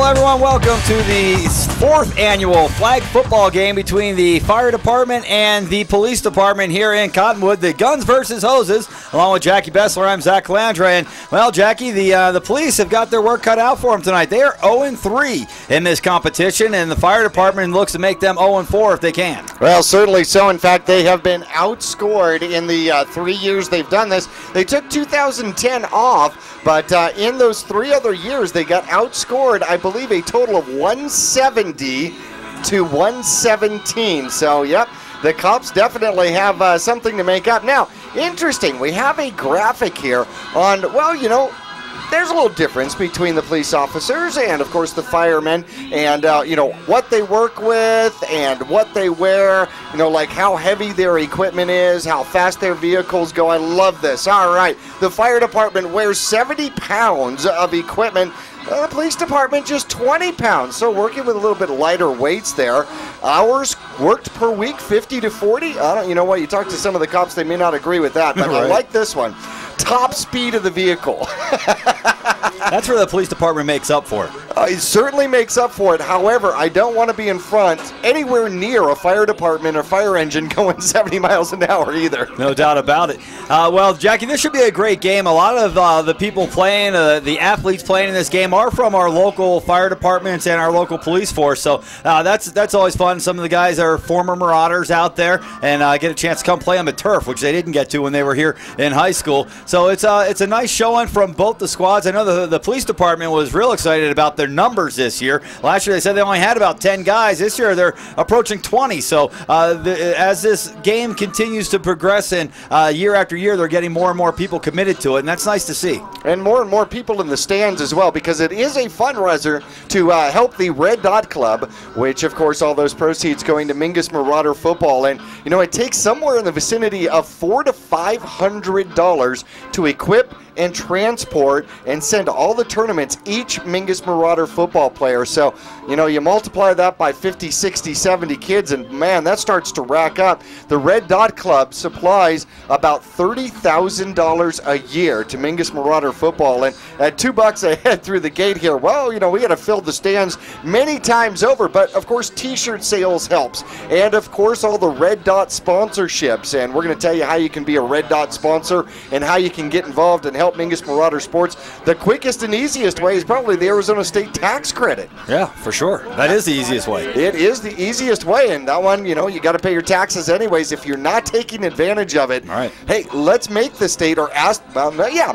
Hello, everyone. Welcome to the 4th annual flag football game between the fire department and the police department here in Cottonwood. The Guns versus Hoses, along with Jackie Bessler. I'm Zach Calandra. And, well, Jackie, the police have got their work cut out for them tonight. They are 0-3 in this competition, and the fire department looks to make them 0-4 if they can. Well, certainly so. In fact, they have been outscored in the 3 years they've done this. They took 2010 off, but in those 3 other years, they got outscored, I believe, a total of 170 to 117. So, yep, the cops definitely have something to make up. Now, interesting, we have a graphic here on, well, you know, there's a little difference between the police officers and, of course, the firemen, and, you know, what they work with and what they wear, you know, like how heavy their equipment is, how fast their vehicles go. I love this. All right. The fire department wears 70 pounds of equipment. The police department just 20 pounds, so working with a little bit lighter weights there. Hours worked per week, 50 to 40. You know what, you talk to some of the cops, they may not agree with that, but right. I like this one. Top speed of the vehicle. That's where the police department makes up for it. It certainly makes up for it. However, I don't want to be in front anywhere near a fire department or fire engine going 70 miles an hour either. No doubt about it. Well, Jackie, this should be a great game. A lot of the people playing, the athletes playing in this game are from our local fire departments and our local police force. So that's always fun. Some of the guys are former Marauders out there and get a chance to come play on the turf, which they didn't get to when they were here in high school. So it's a nice showing from both the squads. I know the police department was real excited about their numbers this year. Last year they said they only had about 10 guys. This year they're approaching 20. So as this game continues to progress and year after year, they're getting more and more people committed to it, and that's nice to see. And more people in the stands as well, because it is a fundraiser to help the Red Dot Club, which, of course, all those proceeds going to Mingus Marauder football. And, you know, it takes somewhere in the vicinity of $400 to $500 to equip and transport and send all the tournaments each Mingus Marauder football player. So, you know, you multiply that by 50, 60, 70 kids, and man, that starts to rack up. The Red Dot Club supplies about $30,000 a year to Mingus Marauder football, and at $2 a head through the gate here, well, you know, we got to fill the stands many times over, but of course t-shirt sales helps, and of course all the Red Dot sponsorships, and we're going to tell you how you can be a Red Dot sponsor and how you can get involved and help Mingus Marauder sports. The quickest and easiest way is probably the Arizona State tax credit. Yeah, for sure. That is the easiest way. It is the easiest way, and that one, you know, you got to pay your taxes anyways. If you're not taking advantage of it, all right. Hey, let's make the state, or ask,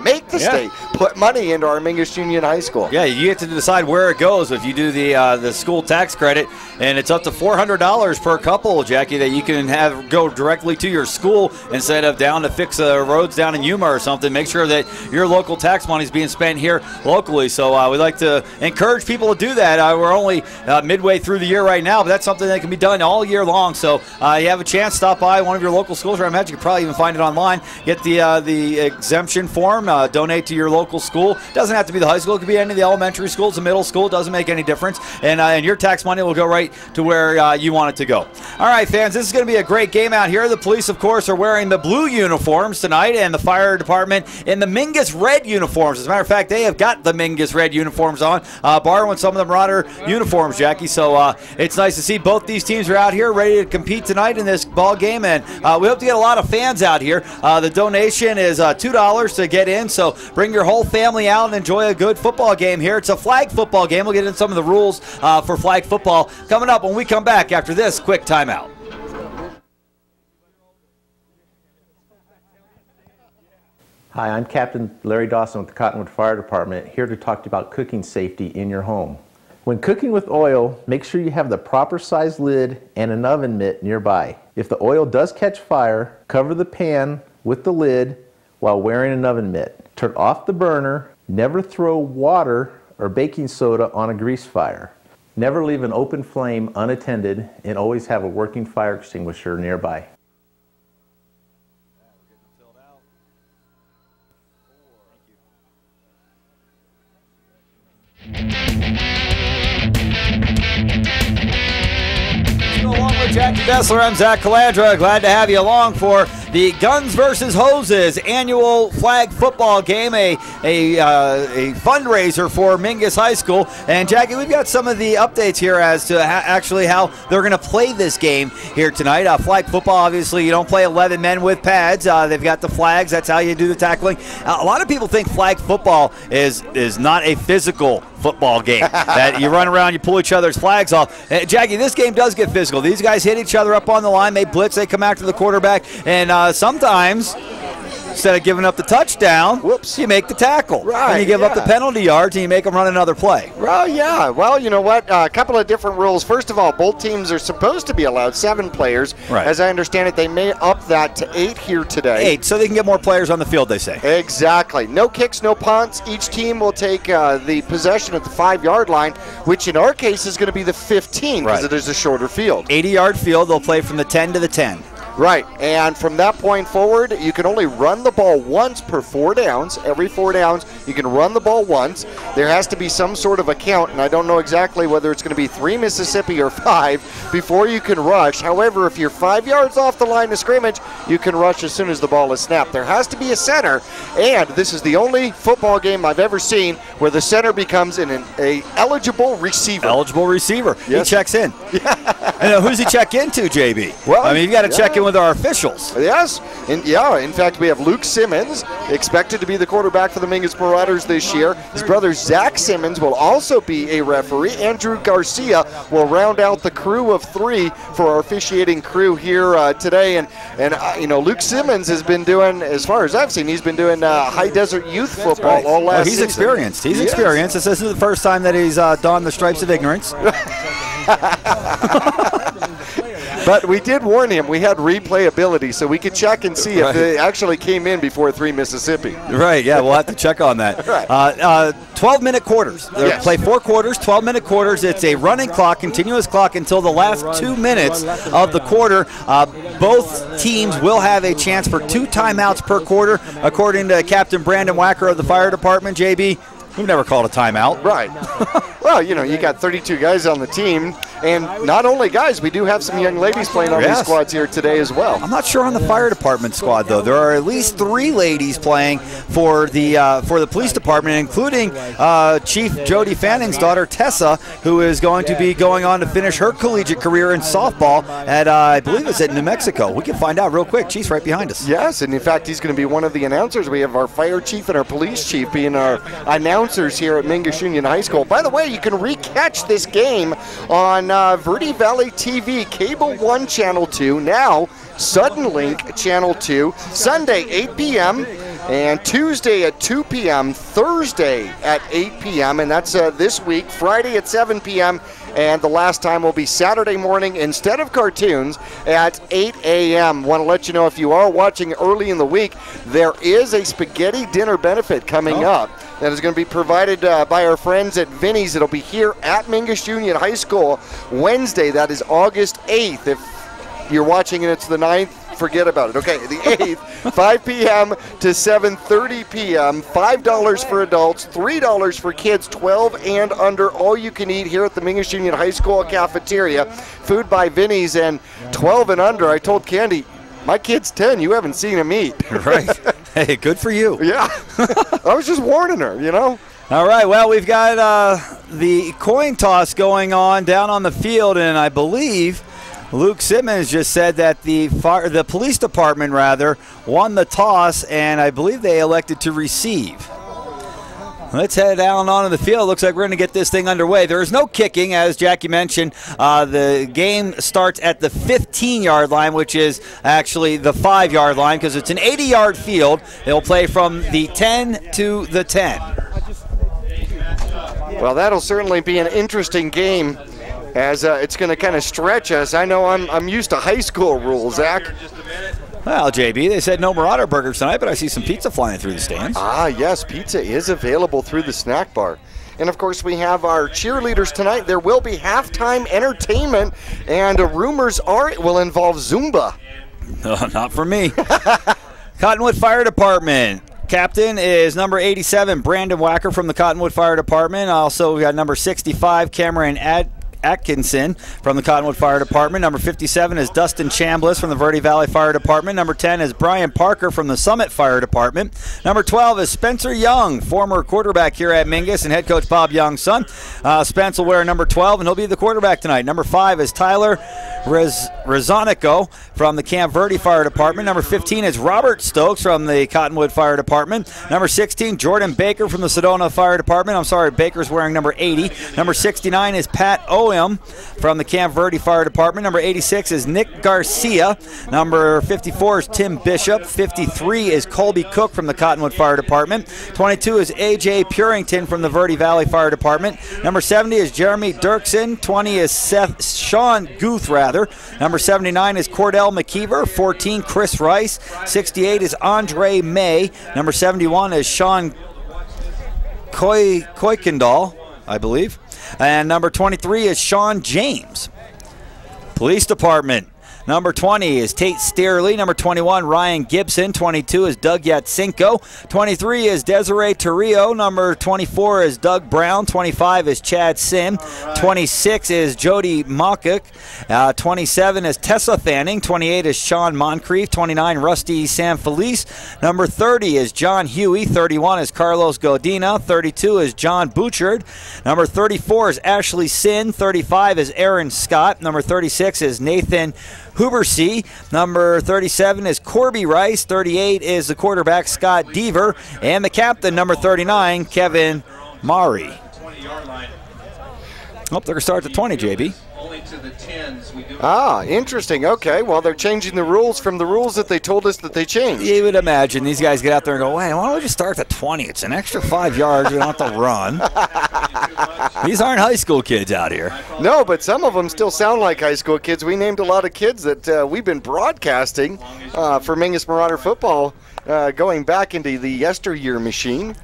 make the state put money into our Mingus Union High School. Yeah, you get to decide where it goes. If you do the school tax credit, and it's up to $400 per couple, Jackie, that you can have go directly to your school instead of down to fix roads down in Yuma or something. Make sure that your local tax money is being spent here locally. So we'd like to encourage people to do that. We're only midway through the year right now, but that's something that can be done all year long. So you have a chance, stop by one of your local schools. I imagine you can probably even find it online. Get the exemption form, donate to your local school. It doesn't have to be the high school. It could be any of the elementary schools, the middle school. It doesn't make any difference. And your tax money will go right to where you want it to go. All right, fans, this is going to be a great game out here. The police, of course, are wearing the blue uniforms tonight, and the fire department in the Mingus red uniforms. As a matter of fact, they have got the Mingus red uniforms on, borrowing some of the Marauder uniforms, Jackie. So it's nice to see both these teams are out here ready to compete tonight in this ball game, and we hope to get a lot of fans out here. The donation is $2 to get in, so bring your whole family out and enjoy a good football game here. It's a flag football game. We'll get into some of the rules for flag football coming up when we come back after this quick timeout. Hi, I'm Captain Larry Dawson with the Cottonwood Fire Department, here to talk to you about cooking safety in your home. When cooking with oil, make sure you have the proper size lid and an oven mitt nearby. If the oil does catch fire, cover the pan with the lid while wearing an oven mitt. Turn off the burner. Never throw water or baking soda on a grease fire. Never leave an open flame unattended, and always have a working fire extinguisher nearby. Along with Jackie Bessler, I'm Zach Calandra. Glad to have you along for the Guns versus Hoses annual flag football game, a fundraiser for Mingus High School. And Jackie, we've got some of the updates here as to actually how they're going to play this game here tonight. Flag football, obviously, you don't play 11 men with pads. They've got the flags. That's how you do the tackling. A lot of people think flag football is not a physical football game, that you run around, you pull each other's flags off. Jackie, this game does get physical. These guys hit each other up on the line. They blitz. They come after the quarterback. And sometimes, instead of giving up the touchdown, you make the tackle. Right, and you give up the penalty yards, and you make them run another play. Well, yeah. Well, you know what? A couple of different rules. First of all, both teams are supposed to be allowed 7 players. Right. As I understand it, they may up that to 8 here today. 8, so they can get more players on the field, they say. Exactly. No kicks, no punts. Each team will take the possession at the 5-yard line, which in our case is going to be the 15 because it is a shorter field. 80-yard field. They'll play from the 10 to the 10. Right, and from that point forward, you can only run the ball once per 4 downs. Every 4 downs, you can run the ball once. There has to be some sort of a count, and I don't know exactly whether it's going to be 3 Mississippi or 5 before you can rush. However, if you're 5 yards off the line of scrimmage, you can rush as soon as the ball is snapped. There has to be a center, and this is the only football game I've ever seen where the center becomes an eligible receiver. Eligible receiver. Yes. He checks in. And who's he check into, JB? Well, I mean, you've got to check in with our officials. Yes, in fact, we have Luke Simmons, expected to be the quarterback for the Mingus Marauders this year. His brother Zach Simmons will also be a referee. Andrew Garcia will round out the crew of 3 for our officiating crew here today. And Luke Simmons has been doing, as far as I've seen, he's been doing High Desert Youth football all last season. He's experienced. He's experienced. This isn't the first time that he's donned the stripes of ignorance. But we did warn him. We had replayability, so we could check and see if they actually came in before 3 Mississippi. Right, yeah, we'll have to check on that. 12-minute quarters. They play 4 quarters, 12-minute quarters. It's a running clock, continuous clock until the last 2 minutes of the quarter. Both teams will have a chance for 2 timeouts per quarter, according to Captain Brandon Wacker of the fire department. JB, we've never called a timeout. Right. Well, you got 32 guys on the team, and not only guys, we do have some young ladies playing on these squads here today as well. I'm not sure on the fire department squad, though. There are at least 3 ladies playing for the police department, including Chief Jody Fanning's daughter, Tessa, who is going to be going on to finish her collegiate career in softball at, I believe it's at New Mexico. We can find out real quick. Chief's right behind us. Yes, and in fact, he's going to be one of the announcers. We have our fire chief and our police chief being our announcers here at Mingus Union High School. By the way, you can re-catch this game on Verde Valley TV, Cable 1 Channel 2, now Suddenlink Channel 2, Sunday 8 p.m., and Tuesday at 2 p.m., Thursday at 8 p.m., and that's this week, Friday at 7 p.m., and the last time will be Saturday morning instead of cartoons at 8 a.m. Want to let you know, if you are watching early in the week, there is a spaghetti dinner benefit coming up that is going to be provided by our friends at Vinny's. It'll be here at Mingus Union High School Wednesday. That is August 8th. If you're watching and it's the 9th, forget about it. Okay, the 8th, 5 p.m. to 7:30 p.m., $5 for adults, $3 for kids 12 and under, all you can eat here at the Mingus Union High School cafeteria. Food by Vinny's, and 12 and under, I told Candy, my kid's 10, you haven't seen him eat. Right. Hey, good for you. Yeah. I was just warning her, All right, well, we've got the coin toss going on down on the field, and I believe Luke Simmons just said that the police department, won the toss, and I believe they elected to receive. Let's head down onto the field. Looks like we're going to get this thing underway. There is no kicking, as Jackie mentioned. The game starts at the 15-yard line, which is actually the 5-yard line, because it's an 80-yard field. They'll play from the 10 to the 10. Well, that'll certainly be an interesting game, as it's going to kind of stretch us. I know I'm used to high school rules, Zach. Well, JB, they said no Marauder burgers tonight, but I see some pizza flying through the stands. Ah, yes, pizza is available through the snack bar. And, of course, we have our cheerleaders tonight. There will be halftime entertainment, and rumors are it will involve Zumba. Not for me. Cottonwood Fire Department. Captain is number 87, Brandon Wacker from the Cottonwood Fire Department. Also, we got number 65, Cameron Atkinson from the Cottonwood Fire Department. Number 57 is Dustin Chambliss from the Verde Valley Fire Department. Number 10 is Brian Parker from the Summit Fire Department. Number 12 is Spencer Young, former quarterback here at Mingus and head coach Bob Young's son. Spence will wear number 12, and he'll be the quarterback tonight. Number 5 is Tyler Rezonico from the Camp Verde Fire Department. Number 15 is Robert Stokes from the Cottonwood Fire Department. Number 16, Jordan Baker from the Sedona Fire Department. I'm sorry, Baker's wearing number 80. Number 69 is Pat Oem from the Camp Verde Fire Department. Number 86 is Nick Garcia. Number 54 is Tim Bishop. 53 is Colby Cook from the Cottonwood Fire Department. 22 is A.J. Purington from the Verde Valley Fire Department. Number 70 is Jeremy Dirksen. 20 is Sean Guth, rather. Number 79 is Cordell McKeever. 14, Chris Rice. 68 is Andre May. Number 71 is Sean Kuykendall, I believe. And number 23 is Sean James. Police Department. Number 20 is Tate Steerley. Number 21, Ryan Gibson. 22 is Doug Yatsenko. 23 is Desiree Torrio. Number 24 is Doug Brown. 25 is Chad Sim. 26 is Jody Mockuk. 27 is Tessa Fanning. 28 is Sean Moncrief. 29, Rusty Sanfelice. Number 30 is John Huey. 31 is Carlos Godina. 32 is John Bouchard. Number 34 is Ashley Sin. 35 is Aaron Scott. Number 36 is Nathan Hubersey. Number 37 is Corby Rice. 38 is the quarterback, Scott Deaver. And the captain, number 39, Kevin Mari. Oh, they're going to start at the 20, JB. Interesting. Okay, well, they're changing the rules from the rules that they told us that they changed. You would imagine these guys get out there and go, wait, why don't we just start at 20? It's an extra 5 yards. We don't have to run. These aren't high school kids out here. No, but some of them still sound like high school kids. We named a lot of kids that we've been broadcasting for Mingus Marauder football going back into the yesteryear machine.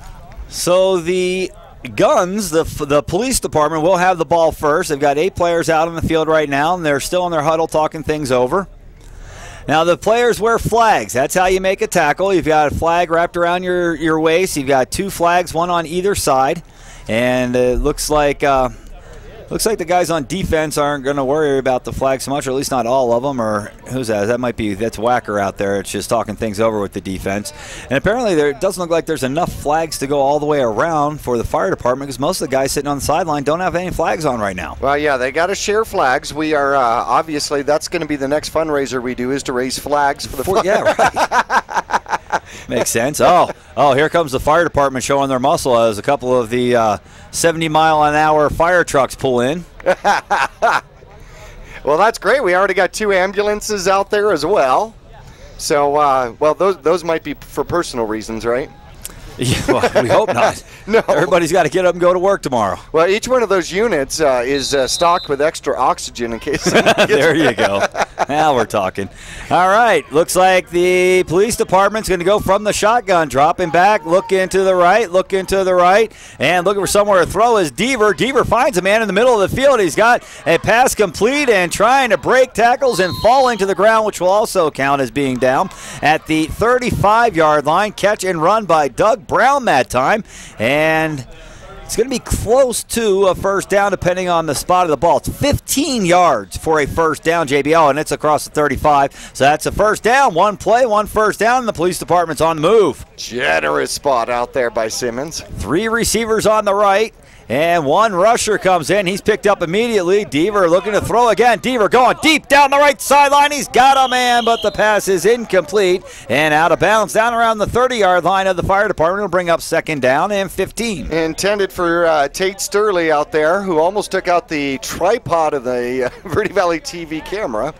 So the Guns, the police department, will have the ball first. They've got 8 players out on the field right now, and they're still in their huddle talking things over. Now, the players wear flags. That's how you make a tackle. You've got a flag wrapped around your waist. You've got 2 flags, one on either side. And it looks like the guys on defense aren't going to worry about the flag so much, or at least not all of them. Or who's that? That's Wacker out there. It's just talking things over with the defense. And apparently it doesn't look like there's enough flags to go all the way around for the fire department, because most of the guys sitting on the sideline don't have any flags on right now. Well, yeah, they got to share flags. We are obviously, that's going to be the next fundraiser we do, is to raise flags for the fire. Yeah, right. Makes sense. Oh, here comes the fire department showing their muscle as a couple of the 70-mile-an-hour fire trucks pull in. Well, that's great. We already got 2 ambulances out there as well. So, well, those might be for personal reasons, right? Yeah, well, we hope not. No. Everybody's got to get up and go to work tomorrow. Well, each one of those units is stocked with extra oxygen in case. There you go. Now we're talking. All right. Looks like the police department's going to go from the shotgun, dropping back, looking to the right, and looking for somewhere to throw is Deaver. Deaver finds a man in the middle of the field. He's got a pass complete and trying to break tackles and falling to the ground, which will also count as being down at the 35-yard line. Catch and run by Doug Brown that time, and it's going to be close to a first down depending on the spot of the ball. It's 15 yards for a first down, JBL, and it's across the 35. So that's a first down, 1 play, 1 first down, and the police department's on the move. Generous spot out there by Simmons. 3 receivers on the right. And 1 rusher comes in. He's picked up immediately. Deaver looking to throw again. Deaver going deep down the right sideline. He's got a man, but the pass is incomplete and out of bounds down around the 30-yard line of the fire department. Will bring up second down and 15. Intended for Tate Steerley out there, who almost took out the tripod of the Verde Valley TV camera.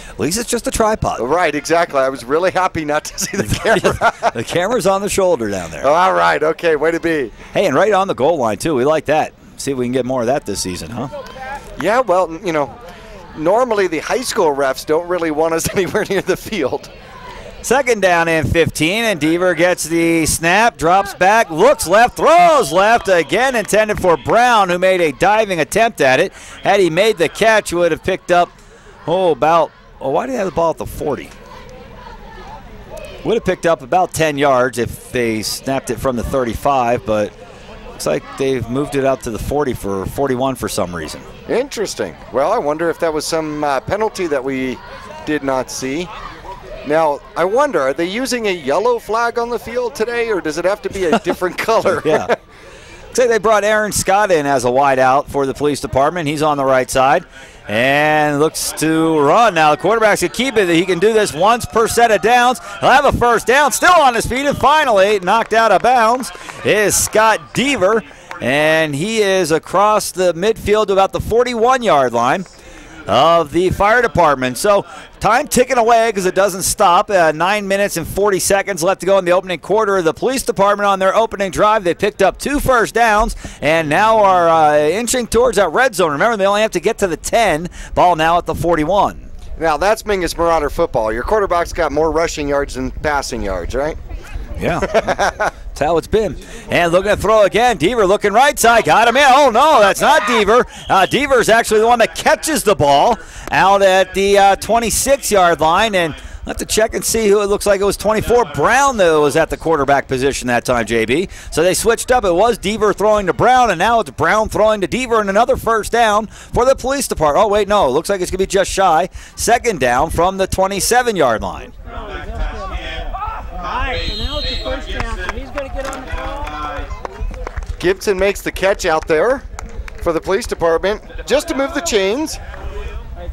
At least it's just a tripod. Right, exactly. I was really happy not to see the camera. The camera's on the shoulder down there. Oh, all right. Okay, way to be. Hey, and right on the goal line, too. We like that. See if we can get more of that this season, huh? Yeah, well, you know, normally the high school refs don't really want us anywhere near the field. Second down and 15, and Deaver gets the snap, drops back, looks left, throws left, again intended for Brown, who made a diving attempt at it. Had he made the catch, would have picked up, why did he have the ball at the 40? Would have picked up about 10 yards if they snapped it from the 35, but looks like they've moved it out to the 40 for 41 for some reason. Interesting. Well, I wonder if that was some penalty that we did not see. Now, I wonder, are they using a yellow flag on the field today, or does it have to be a different color? Yeah. Say they brought Aaron Scott in as a wideout for the police department. He's on the right side and looks to run. Now the quarterback's going to keep it. He can do this once per set of downs. He'll have a first down, still on his feet, and finally knocked out of bounds is Scott Deaver, and he is across the midfield to about the 41-yard line of the fire department. So time ticking away because it doesn't stop. 9 minutes and 40 seconds left to go in the opening quarter. The police department on their opening drive, they picked up 2 first downs and now are inching towards that red zone. Remember, they only have to get to the 10. Ball now at the 41. Now that's Mingus Marauder football. Your quarterback's got more rushing yards than passing yards, right? Yeah, that's how it's been. And looking to throw again. Deaver looking right side. Got him in. Oh, no, that's not Deaver. Deaver is actually the one that catches the ball out at the 26-yard line. And I'll have to check and see who it looks like. It was 24. Brown, though, was at the quarterback position that time, JB. So they switched up. It was Deaver throwing to Brown, and now it's Brown throwing to Deaver, and another first down for the police department. Oh, wait, no. It looks like it's going to be just shy. Second down from the 27-yard line. All right, so now it's a first down, so he's going to get on the ball. Gibson makes the catch out there for the police department just to move the chains.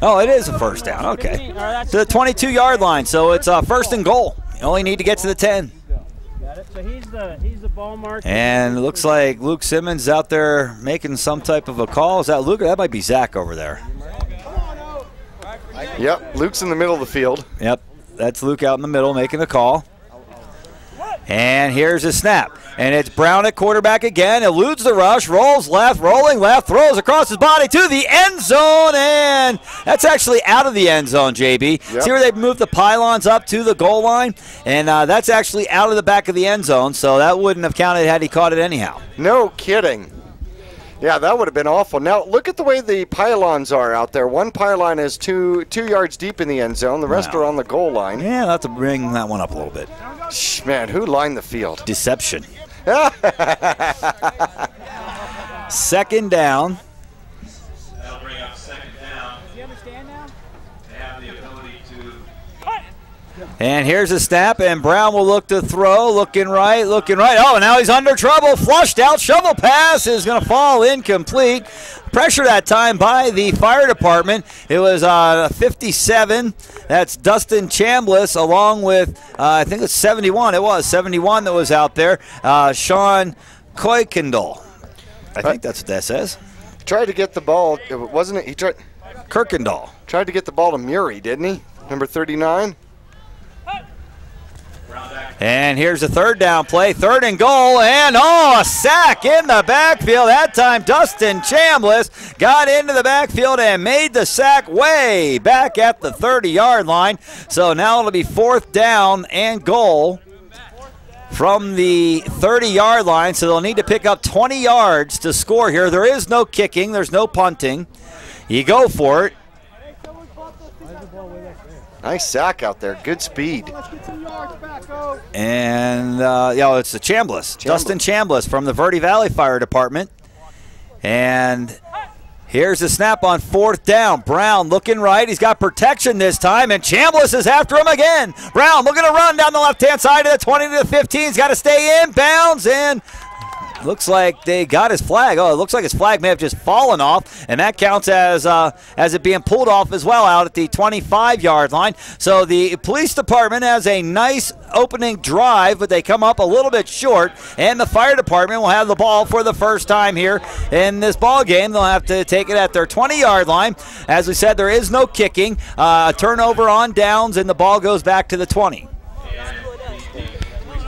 Oh, it is a first down. Okay. To the 22-yard line, so it's first and goal. You only need to get to the 10. Got it. So he's the ball marker. And it looks like Luke Simmons out there making some type of a call. Is that Luke? That might be Zach over there. Yep, Luke's in the middle of the field. Yep, that's Luke out in the middle making the call. And here's a snap. And it's Brown at quarterback again. Eludes the rush, rolls left, rolling left, throws across his body to the end zone. And that's actually out of the end zone, JB. Yep. See where they've moved the pylons up to the goal line? And that's actually out of the back of the end zone, so that wouldn't have counted had he caught it anyhow. No kidding. Yeah, that would have been awful. Now, look at the way the pylons are out there. One pylon is two yards deep in the end zone. The rest are on the goal line. Yeah, I'll have to bring that one up a little bit. Man, who lined the field? Deception. Second down. That'll bring up second down. Does he understand now? They have the ability to. And here's a snap, and Brown will look to throw, looking right. Oh, now he's under trouble, flushed out, shovel pass is going to fall incomplete. Pressure that time by the fire department. It was 57. That's Dustin Chambliss along with, I think it's 71. It was 71 that was out there. Sean Kuykendall. I think that's what that says. Tried to get the ball, wasn't it? He tried Kirkendall. to get the ball to Murray, didn't he? Number 39. And here's a third down play, third and goal, and a sack in the backfield. That time Dustin Chambliss got into the backfield and made the sack way back at the 30-yard line. So now it'll be fourth down and goal from the 30-yard line. So they'll need to pick up 20 yards to score here. There is no kicking. There's no punting. You go for it. Nice sack out there. Good speed. And, it's the Chambliss. Dustin Chambliss from the Verde Valley Fire Department. And here's the snap on fourth down. Brown looking right. He's got protection this time, and Chambliss is after him again. Brown looking to run down the left-hand side of the 20 to the 15. He's got to stay in bounds, and looks like they got his flag. Oh, it looks like his flag may have just fallen off, and that counts as it being pulled off as well out at the 25-yard line. So the police department has a nice opening drive, but they come up a little bit short, and the fire department will have the ball for the first time here in this ball game. They'll have to take it at their 20-yard line. As we said, there is no kicking. A turnover on downs, and the ball goes back to the 20.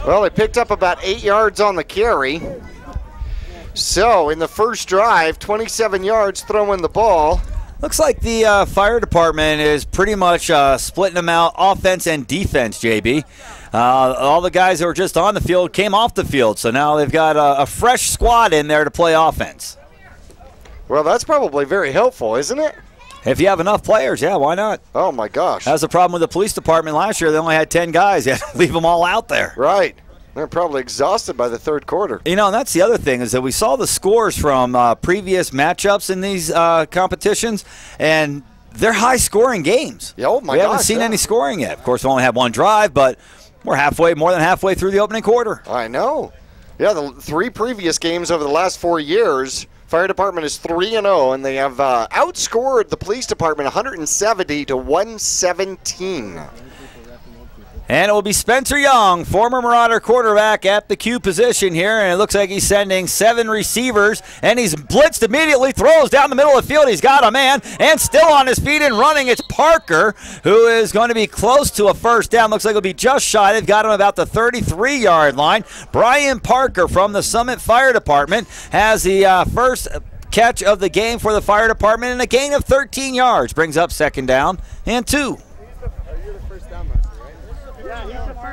Well, they picked up about 8 yards on the carry. So, in the first drive, 27 yards throwing the ball. Looks like the fire department is pretty much splitting them out offense and defense, JB. All the guys that were just on the field came off the field, so now they've got a fresh squad in there to play offense. Well, that's probably very helpful, isn't it? If you have enough players, yeah, why not? Oh, my gosh. That was the problem with the police department last year. They only had 10 guys. You had to leave them all out there. Right. They're probably exhausted by the third quarter. You know, and that's the other thing is that we saw the scores from previous matchups in these competitions, and they're high-scoring games. Yeah, oh my we haven't gosh, seen yeah. any scoring yet. Of course, we only have one drive, but we're more than halfway through the opening quarter. I know. Yeah, the 3 previous games over the last 4 years, Fire Department is 3-0, and they have outscored the Police Department 170 to 117. And it will be Spencer Young, former Marauder quarterback, at the Q position here. And it looks like he's sending 7 receivers. And he's blitzed immediately, throws down the middle of the field. He's got a man and still on his feet and running. It's Parker, who is going to be close to a first down. Looks like it'll be just shy. They've got him about the 33-yard line. Brian Parker from the Summit Fire Department has the first catch of the game for the Fire Department, and a gain of 13 yards. Brings up second down and 2.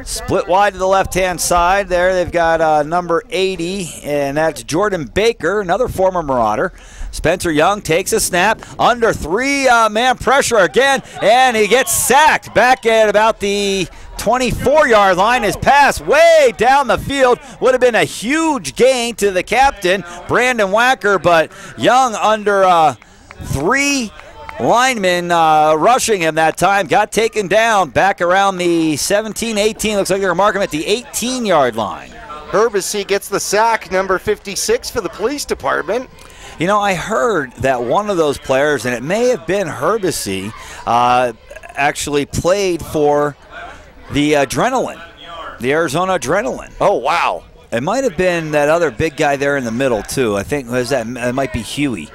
Split wide to the left-hand side there. They've got number 80, and that's Jordan Baker, another former Marauder. Spencer Young takes a snap under 3-man pressure again, and he gets sacked back at about the 24-yard line. His pass way down the field would have been a huge gain to the captain, Brandon Wacker, but Young under 3 linemen rushing him that time, got taken down back around the 17-18. Looks like they're marking him at the 18-yard line. Herbesy gets the sack, number 56 for the Police Department. You know, I heard that one of those players, and it may have been Herbesy, actually played for the Adrenaline, the Arizona Adrenaline. Oh, wow. It might have been that other big guy there in the middle, too. I think it might be Huey.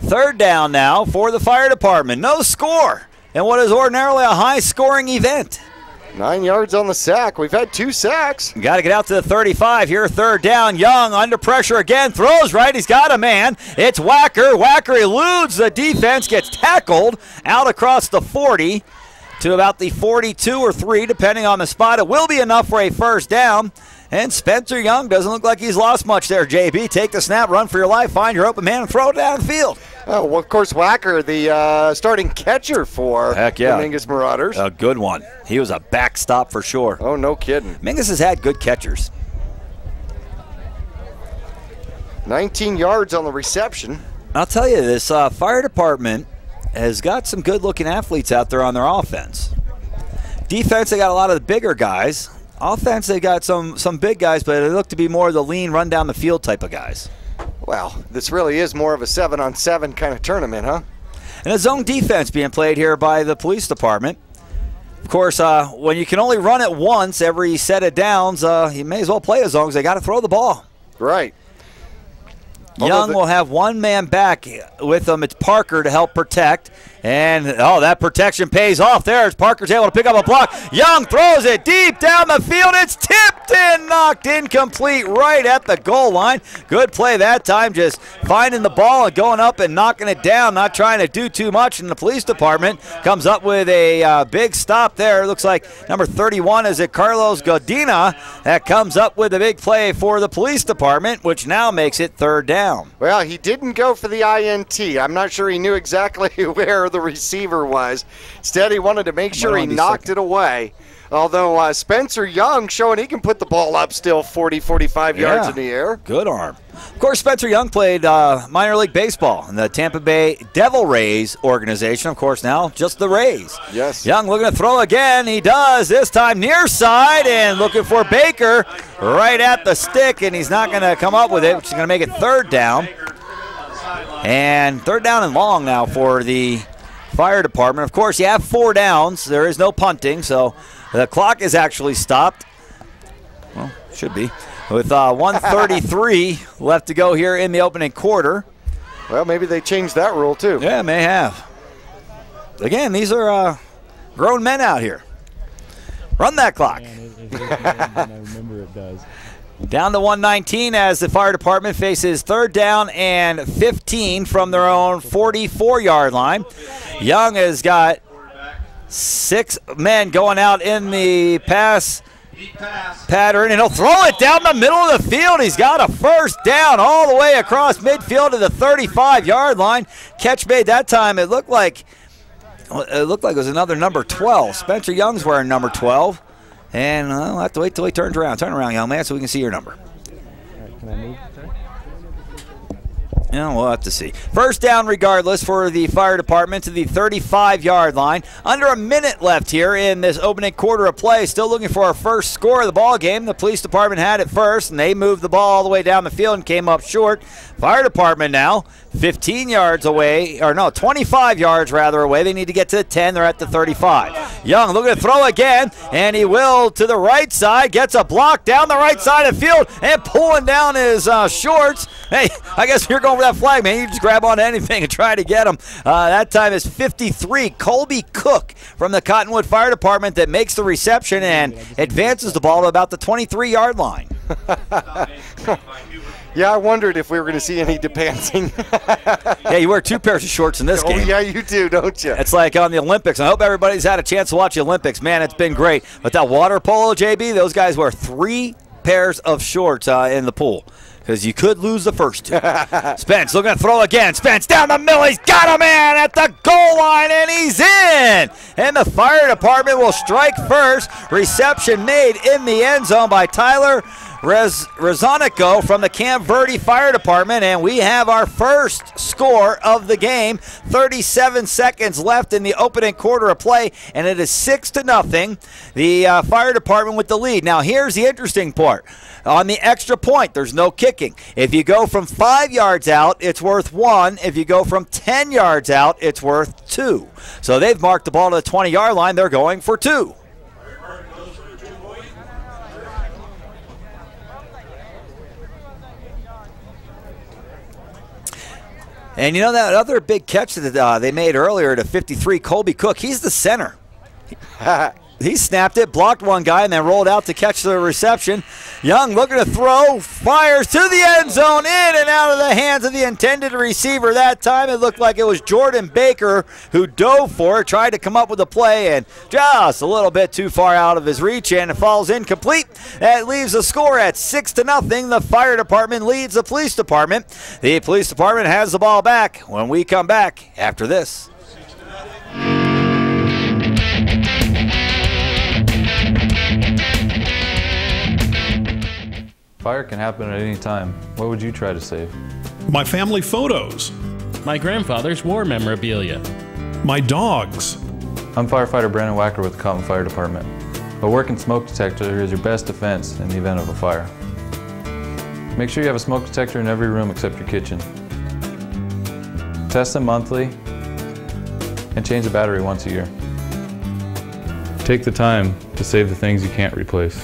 Third down now for the Fire Department. No score in what is ordinarily a high-scoring event. 9 yards on the sack. We've had 2 sacks. Got to get out to the 35 here. Third down. Young under pressure again. Throws right. He's got a man. It's Wacker. Wacker eludes the defense. Gets tackled out across the 40 to about the 42 or 3, depending on the spot. It will be enough for a first down. And Spencer Young doesn't look like he's lost much there, JB. Take the snap, run for your life, find your open man, and throw it down the field. Oh, well, of course, Wacker, the starting catcher for the Mingus Marauders. A good one. He was a backstop for sure. Oh, no kidding. Mingus has had good catchers. 19 yards on the reception. I'll tell you, this Fire Department has got some good-looking athletes out there on their offense. Defense, they got a lot of the bigger guys. Offense, they got some big guys, but they look to be more the lean, run-down-the-field type of guys. Well, this really is more of a 7-on-7 kind of tournament, huh? And a zone defense being played here by the Police Department. Of course, when you can only run it once every set of downs, you may as well play a zone because they got to throw the ball. Right. Young will have one man back with him. It's Parker to help protect. And, that protection pays off there as Parker's able to pick up a block. Young throws it deep down the field. It's tipped and knocked incomplete right at the goal line. Good play that time, just finding the ball and going up and knocking it down, not trying to do too much. And the Police Department comes up with a big stop there. It looks like number 31 is it Carlos Godina that comes up with a big play for the Police Department, which now makes it third down. Well, he didn't go for the INT. I'm not sure he knew exactly where the receiver was. Instead, he wanted to make sure he knocked it away. Although Spencer Young showing he can put the ball up still 40, 45 yards in the air. Good arm. Of course, Spencer Young played minor league baseball in the Tampa Bay Devil Rays organization. Of course, now just the Rays. Yes. Young looking to throw again. He does, this time near side, and looking for Baker right at the stick, and he's not going to come up with it, which is going to make it third down. And third down and long now for the Fire Department. Of course, you have 4 downs. There is no punting, so the clock is actually stopped. Well, should be. With 1:33 left to go here in the opening quarter. Well, maybe they changed that rule, too. Yeah, may have. Again, these are grown men out here. Run that clock. I remember it does. Down to 1:19 as the Fire Department faces third down and 15 from their own 44-yard line. Young has got 6 men going out in the pass pattern, and he'll throw it down the middle of the field. He's got a first down all the way across midfield to the 35-yard line. Catch made that time. It looked like It looked like it was another number 12. Spencer Young's wearing number 12. And we'll have to wait till he turns around. Turn around, young man, so we can see your number. All right, can I move, sir? Yeah, we'll have to see. First down regardless for the fire department to the 35-yard line. Under a minute left here in this opening quarter of play. Still looking for our first score of the ball game. The police department had it first, and they moved the ball all the way down the field and came up short. Fire department now 15 yards away, or no, 25 yards rather away. They need to get to the 10. They're at the 35. Young looking to throw again, and he will to the right side. Gets a block down the right side of the field and pulling down his shorts. Hey, I guess you're going for that flag, man. You just grab onto anything and try to get him. That time is 53. Colby Cook from the Cottonwood Fire Department that makes the reception and advances the ball to about the 23-yard line. Yeah, I wondered if we were going to see any depancing. Yeah, you wear two pairs of shorts in this game. Oh, yeah, you do, don't you? It's like on the Olympics. I hope everybody's had a chance to watch the Olympics. Man, it's been great. But that water polo, JB, those guys wear 3 pairs of shorts in the pool because you could lose the first 2. Spence looking to throw again. Spence down the middle. He's got a man at the goal line, and he's in. And the fire department will strike first. Reception made in the end zone by Tyler Rezonico from the Camp Verde Fire Department, and we have our first score of the game. 37 seconds left in the opening quarter of play, and it is 6-0. The fire department with the lead. Now, here's the interesting part. On the extra point, there's no kicking. If you go from 5 yards out, it's worth 1. If you go from 10 yards out, it's worth 2. So they've marked the ball to the 20-yard line. They're going for 2. And you know that other big catch that they made earlier to 53, Colby Cook, he's the center. He snapped it, blocked one guy, and then rolled out to catch the reception. Young looking to throw, fires to the end zone, in and out of the hands of the intended receiver. That time it looked like it was Jordan Baker who dove for it, tried to come up with a play, and just a little bit too far out of his reach, and it falls incomplete. That leaves the score at 6-0. The fire department leads the police department. The police department has the ball back when we come back after this. Fire can happen at any time. What would you try to save? My family photos. My grandfather's war memorabilia. My dogs. I'm firefighter Brandon Wacker with the Cottonwood Fire Department. A working smoke detector is your best defense in the event of a fire. Make sure you have a smoke detector in every room except your kitchen. Test them monthly and change the battery once a year. Take the time to save the things you can't replace.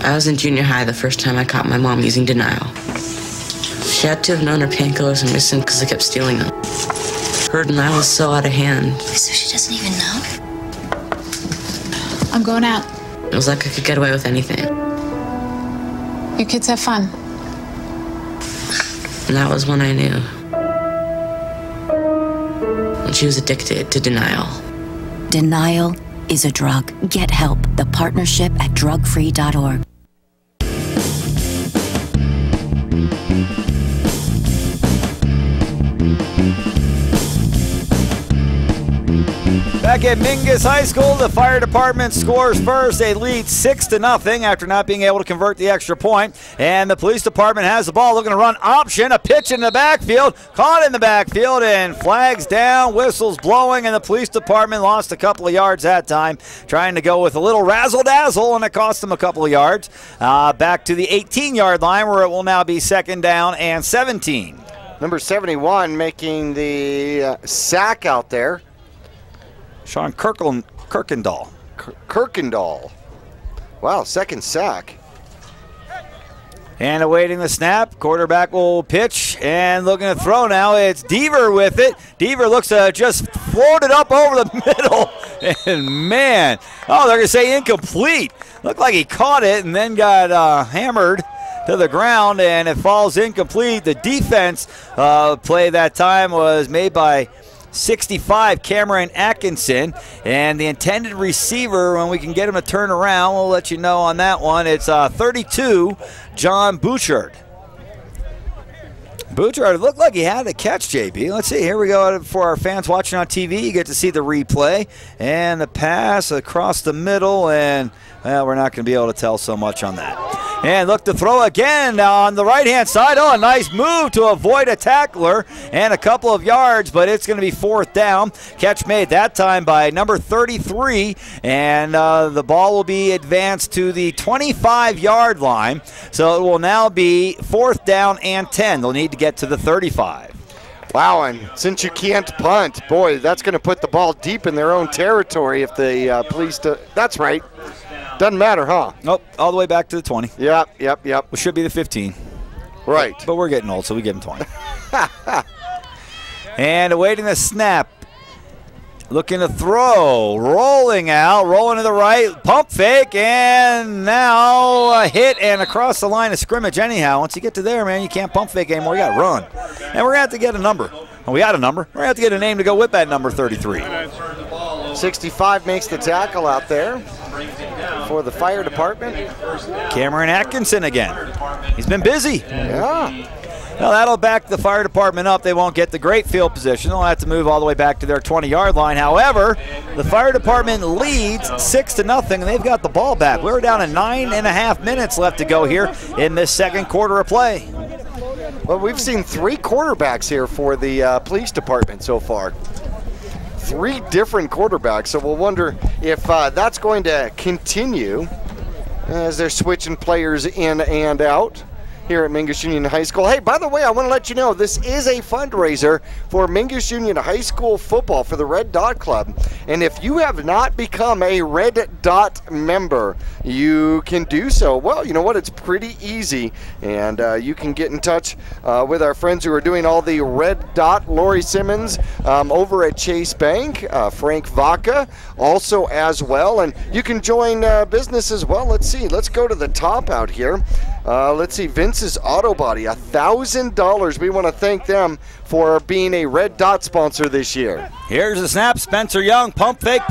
I was in junior high the first time I caught my mom using denial. She had to have known her painkillers were missing because I kept stealing them. Her denial was so out of hand. So she doesn't even know? I'm going out. It was like I could get away with anything. You kids have fun. And that was when I knew. When she was addicted to denial. Denial is a drug. Get help. The partnership at drugfree.org. Back at Mingus High School, the fire department scores first. They lead 6-0 after not being able to convert the extra point. And the police department has the ball, looking to run option. A pitch in the backfield, caught in the backfield, and flags down, whistles blowing, and the police department lost a couple of yards that time, trying to go with a little razzle-dazzle, and it cost them a couple of yards. Back to the 18-yard line, where it will now be 2nd down and 17. Number 71 making the sack out there. Sean Kirkendall. Kirkendall. Wow, 2nd sack. And awaiting the snap, quarterback will pitch and looking to throw now. It's Deaver with it. Deaver looks to just float it up over the middle. And man, they're going to say incomplete. Looked like he caught it and then got hammered to the ground, and it falls incomplete. The defense play that time was made by 65, Cameron Atkinson, and the intended receiver, when we can get him to turn around, we'll let you know on that one. It's 32, John Bouchard. Bouchard looked like he had a catch, JB. Let's see. Here we go for our fans watching on TV. You get to see the replay. And the pass across the middle. And, well, we're not going to be able to tell so much on that. And look to throw again now on the right-hand side. Oh, a nice move to avoid a tackler and a couple of yards, but it's going to be 4th down. Catch made that time by number 33, and the ball will be advanced to the 25-yard line. So it will now be 4th down and 10. They'll need to get to the 35. Wow, and since you can't punt, boy, that's going to put the ball deep in their own territory if the police do. That's right. Doesn't matter, huh? Nope, all the way back to the 20. Yep. Which should be the 15. Right. But we're getting old, so we give them 20. And awaiting the snap. Looking to throw. Rolling out. Rolling to the right. Pump fake. And now a hit and across the line of scrimmage anyhow. Once you get to there, man, you can't pump fake anymore. You got to run. And we're going to have to get a number. Oh, we got a number. We're going to have to get a name to go with that number 33. 65 makes the tackle out there for the fire department. Cameron Atkinson again. He's been busy. Yeah. Now that'll back the fire department up. They won't get the great field position. They'll have to move all the way back to their 20-yard line. However, the fire department leads 6-0, and they've got the ball back. We're down to 9.5 minutes left to go here in this second quarter of play. Well, we've seen 3 quarterbacks here for the police department so far. 3 different quarterbacks, so we'll wonder if that's going to continue as they're switching players in and out here at Mingus Union High School. Hey, by the way, I want to let you know this is a fundraiser for Mingus Union High School football for the Red Dot Club. And if you have not become a Red Dot member, you can do so. Well, you know what? It's pretty easy. And you can get in touch with our friends who are doing all the Red Dot. Lori Simmons over at Chase Bank, Frank Vaca also as well. And you can join business as well. Let's see. Let's go to the top out here. Let's see, Vince's Auto Body, $1,000. We want to thank them for being a Red Dot sponsor this year. Here's the snap. Spencer Young, pump fake,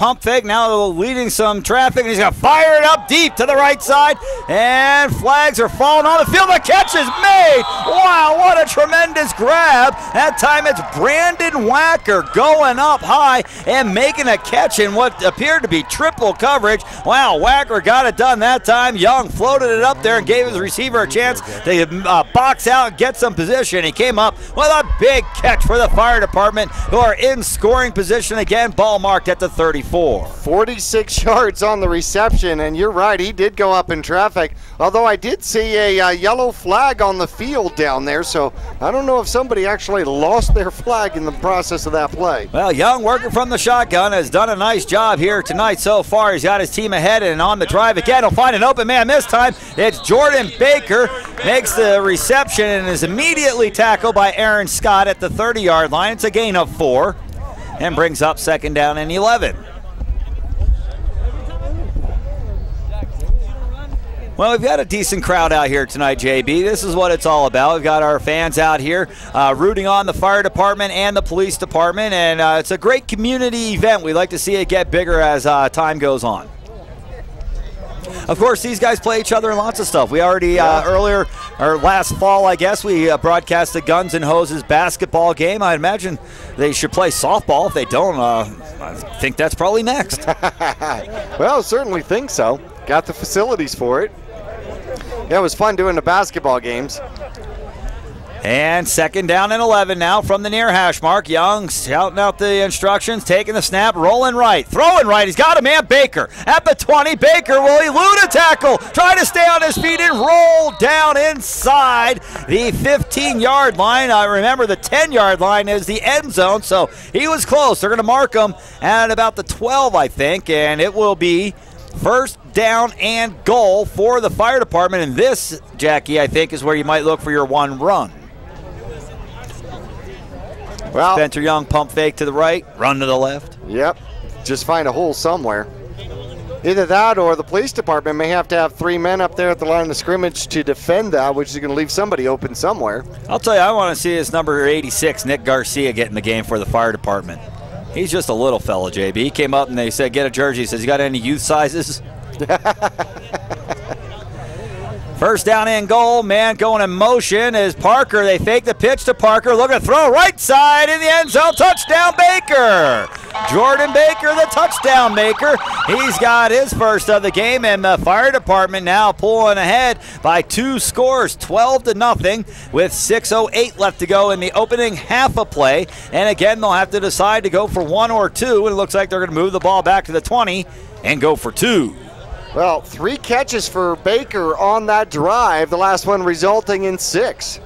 now leading some traffic, and he's going to fire it up deep to the right side, and flags are falling on the field. The catch is made. Wow, what a tremendous grab. That time it's Brandon Wacker going up high and making a catch in what appeared to be triple coverage. Wow, Wacker got it done that time. Young floated it up there and gave his receiver a chance to box out and get some position. He came up with a big catch for the fire department, who are in scoring position again. Ball marked at the 34. 46 yards on the reception, and you're right, he did go up in traffic, although I did see a yellow flag on the field down there, so I don't know if somebody actually lost their flag in the process of that play. Well, Young, working from the shotgun, has done a nice job here tonight so far. He's got his team ahead and on the drive again. He'll find an open man this time. It's Jordan Baker, makes the reception and is immediately tackled by Aaron Scott at the 30-yard line. It's a gain of 4 and brings up 2nd down and 11. Well, we've got a decent crowd out here tonight, JB. This is what it's all about. We've got our fans out here rooting on the fire department and the police department, and it's a great community event. We'd like to see it get bigger as time goes on. Of course, these guys play each other in lots of stuff. We already earlier, or last fall, I guess, we broadcast the Guns and Hoses basketball game. I imagine they should play softball. If they don't, I think that's probably next. Well, certainly think so. Got the facilities for it. Yeah, it was fun doing the basketball games. And 2nd down and 11 now from the near hash mark. Young shouting out the instructions, taking the snap, rolling right, throwing right. He's got a man, Baker, at the 20. Baker will elude a tackle, trying to stay on his feet and roll down inside the 15-yard line. I remember the 10-yard line is the end zone, so he was close. They're going to mark him at about the 12, I think, and it will be 1st down and goal for the fire department. And this, Jackie, I think is where you might look for your one run. Well, Spencer Young, pump fake to the right, run to the left. Yep, just find a hole somewhere. Either that or the police department may have to have 3 men up there at the line of scrimmage to defend that, which is going to leave somebody open somewhere. I'll tell you, I want to see this number 86, Nick Garcia, get in the game for the fire department. He's just a little fella, JB. He came up and they said, get a jersey. He says, you got any youth sizes? First down and goal. Man going in motion is Parker. They fake the pitch to Parker. Looking to throw right side in the end zone. Touchdown Baker. Jordan Baker, the touchdown maker. He's got his first of the game, and the fire department now pulling ahead by 2 scores, 12-0, with 6:08 left to go in the opening half of play. And again, they'll have to decide to go for 1 or 2, and it looks like they're going to move the ball back to the 20 and go for 2. Well, 3 catches for Baker on that drive, the last one resulting in 6.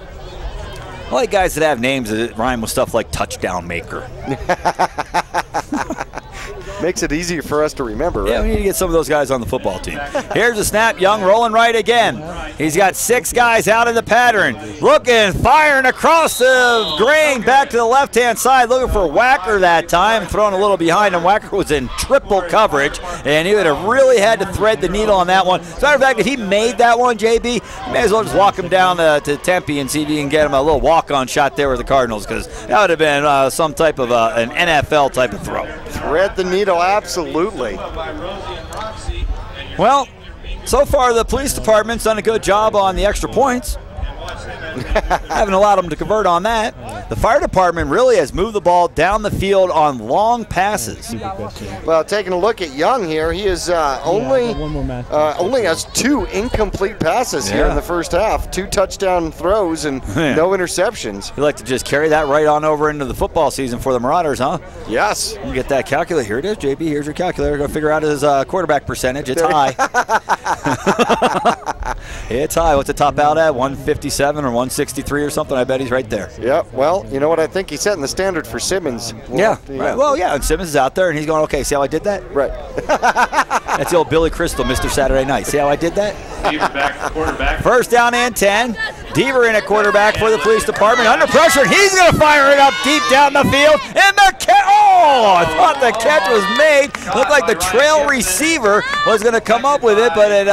I like guys that have names that rhyme with stuff like touchdown maker. Makes it easier for us to remember, right? Yeah, we need to get some of those guys on the football team. Here's a snap. Young rolling right again. He's got 6 guys out in the pattern. Looking, firing across the grain back to the left-hand side. Looking for Wacker that time. Throwing a little behind him. Wacker was in triple coverage, and he would have really had to thread the needle on that one. As a matter of fact, if he made that one, JB, you may as well just walk him down to Tempe and see if you can get him a little walk-on shot there with the Cardinals, because that would have been some type of an NFL type of throw. Thread the needle, absolutely. Well, so far the police department's done a good job on the extra points. Haven't allowed them to convert on that. The fire department really has moved the ball down the field on long passes. Well, taking a look at Young here, he is only has 2 incomplete passes here in the first half. 2 touchdown throws and no interceptions. You like to just carry that right on over into the football season for the Marauders, huh? Yes. You get that calculator. Here it is, JB. Here's your calculator. Go figure out his quarterback percentage. It's high. It's high. What's it top out at? 157 or 163 or something? I bet he's right there. Yep. Well, you know what? I think he's setting the standard for Simmons. Yeah. Right. Well, yeah. And Simmons is out there, and he's going, okay, see how I did that? Right. That's the old Billy Crystal, Mr. Saturday Night. See how I did that? Deaver back, quarterback. First down and 10. Deaver in at quarterback for the police department. Under pressure, and he's going to fire it up deep down the field. And the catch. Oh, I thought the catch was made. Looked like the trail receiver was going to come up with it, but it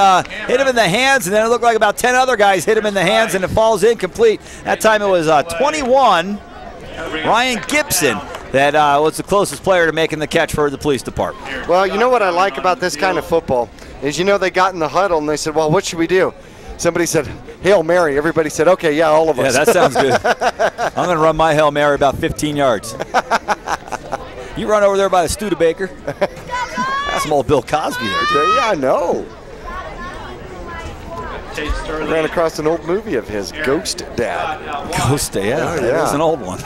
hit him in the hands, and then it looked like about 10 other guys hit him in the hands, and it falls incomplete. That time it was 21, Ryan Gibson, that was the closest player to making the catch for the police department. Well, you know what I like about this kind of football is, they got in the huddle and they said, well, what should we do? Somebody said, Hail Mary. Everybody said, okay, yeah, all of us. Yeah, that sounds good. I'm going to run my Hail Mary about 15 yards. You run over there by the Studebaker. That's some old Bill Cosby there. Yeah, I know. Ran across an old movie of his, Ghost Dad. Ghost Dad, yeah. That was an old one.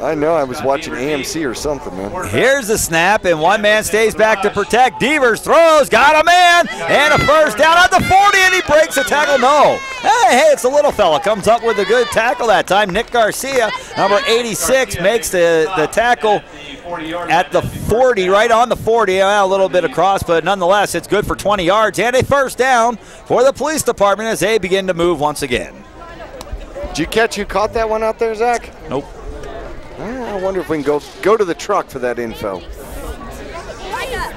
I know, I was watching AMC or something, man. Here's the snap, and one man stays back to protect. Devers throws, got a man, and a first down at the 40, and he breaks a tackle. No. Hey, it's a little fella. Comes up with a good tackle that time. Nick Garcia, number 86, makes the tackle at the 40, right on the 40. A little bit across, but nonetheless, it's good for 20 yards and a first down for the police department as they begin to move once again. Did you catch who caught that one out there, Zach? Nope. I wonder if we can go to the truck for that info.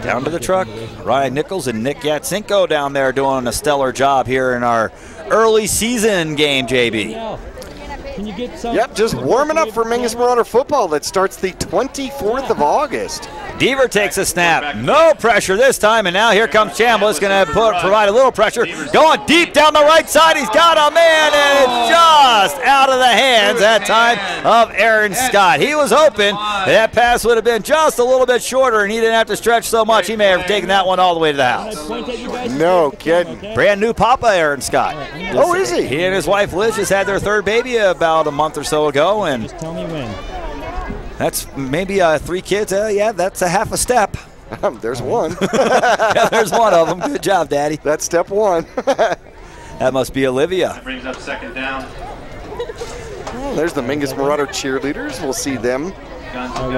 Down to the truck. Ryan Nichols and Nick Yatsenko down there doing a stellar job here in our early season game, JB. Can you get some? Yep, just warming up for Mingus Marauder football that starts the 24th of August. Deaver takes a snap. No pressure this time, and now here comes Chambliss, going to provide a little pressure. Going deep down the right side. He's got a man, and it's just out of the hands that time of Aaron Scott. He was open. That pass would have been just a little bit shorter, and he didn't have to stretch so much. He may have taken that one all the way to the house. No kidding. Brand new papa, Aaron Scott. Oh, is he? He and his wife Liz just had their 3rd baby about a month or so ago, and Just tell me when. that's maybe 3 kids. Yeah, that's a half a step. There's one. Yeah, there's one of them. Good job, Daddy. That's step 1. That must be Olivia. That brings up second down. Well, there's the Mingus Marauder cheerleaders. We'll see them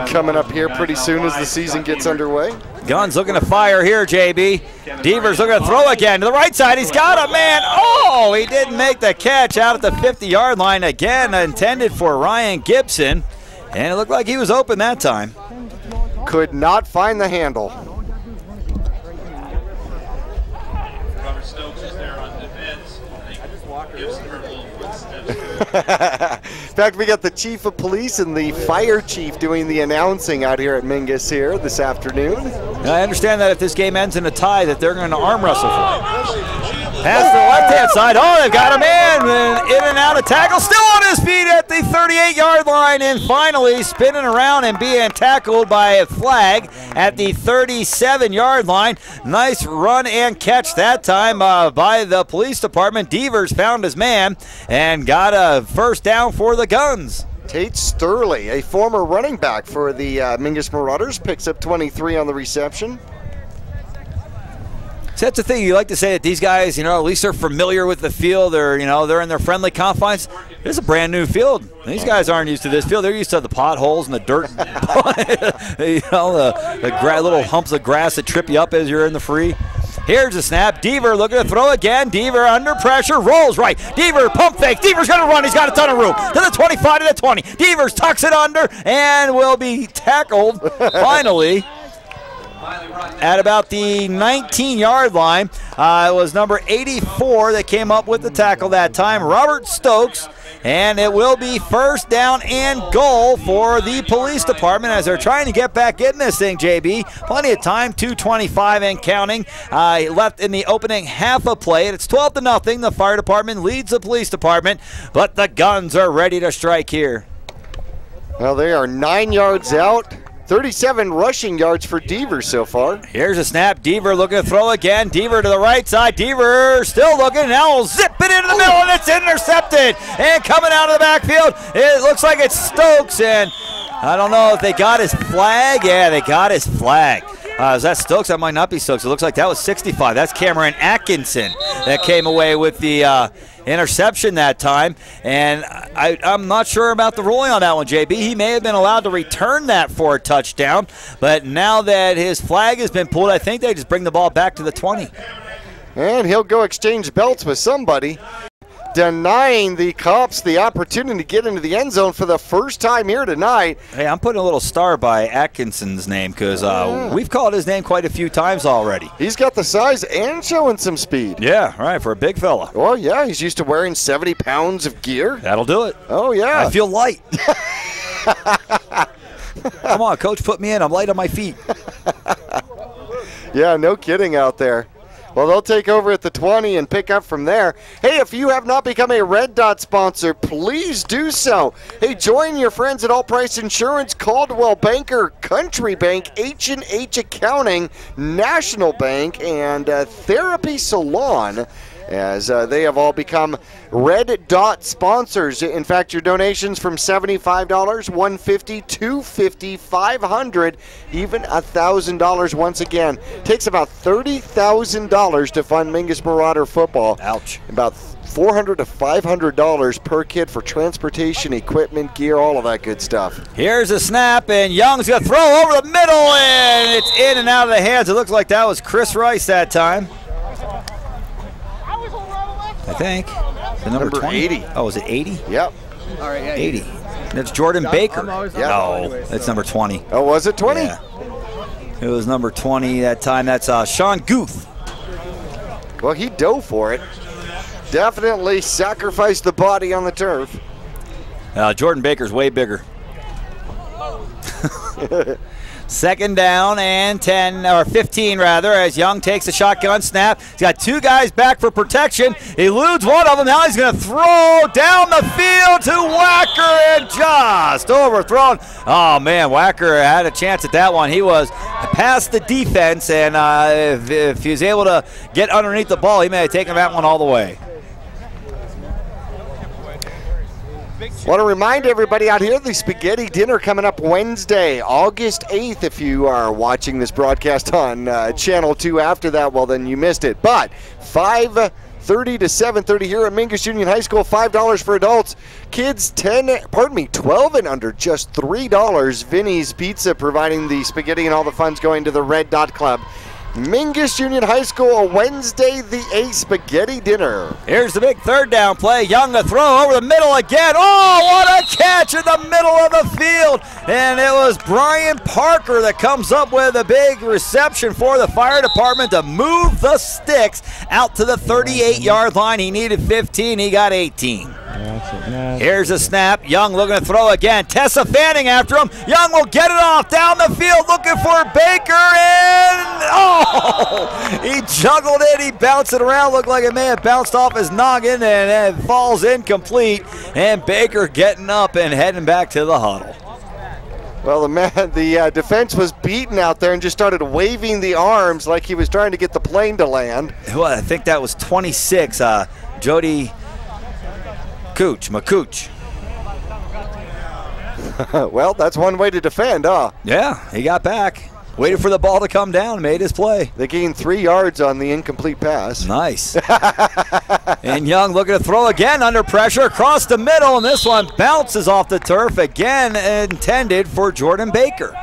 coming up here pretty soon as the season gets underway. Guns looking to fire here, JB. Devers looking to throw again to the right side. He's got a man. Oh, he didn't make the catch out at the 50-yard line. Again, intended for Ryan Gibson. And it looked like he was open that time. Could not find the handle. Robert Stokes is there on defense. Gibson heard a little footsteps. In fact, we got the chief of police and the fire chief doing the announcing out here at Mingus here this afternoon. Now, I understand that if this game ends in a tie, that they're going to arm wrestle for it. Pass to the left-hand side. Oh, they've got a man in and out of tackle. Still on his feet at the 38-yard line, and finally spinning around and being tackled by a flag at the 37-yard line. Nice run and catch that time by the police department. Devers found his man and got a first down for the Guns. Tate Sterling, a former running back for the Mingus Marauders, picks up 23 on the reception. So that's the thing. You like to say that these guys, at least they're familiar with the field. They're in their friendly confines. This is a brand new field. These guys aren't used to this field. They're used to the potholes and the dirt, the little humps of grass that trip you up as you're in the free. Here's a snap. Deaver looking to throw again. Deaver under pressure. Rolls right. Deaver pump fake. Deaver's going to run. He's got a ton of room. To the 25, to the 20. Devers tucks it under and will be tackled finally at about the 19-yard line. It was number 84 that came up with the tackle that time, Robert Stokes. And it will be first down and goal for the police department as they're trying to get back in this thing, JB. Plenty of time, 2:25 and counting. Left in the opening half a play, and it's 12-0. The fire department leads the police department, but the Guns are ready to strike here. Well, they are 9 yards out. 37 rushing yards for Deaver so far. Here's a snap. Deaver looking to throw again. Deaver to the right side. Deaver still looking. Now will zip it into the middle, and it's intercepted. And coming out of the backfield, it looks like it's Stokes. And I don't know if they got his flag. Yeah, they got his flag. Is that Stokes? That might not be Stokes. It looks like that was 65. That's Cameron Atkinson that came away with the interception that time. And I'm not sure about the ruling on that one, JB. He may have been allowed to return that for a touchdown. But now that his flag has been pulled, I think they just bring the ball back to the 20. And he'll go exchange belts with somebody, denying the Cops the opportunity to get into the end zone for the first time here tonight. Hey, I'm putting a little star by Atkinson's name because we've called his name quite a few times already. He's got the size and showing some speed. Yeah, right, for a big fella. Oh, yeah, he's used to wearing 70 pounds of gear. That'll do it. Oh, yeah. I feel light. Come on, Coach, put me in. I'm light on my feet. Yeah, no kidding out there. Well, they'll take over at the 20 and pick up from there. Hey, if you have not become a Red Dot sponsor, please do so. Hey, join your friends at All Price Insurance, Caldwell Banker, Country Bank, H&H Accounting, National Bank, and Therapy Salon, as they have all become Red Dot sponsors. In fact, your donations from $75, $150, $250, $500, even $1,000 once again. Takes about $30,000 to fund Mingus Marauder football. Ouch. About $400 to $500 per kid for transportation, equipment, gear, all of that good stuff. Here's a snap, and Young's going to throw over the middle, and it's in and out of the hands. It looks like that was Chris Rice that time. I think. The number 20? 80. Oh, is it 80? Yep. All right, yeah, 80. That's Jordan Baker. Yeah. No, that's number 20. Oh, was it 20? Yeah. It was number 20 that time. That's Sean Guth. Well, he dove for it. Definitely sacrificed the body on the turf. Jordan Baker's way bigger. Second down and 10, or 15 rather, as Young takes a shotgun snap. He's got two guys back for protection. He eludes one of them. Now he's going to throw down the field to Wacker and just overthrown. Oh, man, Wacker had a chance at that one. He was past the defense, and if he was able to get underneath the ball, he may have taken that one all the way. Want to remind everybody out here, the spaghetti dinner coming up Wednesday, August 8th. If you are watching this broadcast on Channel 2 after that, well, then you missed it. But 5:30 to 7:30 here at Mingus Union High School, $5 for adults. Kids 12 and under, just $3. Vinny's Pizza providing the spaghetti and all the funds going to the Red Dot Club. Mingus Union High School, Wednesday the 8th, spaghetti dinner. Here's the big third down play. Young to throw over the middle again. Oh, what a catch in the middle of the field. And it was Brian Parker that comes up with a big reception for the fire department to move the sticks out to the 38-yard line. He needed 15. He got 18. That's it. No, Here's a snap. Young looking to throw again. Tessa Fanning after him. Young will get it off down the field looking for Baker, and oh! He juggled it. He bounced it around. Looked like it may have bounced off his noggin, and it falls incomplete. And Baker getting up and heading back to the huddle. Well, the defense was beaten out there and just started waving the arms like he was trying to get the plane to land. Well, I think that was 26, Jody McCooch. Well, that's one way to defend, huh? Yeah, he got back. Waited for the ball to come down, made his play. They gained 3 yards on the incomplete pass. Nice. And Young looking to throw again under pressure across the middle, and this one bounces off the turf again, intended for Jordan Baker.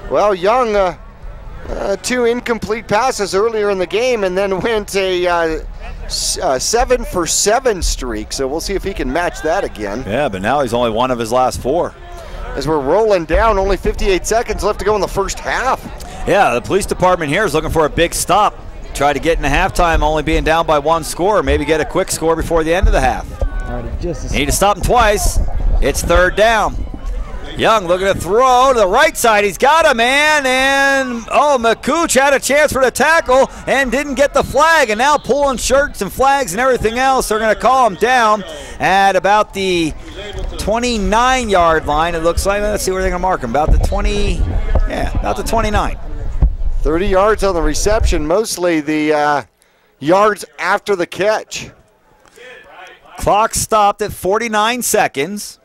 Well, Young, 2 incomplete passes earlier in the game and then went a 7-for-7 streak, so we'll see if he can match that again. Yeah, but now he's only one of his last 4. As we're rolling down, only 58 seconds left to go in the first half. Yeah, the police department here is looking for a big stop. Try to get into halftime, only being down by 1 score. Maybe get a quick score before the end of the half. Need to stop him twice. It's 3rd down. Young looking to throw to the right side. He's got a man, and McCooch had a chance for the tackle and didn't get the flag, and now pulling shirts and flags and everything else. They're going to call him down at about the 29-yard line, it looks like. Let's see where they're going to mark him. About the 29. 30 yards on the reception, mostly the yards after the catch. Clock stopped at 49 seconds.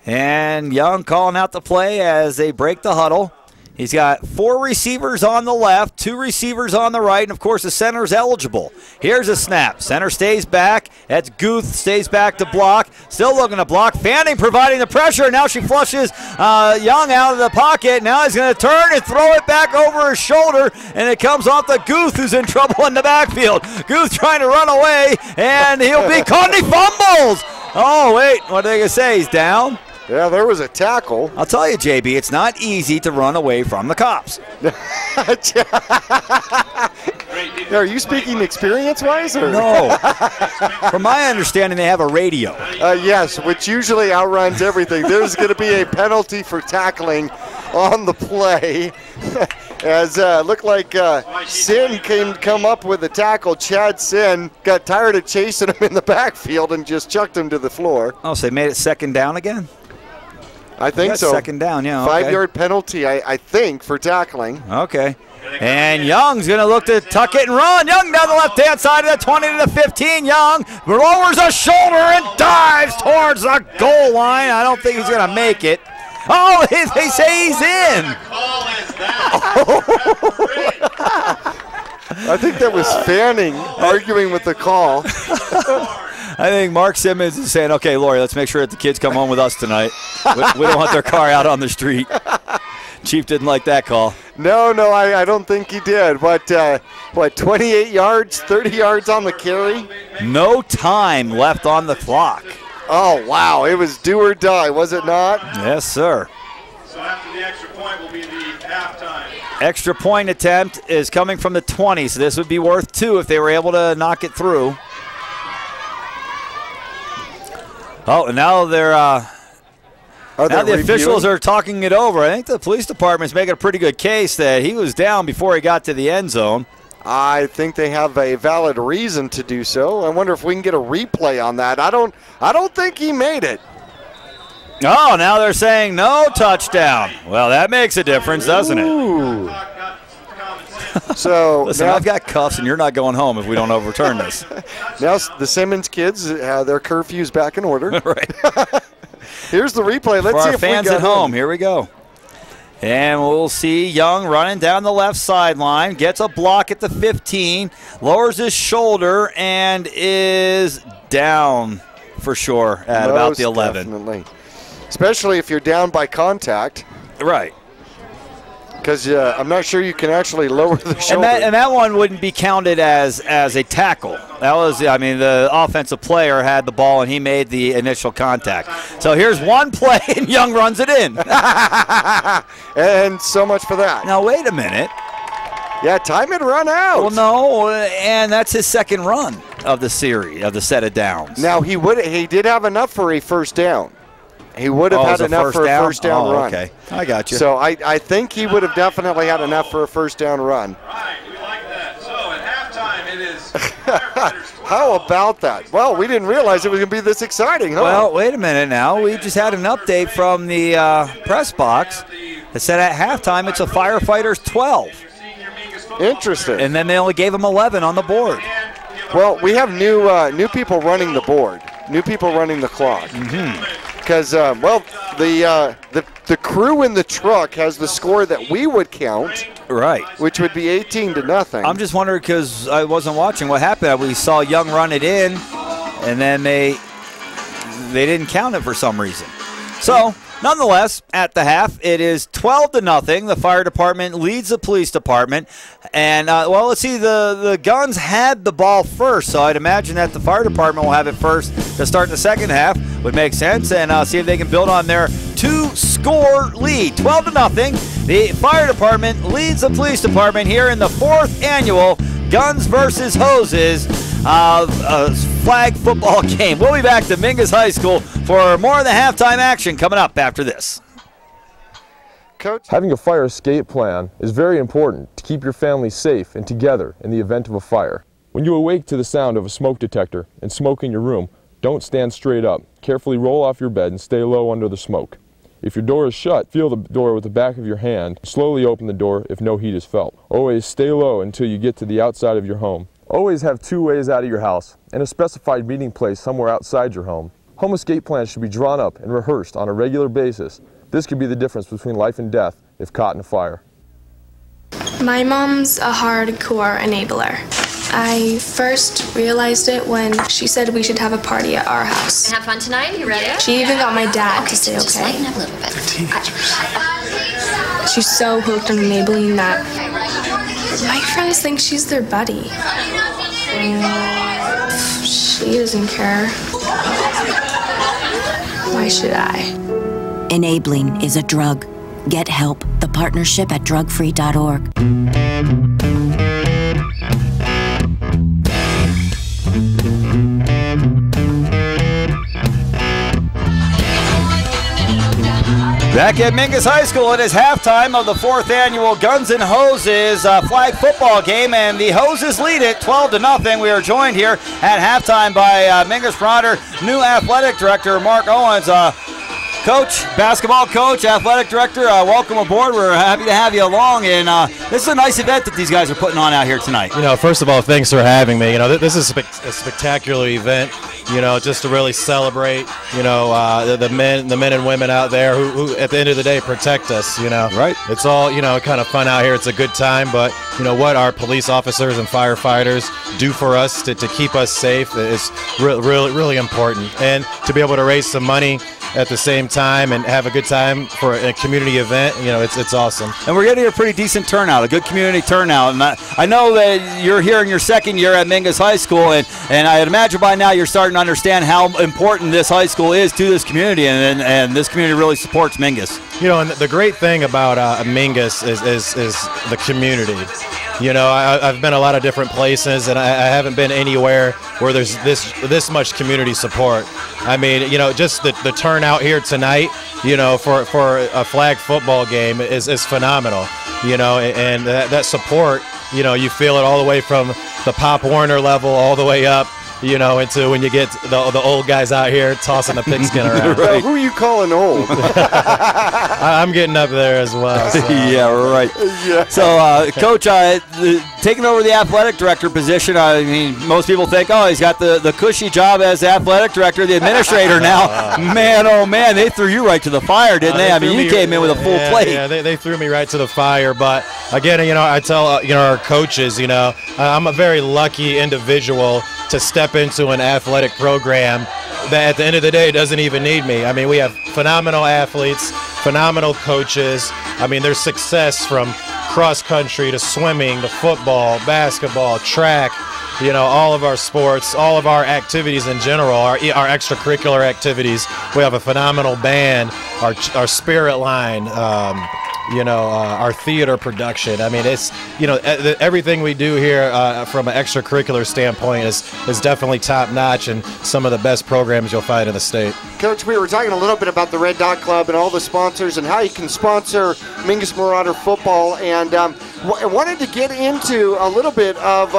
And Young calling out the play as they break the huddle. He's got 4 receivers on the left, 2 receivers on the right, and of course the center is eligible. Here's a snap. Center stays back. That's Guth, stays back to block. Still looking to block. Fanning providing the pressure. Now she flushes Young out of the pocket. Now he's going to turn and throw it back over his shoulder, and it comes off to Guth, who's in trouble in the backfield. Guth trying to run away, and he'll be caught, and he fumbles. Oh, wait, what are they going to say? He's down? Yeah, there was a tackle. I'll tell you, JB, it's not easy to run away from the cops. Are you speaking experience-wise? No. From my understanding, they have a radio. Yes, which usually outruns everything. There's going to be a penalty for tackling on the play. As looked like Sin come up with the tackle. Chad Sin got tired of chasing him in the backfield and just chucked him to the floor. Oh, so they made it 2nd down again? I think so. 2nd down, yeah. Okay. 5-yard penalty, I think, for tackling. Okay. And Young's going to look to tuck it and run. Young down the left-hand side of the 20 to the 15. Young lowers a shoulder and dives towards the goal line. I don't think he's going to make it. Oh, they say he's in. I think that was Fanning arguing with the call. I think Mark Simmons is saying, okay, Lori, let's make sure that the kids come home with us tonight. We don't want their car out on the street. Chief didn't like that call. No, I don't think he did. But, 28 yards, 30 yards on the carry? No time left on the clock. Oh, wow. It was do or die, was it not? Yes, sir. So after the extra point will be the halftime. Extra point attempt is coming from the 20, so this would be worth 2 if they were able to knock it through. Oh, and now they're now the officials are talking it over. I think the police department's making a pretty good case that he was down before he got to the end zone. I think they have a valid reason to do so. I wonder if we can get a replay on that. I don't think he made it. Oh, now they're saying no touchdown. Well, that makes a difference, doesn't it? So listen, I've got cuffs, and you're not going home if we don't overturn this. Now the Simmons kids, their curfew's back in order. Right. Here's the replay. Let's see if we got fans at home. Here we go. And we'll see Young running down the left sideline, gets a block at the 15, lowers his shoulder, and is down for sure at about the 11. Definitely. Especially if you're down by contact. Right. Because I'm not sure you can actually lower the shoulder. And that one wouldn't be counted as a tackle. That was, I mean, the offensive player had the ball and he made the initial contact. So here's one play and Young runs it in. And so much for that. Now, wait a minute. Yeah, time had run out. Well, no, and that's his second run. of the series, of the set of downs. Now, he did have enough for a first down. He would have had enough for a first down run. Okay, I got you. So I think he would have definitely had enough for a first down run. Right, we like that. So at halftime, it is. How about that? Well, we didn't realize it was going to be this exciting, huh? Well, wait a minute now. We just had an update from the press box that said at halftime it's a Firefighters 12. Interesting. And then they only gave them 11 on the board. Well, we have new people running the board, new people running the clock. Because, well, the crew in the truck has the score that we would count. Right. Which would be 18-0. I'm just wondering because I wasn't watching what happened. We saw Young run it in, and then they didn't count it for some reason. So, nonetheless, at the half, it is 12-0. The fire department leads the police department. And, well, let's see, the Guns had the ball first, so I'd imagine that the fire department will have it first to start the second half. Would make sense, and see if they can build on their two-score lead. 12-0. The fire department leads the police department here in the 4th annual Guns versus Hoses flag football game. We'll be back to Mingus High School for more of the halftime action coming up after this. Coach? Having a fire escape plan is very important to keep your family safe and together in the event of a fire. When you awake to the sound of a smoke detector and smoke in your room, don't stand straight up. Carefully roll off your bed and stay low under the smoke. If your door is shut, feel the door with the back of your hand. Slowly open the door if no heat is felt. Always stay low until you get to the outside of your home. Always have 2 ways out of your house and a specified meeting place somewhere outside your home. Home escape plans should be drawn up and rehearsed on a regular basis. This could be the difference between life and death if caught in a fire. My mom's a hardcore enabler. I first realized it when she said we should have a party at our house. Have fun tonight? You ready? She even got my dad to say Just okay. lighten up a little bit. She's so hooked on enabling that my friends think she's their buddy. She doesn't care. Why should I? Enabling is a drug. Get help. The partnership at drugfree.org. Back at Mingus High School, it is halftime of the 4th annual Guns and Hoses flag football game, and the Hoses lead it 12-0. We are joined here at halftime by Mingus Bronner, new athletic director Mark Owens. Coach, basketball coach, athletic director, welcome aboard. We're happy to have you along, and this is a nice event that these guys are putting on out here tonight. You know, first of all, thanks for having me. You know, this is a spectacular event. You know, just to really celebrate. You know, the men and women out there who at the end of the day protect us. You know, right? It's all kind of fun out here. It's a good time, but you know what our police officers and firefighters do for us to keep us safe is really important, and to be able to raise some money at the same time and have a good time for a community event, you know, it's awesome. And we're getting a pretty decent turnout, a good community turnout. And I know that you're here in your second year at Mingus High School, and I'd imagine by now you're starting to understand how important this high school is to this community, and this community really supports Mingus. You know, and the great thing about Mingus is the community. You know, I've been a lot of different places, and I haven't been anywhere where there's this much community support. I mean, you know, just the turnout here tonight, you know, for a flag football game is phenomenal. You know, and that support, you know, you feel it all the way from the Pop Warner level all the way up, you know, into when you get the old guys out here tossing the pigskin around. Right. Who are you calling old? I'm getting up there as well. So. Yeah, right. Yeah. So, Coach, taking over the athletic director position, I mean, most people think, oh, he's got the cushy job as the athletic director, the administrator now. Man, oh, man, they threw you right to the fire, didn't they? I mean, you came in with a full plate. Yeah, they threw me right to the fire. But, again, you know, I tell our coaches, you know, I'm a very lucky individual to step into an athletic program that at the end of the day doesn't even need me. I mean, we have phenomenal athletes, phenomenal coaches. I mean, there's success from cross country to swimming to football, basketball, track, you know, all of our sports, all of our activities in general, our extracurricular activities. We have a phenomenal band, our spirit line, our theater production. I mean, it's, everything we do here from an extracurricular standpoint is definitely top notch and some of the best programs you'll find in the state. Coach, we were talking a little bit about the Red Dot Club and all the sponsors and how you can sponsor Mingus Marauder football, and I wanted to get into a little bit of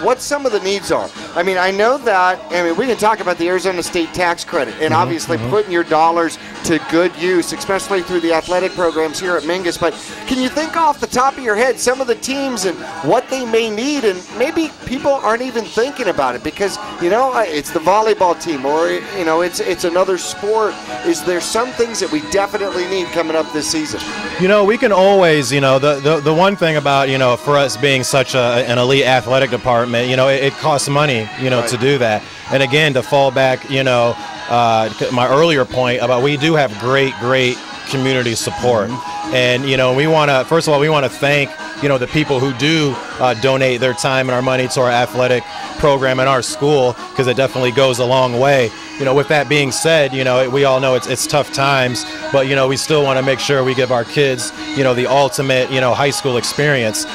what some of the needs are. I mean, I know that, we can talk about the Arizona State tax credit and obviously putting your dollars to good use, especially through the athletic programs here at Mingus, but can you think off the top of your head some of the teams and what they may need, and maybe people aren't even thinking about it because, it's the volleyball team or, it's another sport. Is there some things that we definitely need coming up this season? We can always, the one thing about, for us being such an elite athletic department, it costs money, to do that. And again, to fall back, my earlier point about we do have great community support. And, we want to, first of all, we want to thank, the people who do donate their time and our money to our athletic program in our school, because it definitely goes a long way. With that being said, we all know it's tough times, but, we still want to make sure we give our kids, the ultimate, high school experience.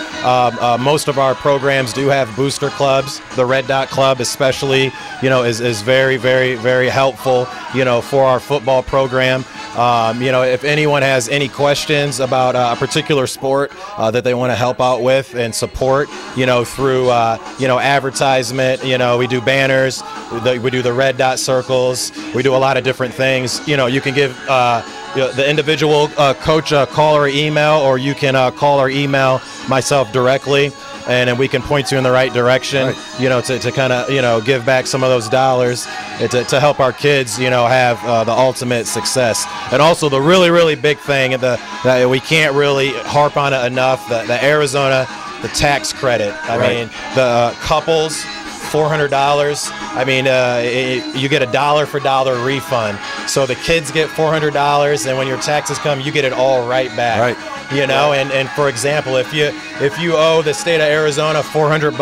Most of our programs do have booster clubs. The Red Dot Club especially, is very, very, very helpful, for our football program. If anyone has any questions about a particular sport that they want to help out with and support, through, advertisement, we do banners, we do the Red Dot circles, we do a lot of different things. You can give the individual coach a call or email, or you can call or email myself directly, and then we can point you in the right direction, to kind of, give back some of those dollars to help our kids, have the ultimate success. And also the really, really big thing that we can't really harp on it enough, the Arizona, the tax credit. I mean, the couples, $400. I mean, you get a dollar for dollar refund. So the kids get $400, and when your taxes come, you get it all right back. Right. And for example, if you owe the state of Arizona $400,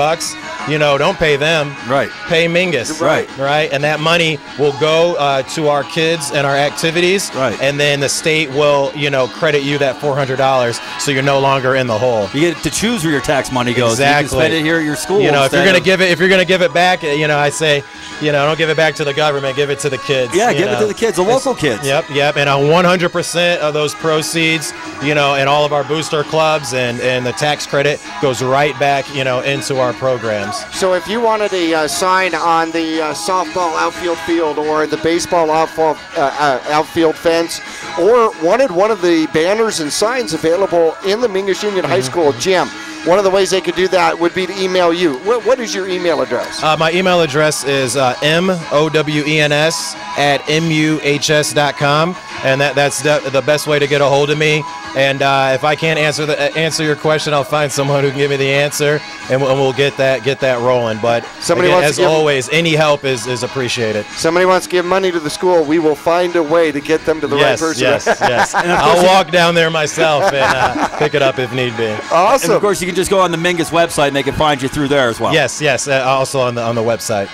don't pay them. Right. Pay Mingus. Right. Right. And that money will go to our kids and our activities. Right. And then the state will, credit you that $400, so you're no longer in the hole. You get to choose where your tax money goes. Exactly. You can spend it here at your school. If you're gonna give it back, I say, don't give it back to the government, give it to the kids. Yeah, give it to the kids, the local kids. Yep. And 100% of those proceeds, and all of our booster clubs and the tax credit goes right back, into our programs. So if you wanted a sign on the softball outfield field or the baseball outfield fence, or wanted one of the banners and signs available in the Mingus Union High School gym, one of the ways they could do that would be to email you. What is your email address? My email address is mowens@muhs.com, and that's the best way to get a hold of me. And if I can't answer your question, I'll find someone who can give me the answer, and we'll get that rolling. But again, as always, any help is appreciated. Somebody wants to give money to the school, we will find a way to get them to the right person. Yes. I'll walk down there myself and pick it up if need be. Awesome. And of course, you can just go on the Mingus website and they can find you through there as well. Yes. Also on the website.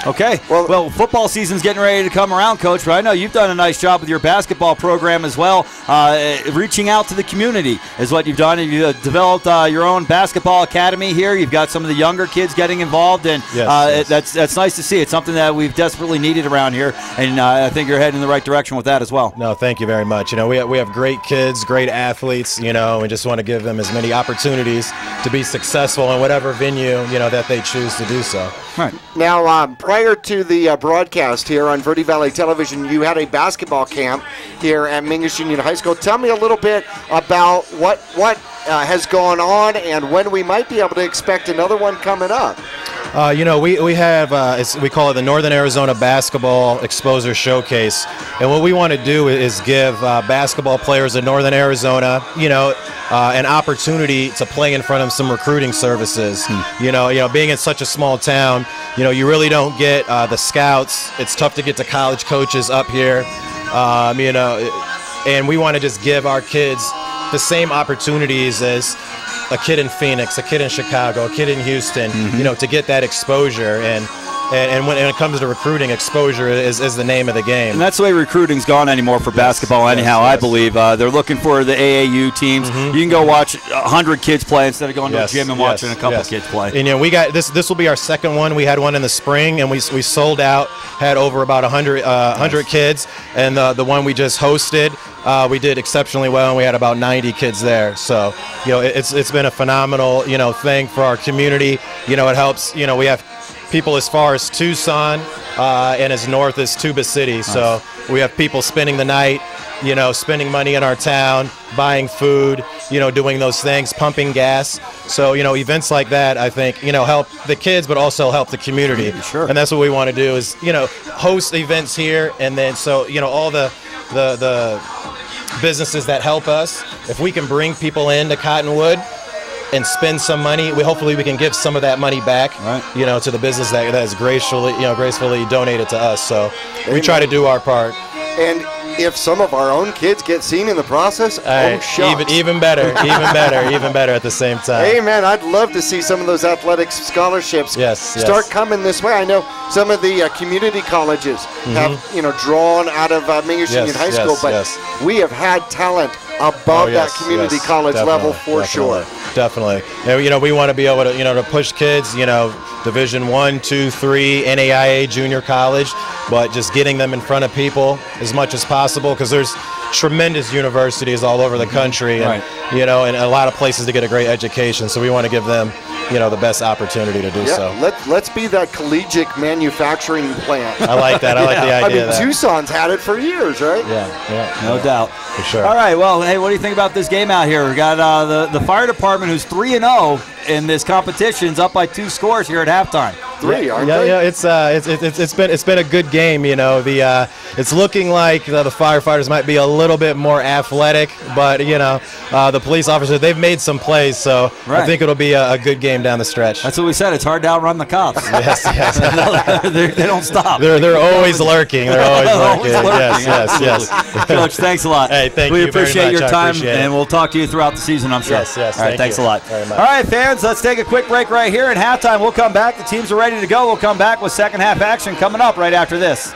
Okay. Well, football season's getting ready to come around, Coach, but I know you've done a nice job with your basketball program as well. Reaching out to the community is what you've done. You've developed your own basketball academy here. You've got some of the younger kids getting involved, and that's nice to see. It's something that we've desperately needed around here, and I think you're heading in the right direction with that as well. No, thank you very much. We have great kids, great athletes, and we just want to give them as many opportunities to be successful in whatever venue, that they choose to do so. Right. Now, prior to the broadcast here on Verde Valley Television, you had a basketball camp here at Mingus Union High School. Tell me a little bit about what has gone on and when we might be able to expect another one coming up. We have, we call it the Northern Arizona Basketball Exposure Showcase. And what we want to do is give basketball players in Northern Arizona, an opportunity to play in front of some recruiting services. Being in such a small town, you really don't get the scouts. It's tough to get to college coaches up here, and we want to just give our kids the same opportunities as a kid in Phoenix, a kid in Chicago, a kid in Houston, to get that exposure. And And when it comes to recruiting, exposure is the name of the game. And that's the way recruiting's gone anymore for basketball anyhow, I believe. They're looking for the AAU teams. You can go watch 100 kids play instead of going to a gym and watching a couple kids play. And we got this will be our second one. We had one in the spring, and we sold out, had over about 100 kids. And the one we just hosted, we did exceptionally well, and we had about 90 kids there. So, it's been a phenomenal, thing for our community. It helps, we have people as far as Tucson and as north as Tuba City. Nice. So we have people spending the night, spending money in our town, buying food, doing those things, pumping gas. So, events like that, I think, help the kids, but also help the community. Sure. And that's what we want to do is, host events here. And then, so, all the businesses that help us, if we can bring people into Cottonwood and spend some money, hopefully we can give some of that money back, to the business that has gracefully donated to us. So we try to do our part. And if some of our own kids get seen in the process, even better at the same time. Hey man, I'd love to see some of those athletic scholarships start coming this way. I know some of the community colleges have drawn out of Mingus Union High School, but we have had talent above that community college level for sure. Definitely. And, we want to be able to, to push kids, Division 1, 2, 3, NAIA junior college, but just getting them in front of people as much as possible, because there's tremendous universities all over the country, and and a lot of places to get a great education. So we want to give them, the best opportunity to do so. Let's be that collegiate manufacturing plant. I like that. I like the idea. I mean, Tucson's had it for years, right? No doubt. For sure. All right. Well, hey, what do you think about this game out here? We got the fire department, who's 3-0 in this competition, is up by 2 scores here at halftime. 3, aren't they? It's been a good game. It's looking like the firefighters might be a little bit more athletic, but the police officers, they've made some plays, so I think it'll be a good game down the stretch. That's what we said. It's hard to outrun the cops. Yes. They don't stop. They're always lurking. They're always lurking. Yes. Coach, thanks a lot. Hey, thank you. We appreciate your time, appreciate it. and we'll talk to you throughout the season, I'm sure. Yes. All right, thanks a lot. Very much. All right, fans, let's take a quick break right here. At halftime, we'll come back. The teams are ready to go. We'll come back with second half action coming up right after this.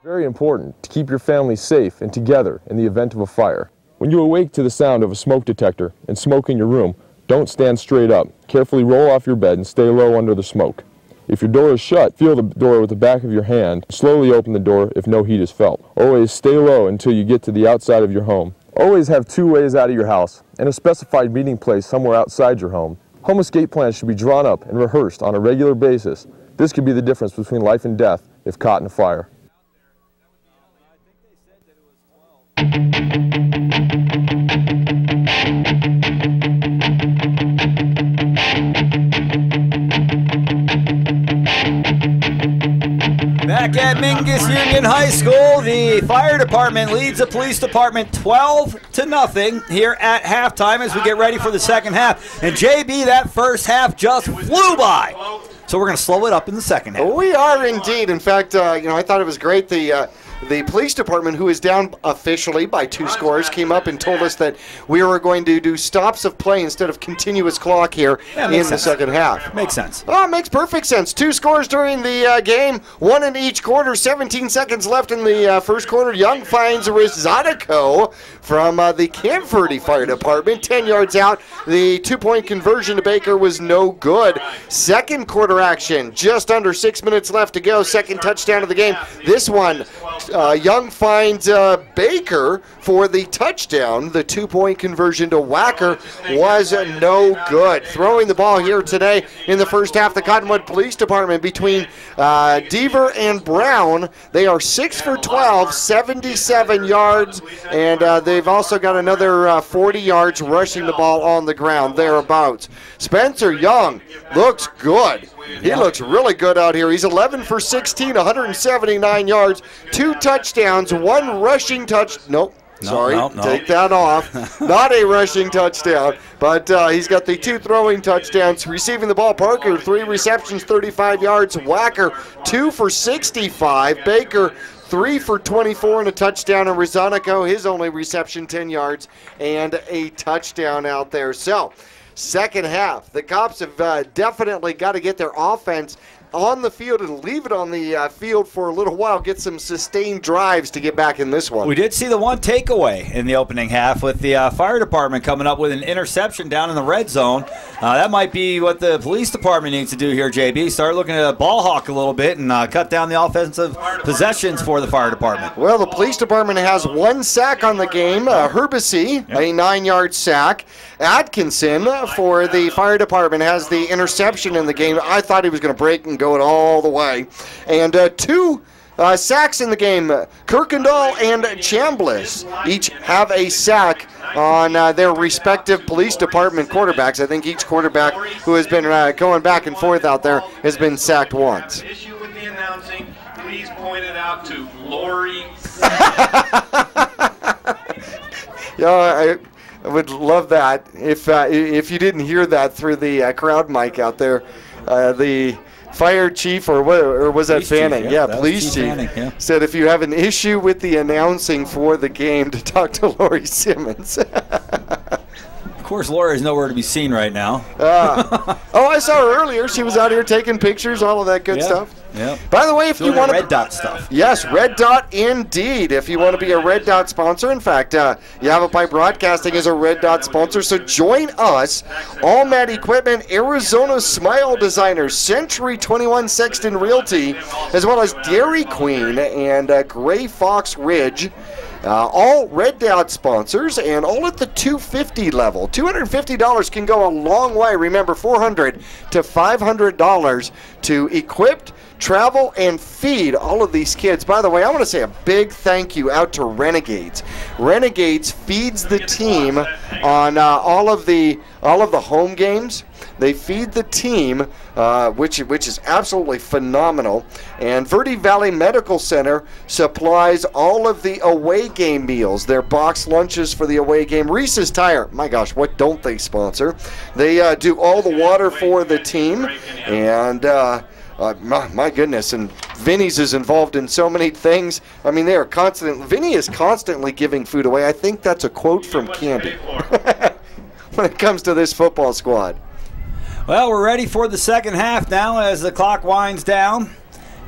Very important to keep your family safe and together in the event of a fire. When you awake to the sound of a smoke detector and smoke in your room, don't stand straight up. Carefully roll off your bed and stay low under the smoke. If your door is shut, feel the door with the back of your hand. Slowly open the door if no heat is felt. Always stay low until you get to the outside of your home. Always have 2 ways out of your house and a specified meeting place somewhere outside your home. Home escape plans should be drawn up and rehearsed on a regular basis. This could be the difference between life and death if caught in a fire. Back at Mingus Union High School, the fire department leads the police department 12-0 here at halftime as we get ready for the second half. And JB, that first half just flew by. So we're going to slow it up in the second half. We are indeed. In fact, I thought it was great. The police department, who is down officially by 2 scores, came up and told us that we were going to do stops of play instead of continuous clock here in the second half. Makes sense. Oh, it makes perfect sense. 2 scores during the game, 1 in each quarter, 17 seconds left in the first quarter. Young finds Rizatico from the Camford Fire Department, 10 yards out. The 2-point conversion to Baker was no good. Second quarter action, just under 6 minutes left to go. Second touchdown of the game. This one, Young finds Baker for the touchdown. The 2-point conversion to Wacker was no good. Throwing the ball here today in the first half, the Cottonwood Police Department between Deaver and Brown, they are 6 for 12, 77 yards, and they've also got another 40 yards rushing the ball on the ground, thereabouts. Spencer Young looks good. He looks really good out here. He's 11 for 16, 179 yards, 2 touchdowns, 1 rushing touch. Nope. Take that off. Not a rushing touchdown, but he's got the 2 throwing touchdowns. Receiving the ball, Parker, 3 receptions, 35 yards. Wacker, 2 for 65. Baker, 3 for 24 and a touchdown. And Rosanico, his only reception, 10 yards and a touchdown out there. So, second half, the Cops have definitely got to get their offense on the field and leave it on the field for a little while, get some sustained drives to get back in this one. We did see the one takeaway in the opening half with the fire department coming up with an interception down in the red zone. That might be what the police department needs to do here, JB. Start looking at a ball hawk a little bit and cut down the offensive possessions for the fire department. Well, the police department has 1 sack on the game. Herbesy, a 9-yard sack. Atkinson for the fire department has the interception in the game. I thought he was going to break and go it all the way. And 2 sacks in the game. Kirkendall and Chambliss each have a sack on their respective police department quarterbacks. I think each quarterback who has been going back and forth out there has been sacked once. Issue with the announcing, please point it out to Lori. I would love that if you didn't hear that through the crowd mic out there. The fire chief, or was that Fanning? Police chief Fanning, said if you have an issue with the announcing for the game, to talk to Lori Simmons. Of course, Lori is nowhere to be seen right now. I saw her earlier. She was out here taking pictures, all of that good stuff. Yep. By the way, if you want Red Dot stuff. Yes, Red Dot indeed. If you want to be a Red Dot sponsor, in fact, Yavapai Broadcasting is a Red Dot sponsor, so join us. All Mat Equipment, Arizona Smile Designers, Century 21 Sexton Realty, as well as Dairy Queen and Gray Fox Ridge. All Red Dot sponsors, and all at the $250 level. $250 can go a long way. Remember, $400 to $500 to equip, travel, and feed all of these kids. By the way, I want to say a big thank you out to Renegades. Renegades feeds the team on all of the home games. They feed the team, which is absolutely phenomenal. And Verde Valley Medical Center supplies all of the away game meals, their box lunches for the away game. Reese's Tire, my gosh, what don't they sponsor? They do all the water for the team. And my goodness, and Vinny's is involved in so many things. I mean, Vinny is constantly giving food away. I think that's a quote from Candy when it comes to this football squad. Well, we're ready for the second half now as the clock winds down.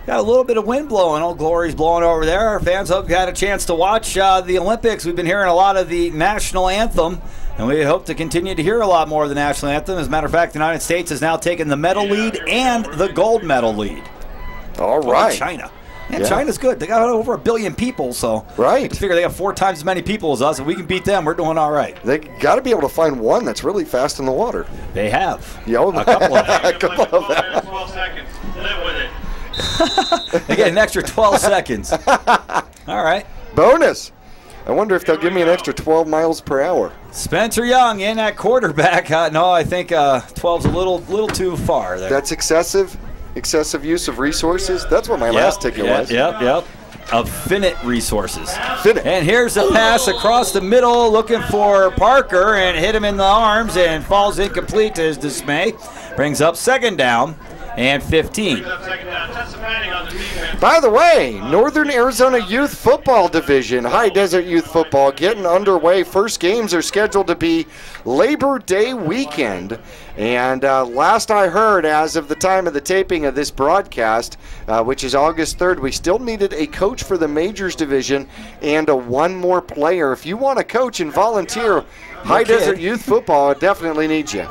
Got a little bit of wind blowing. Old Glory's blowing over there. Our fans hope you had a chance to watch the Olympics. We've been hearing a lot of the national anthem, and we hope to continue to hear a lot more of the national anthem. As a matter of fact, the United States has now taken the medal lead and the gold medal lead. All right. China. And China's good. They got over 1 billion people, so I figure they have 4 times as many people as us. If we can beat them, we're doing all right. They got to be able to find one that's really fast in the water. They have. A couple of them. A couple of them. 12 seconds. Live with it. They get an extra 12 seconds. All right. Bonus. I wonder if they'll give me an extra 12 miles per hour. Spencer Young in at quarterback. No, I think 12's a little too far there. That's excessive. Excessive use of resources. That's what my last ticket was. Yep. Of finite resources. And here's a pass across the middle, looking for Parker, and hit him in the arms, and falls incomplete to his dismay. Brings up second down and 15. By the way, Northern Arizona Youth Football Division, High Desert Youth Football, getting underway. First games are scheduled to be Labor Day weekend. And last I heard, as of the time of the taping of this broadcast, which is August 3rd, we still needed a coach for the Majors Division and one more player. If you want to coach and volunteer High Desert Youth Football, it definitely needs you.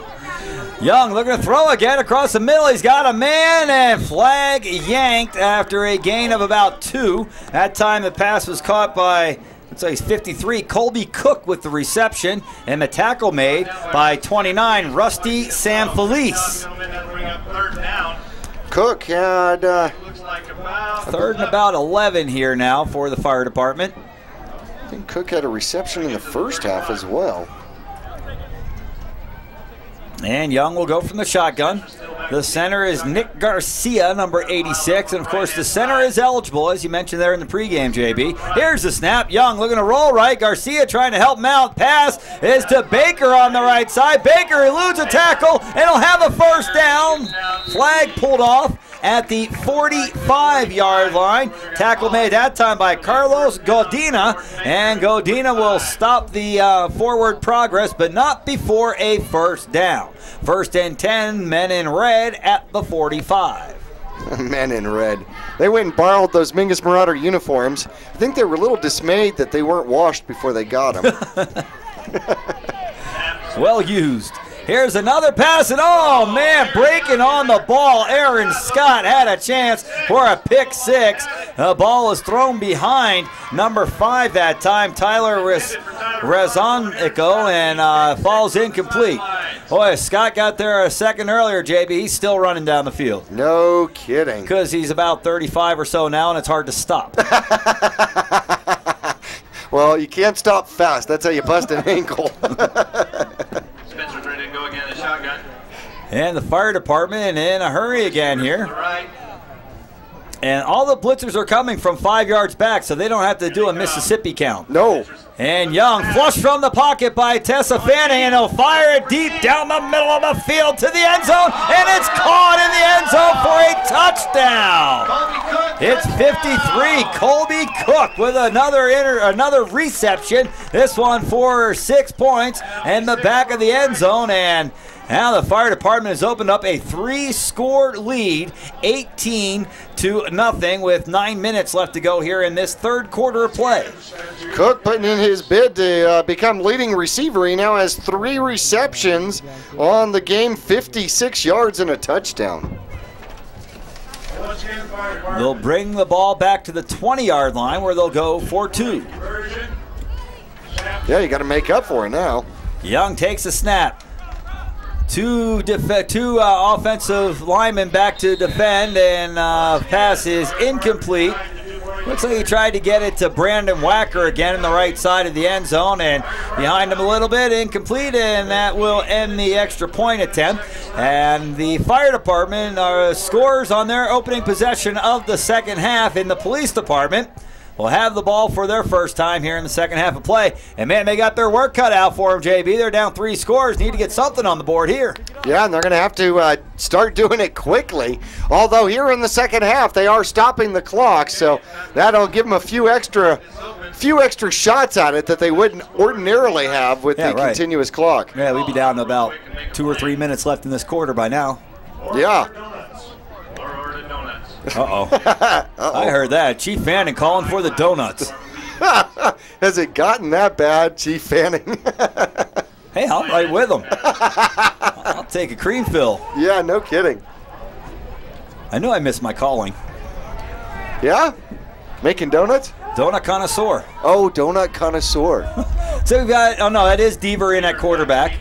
Young looking to throw again across the middle. He's got a man, and flag yanked after a gain of about 2. That time the pass was caught by, let's say, 53, Colby Cook with the reception, and the tackle made by 29, Rusty Sanfelice. Cook had third and about 11 here now for the fire department. I think Cook had a reception in the first half as well. And Young will go from the shotgun. The center is Nick Garcia, number 86. And, of course, the center is eligible, as you mentioned there in the pregame, JB. Here's the snap. Young looking to roll right. Garcia trying to help Mount. Pass is to Baker on the right side. Baker eludes a tackle, and he'll have a first down. Flag pulled off at the 45-yard line. Tackle made that time by Carlos Godina, and Godina will stop the forward progress, but not before a first down. First and 10, men in red at the 45. Men in red. They went and borrowed those Mingus Marauder uniforms. I think they were a little dismayed that they weren't washed before they got them. Well used. Here's another pass, and oh man, breaking on the ball. Aaron Scott had a chance for a pick six. The ball was thrown behind number 5 that time, Tyler Rezonico, and falls incomplete. Boy, Scott got there a second earlier, JB. He's still running down the field. No kidding. Because he's about 35 or so now, and it's hard to stop. Well, you can't stop fast. That's how you bust an ankle. Spencer's ready to go again, the shotgun. And the fire department in a hurry again here. And all the blitzers are coming from 5 yards back, so they don't have to do a Mississippi count. No. And Young, flush from the pocket by Tessa Fanning, and he'll fire it deep down the middle of the field to the end zone, and it's caught in the end zone for a touchdown. It's 53. Colby Cook with another reception. This one for 6 points in the back of the end zone, and now the fire department has opened up a 3-score lead, 18-0, with 9 minutes left to go here in this third quarter of play. Cook putting in his bid to become leading receiver. He now has 3 receptions on the game, 56 yards and a touchdown. They'll bring the ball back to the 20-yard line where they'll go for 2. Yeah, you got to make up for it now. Young takes a snap. Two offensive linemen back to defend, and pass is incomplete. Looks like he tried to get it to Brandon Wacker again in the right side of the end zone, and behind him a little bit, incomplete, and that will end the extra point attempt. And the fire department scores on their opening possession of the second half. In the police department will have the ball for their first time here in the second half of play. And, man, they got their work cut out for them, JB. They're down 3 scores. Need to get something on the board here. Yeah, and they're going to have to start doing it quickly. Although here in the second half, they are stopping the clock, so that'll give them a few extra shots at it that they wouldn't ordinarily have with the continuous clock. Yeah, we'd be down to about 2 or 3 minutes left in this quarter by now. Yeah. Uh-oh. I heard that. Chief Fanning calling for the donuts. Has it gotten that bad, Chief Fanning? Hey, I'm right with him. I'll take a cream fill. Yeah, no kidding. I knew I missed my calling. Yeah? Making donuts? Donut connoisseur. Oh, donut connoisseur. So we've got, oh no, that is Deaver in at quarterback.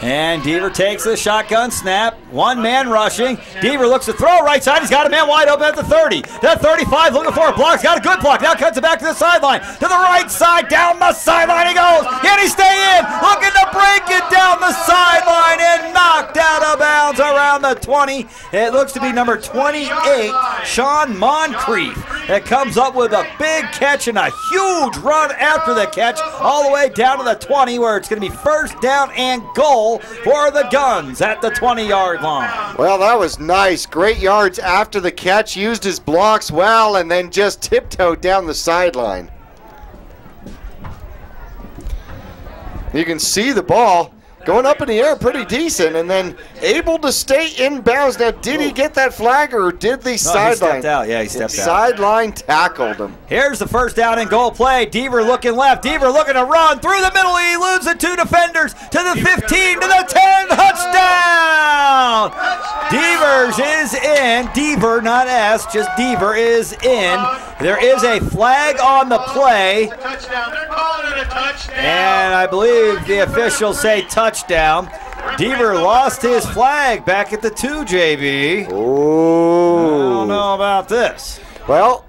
And Deaver takes the shotgun snap. 1 man rushing. Deaver looks to throw right side. He's got a man wide open at the 30. That 35 looking for a block. He's got a good block. Now cuts it back to the sideline. To the right side. Down the sideline he goes. Can he stay in? Looking to break it down the sideline and knocked out of bounds around the 20. It looks to be number 28, Sean Moncrief, that comes up with a big catch and a huge run after the catch all the way down to the 20, where it's going to be first down and goal for the Guns at the 20-yard line. Well, that was nice. Great yards after the catch. Used his blocks well and then just tiptoed down the sideline. You can see the ball going up in the air pretty decent and then able to stay in bounds. Now, did he get that flag or did the sideline? He stepped out. Yeah, he stepped out. Sideline tackled him. Here's the first down and goal play. Deaver looking left. Deaver looking to run through the middle. He eludes the 2 defenders to the 15, to the 10. Touchdown! Devers is in. Deaver, not S, just Deaver is in. There is a flag on the play. Touchdown. They're calling it a touchdown. And I believe the officials say touchdown. Deaver lost his flag back at the 2, JB. Oh. I don't know about this. Well,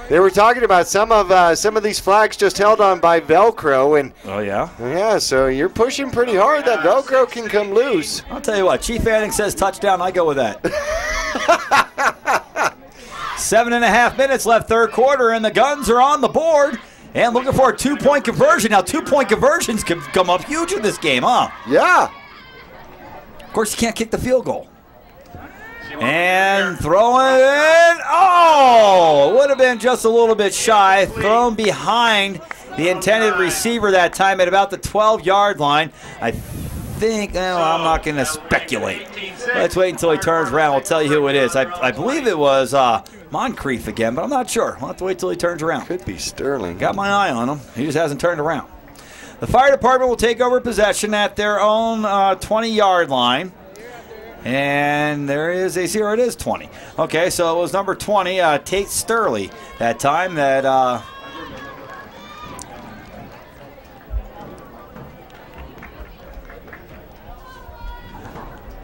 They were talking about some of these flags just held on by Velcro, and oh yeah, yeah. So you're pushing pretty hard. That Velcro can come loose. I'll tell you what. Chief Anning says touchdown. I go with that. 7.5 minutes left, third quarter, and the Guns are on the board and looking for a 2-point conversion. Now, 2-point conversions can come up huge in this game, huh? Yeah. Of course, you can't kick the field goal. And throwing it in. Oh! Would have been just a little bit shy. Thrown behind the intended receiver that time at about the 12-yard line. I think, I'm not going to speculate. Let's wait until he turns around. We'll tell you who it is. I believe it was Moncrief again, but I'm not sure. We'll have to wait till he turns around. Could be Sterling. Got my eye on him. He just hasn't turned around. The fire department will take over possession at their own 20-yard line. And there is a 0. It is 20. Okay, so it was number 20, Tate Sterling, that time that...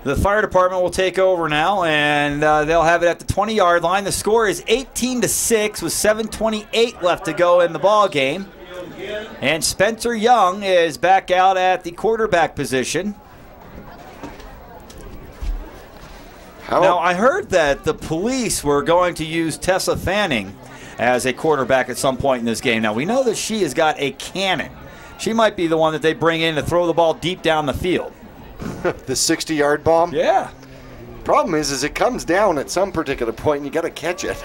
The fire department will take over now, and they'll have it at the 20-yard line. The score is 18-6 with 7:28 left to go in the ball game. And Spencer Young is back out at the quarterback position. Now, I heard that the police were going to use Tessa Fanning as a quarterback at some point in this game. Now, we know that she has got a cannon. She might be the one that they bring in to throw the ball deep down the field. The 60-yard bomb? Yeah. Problem is it comes down at some particular point and you got to catch it.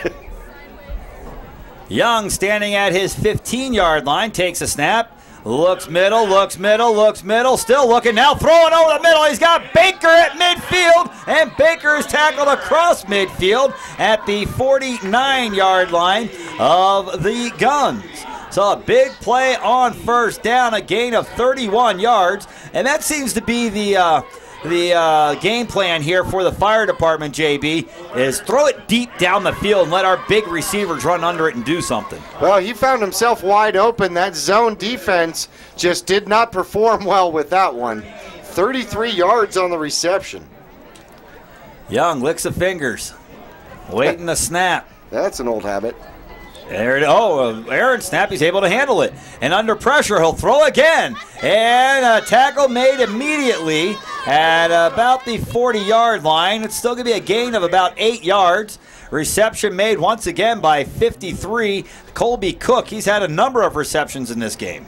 Young standing at his 15-yard line, takes a snap, looks middle, looks middle, looks middle, still looking now, throwing over the middle. He's got Baker at midfield, and Baker is tackled across midfield at the 49-yard line of the Guns. So a big play on first down, a gain of 31 yards, and that seems to be the game plan here for the fire department, JB, is throw it deep down the field and let our big receivers run under it and do something. Well, he found himself wide open. That zone defense just did not perform well with that one. 33 yards on the reception. Young licks the fingers, waiting the snap. That's an old habit. There it is. Oh, Aaron snap. He's able to handle it. And under pressure, he'll throw again. And a tackle made immediately at about the 40-yard line. It's still going to be a gain of about 8 yards. Reception made once again by 53, Colby Cook. He's had a number of receptions in this game.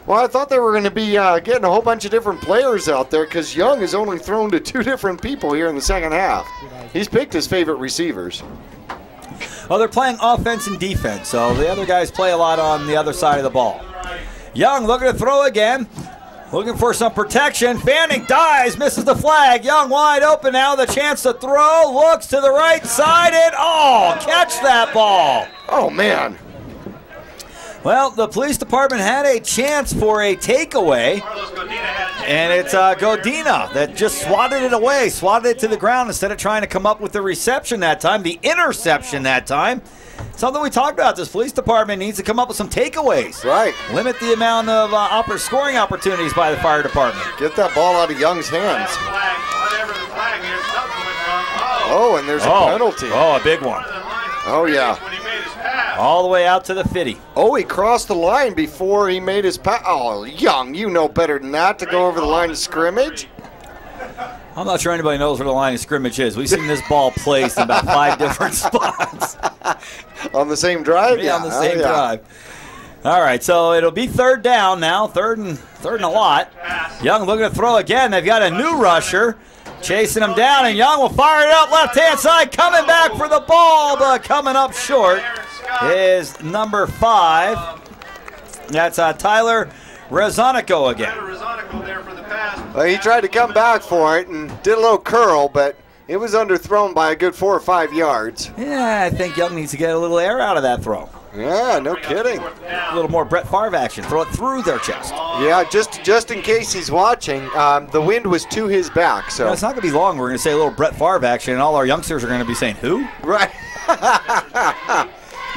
Well, I thought they were going to be getting a whole bunch of different players out there because Young has only thrown to 2 different people here in the second half. He's picked his favorite receivers. Well, they're playing offense and defense, so the other guys play a lot on the other side of the ball. Young looking to throw again, looking for some protection. Fanning dives, misses the flag. Young wide open now, the chance to throw, looks to the right side, and catch that ball. Oh, man. Well, the police department had a chance for a takeaway, and it's Godina that just swatted it away, swatted it to the ground instead of trying to come up with the reception that time, the interception that time. Something we talked about, this police department needs to come up with some takeaways. Right. Limit the amount of scoring opportunities by the fire department. Get that ball out of Young's hands. Oh, and there's a penalty. Oh, a big one. Oh, yeah. All the way out to the 50. Oh, he crossed the line before he made his pass. Oh, Young, you know better than that to go over the line of scrimmage. I'm not sure anybody knows where the line of scrimmage is. We've seen this ball placed in about 5 different spots. On the same drive? Yeah, on the same drive. All right, so it'll be third down now, third and a lot. Young looking to throw again. They've got a new rusher chasing him down, and Young will fire it up left-hand side, coming back for the ball, but coming up short is number 5. That's Tyler Rezonico again. Well, he tried to come back for it and did a little curl, but it was underthrown by a good 4 or 5 yards. Yeah, I think Young needs to get a little air out of that throw. Yeah, no kidding. A little more Brett Favre action. Throw it through their chest. Yeah, just in case he's watching, the wind was to his back. So it's not going to be long. We're going to say a little Brett Favre action, and all our youngsters are going to be saying, who? Right.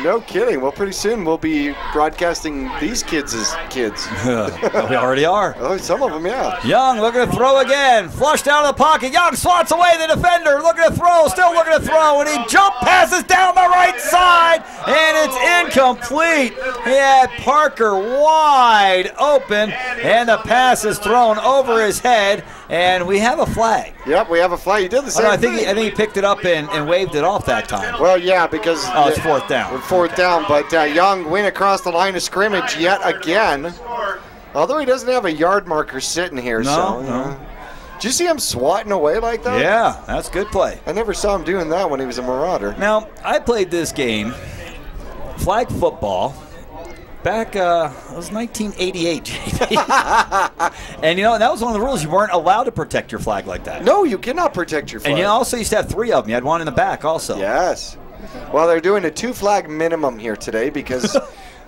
No kidding. Well, pretty soon we'll be broadcasting these kids as kids. We already are. Oh, some of them, yeah. Young looking to throw again. Flushed out of the pocket. Young swats away the defender. Looking to throw. Still looking to throw. And he jump passes down the right side. And it's incomplete. He had Parker wide open. And the pass is thrown over his head. And we have a flag. Yep, we have a flag. He did the same thing. I think he picked it up and waved it off that time. Well, yeah, because it's fourth down. Fourth down, but Young went across the line of scrimmage yet again. Although he doesn't have a yard marker sitting here. No. Did you see him swatting away like that? Yeah, that's good play. I never saw him doing that when he was a Marauder. Now, I played this game, flag football, back, it was 1988, JP. And, that was one of the rules. You weren't allowed to protect your flag like that. No, you cannot protect your flag. And you also used to have 3 of them. You had one in the back also. Yes. Well, they're doing a 2-flag minimum here today because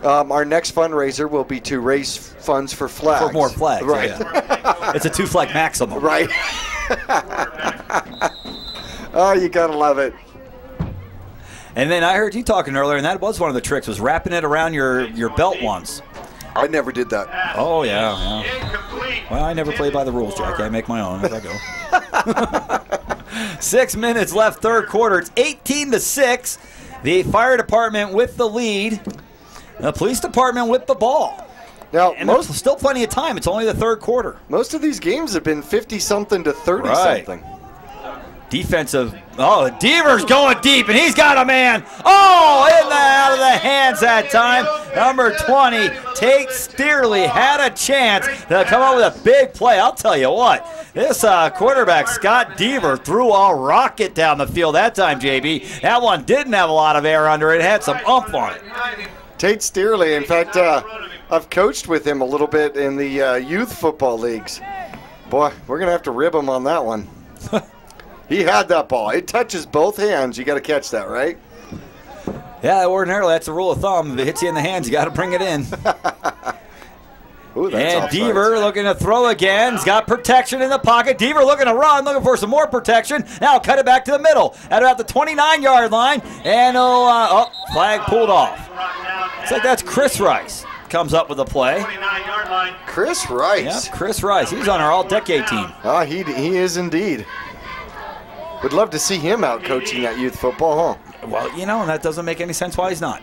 our next fundraiser will be to raise funds for flags. For more flags. Right. Yeah. It's a 2-flag maximum. Right. Oh, you got to love it. And then I heard you talking earlier, and that was one of the tricks, was wrapping it around your belt once. I never did that. Oh, yeah. Well, I never play by the rules, Jackie. I make my own as I go. 6 minutes left, third quarter. It's 18-6. The fire department with the lead. The police department with the ball. Now, and there's still plenty of time. It's only the third quarter. Most of these games have been 50-something to 30-something. Defensive. Oh, Deaver's going deep, and he's got a man. Oh, out of the hands that time. Number 20, Tate Steerley, had a chance to come up with a big play. I'll tell you what, this quarterback, Scott Deaver, threw a rocket down the field that time, JB. That one didn't have a lot of air under it. It had some oomph on it. Tate Steerley, in fact, I've coached with him a little bit in the youth football leagues. Boy, we're going to have to rib him on that one. He had that ball. It touches both hands. You got to catch that, right? Yeah, ordinarily that's a rule of thumb. If it hits you in the hands, you got to bring it in. Ooh, and Deaver looking to throw again. He's got protection in the pocket. Deaver looking to run, looking for some more protection. Now cut it back to the middle at about the 29-yard line. And flag pulled off. Looks like that's Chris Rice. Comes up with a play. Chris Rice. Yep, Chris Rice. He's on our all-decade team. He is indeed. Would love to see him out coaching that youth football, huh? Well, that doesn't make any sense why he's not.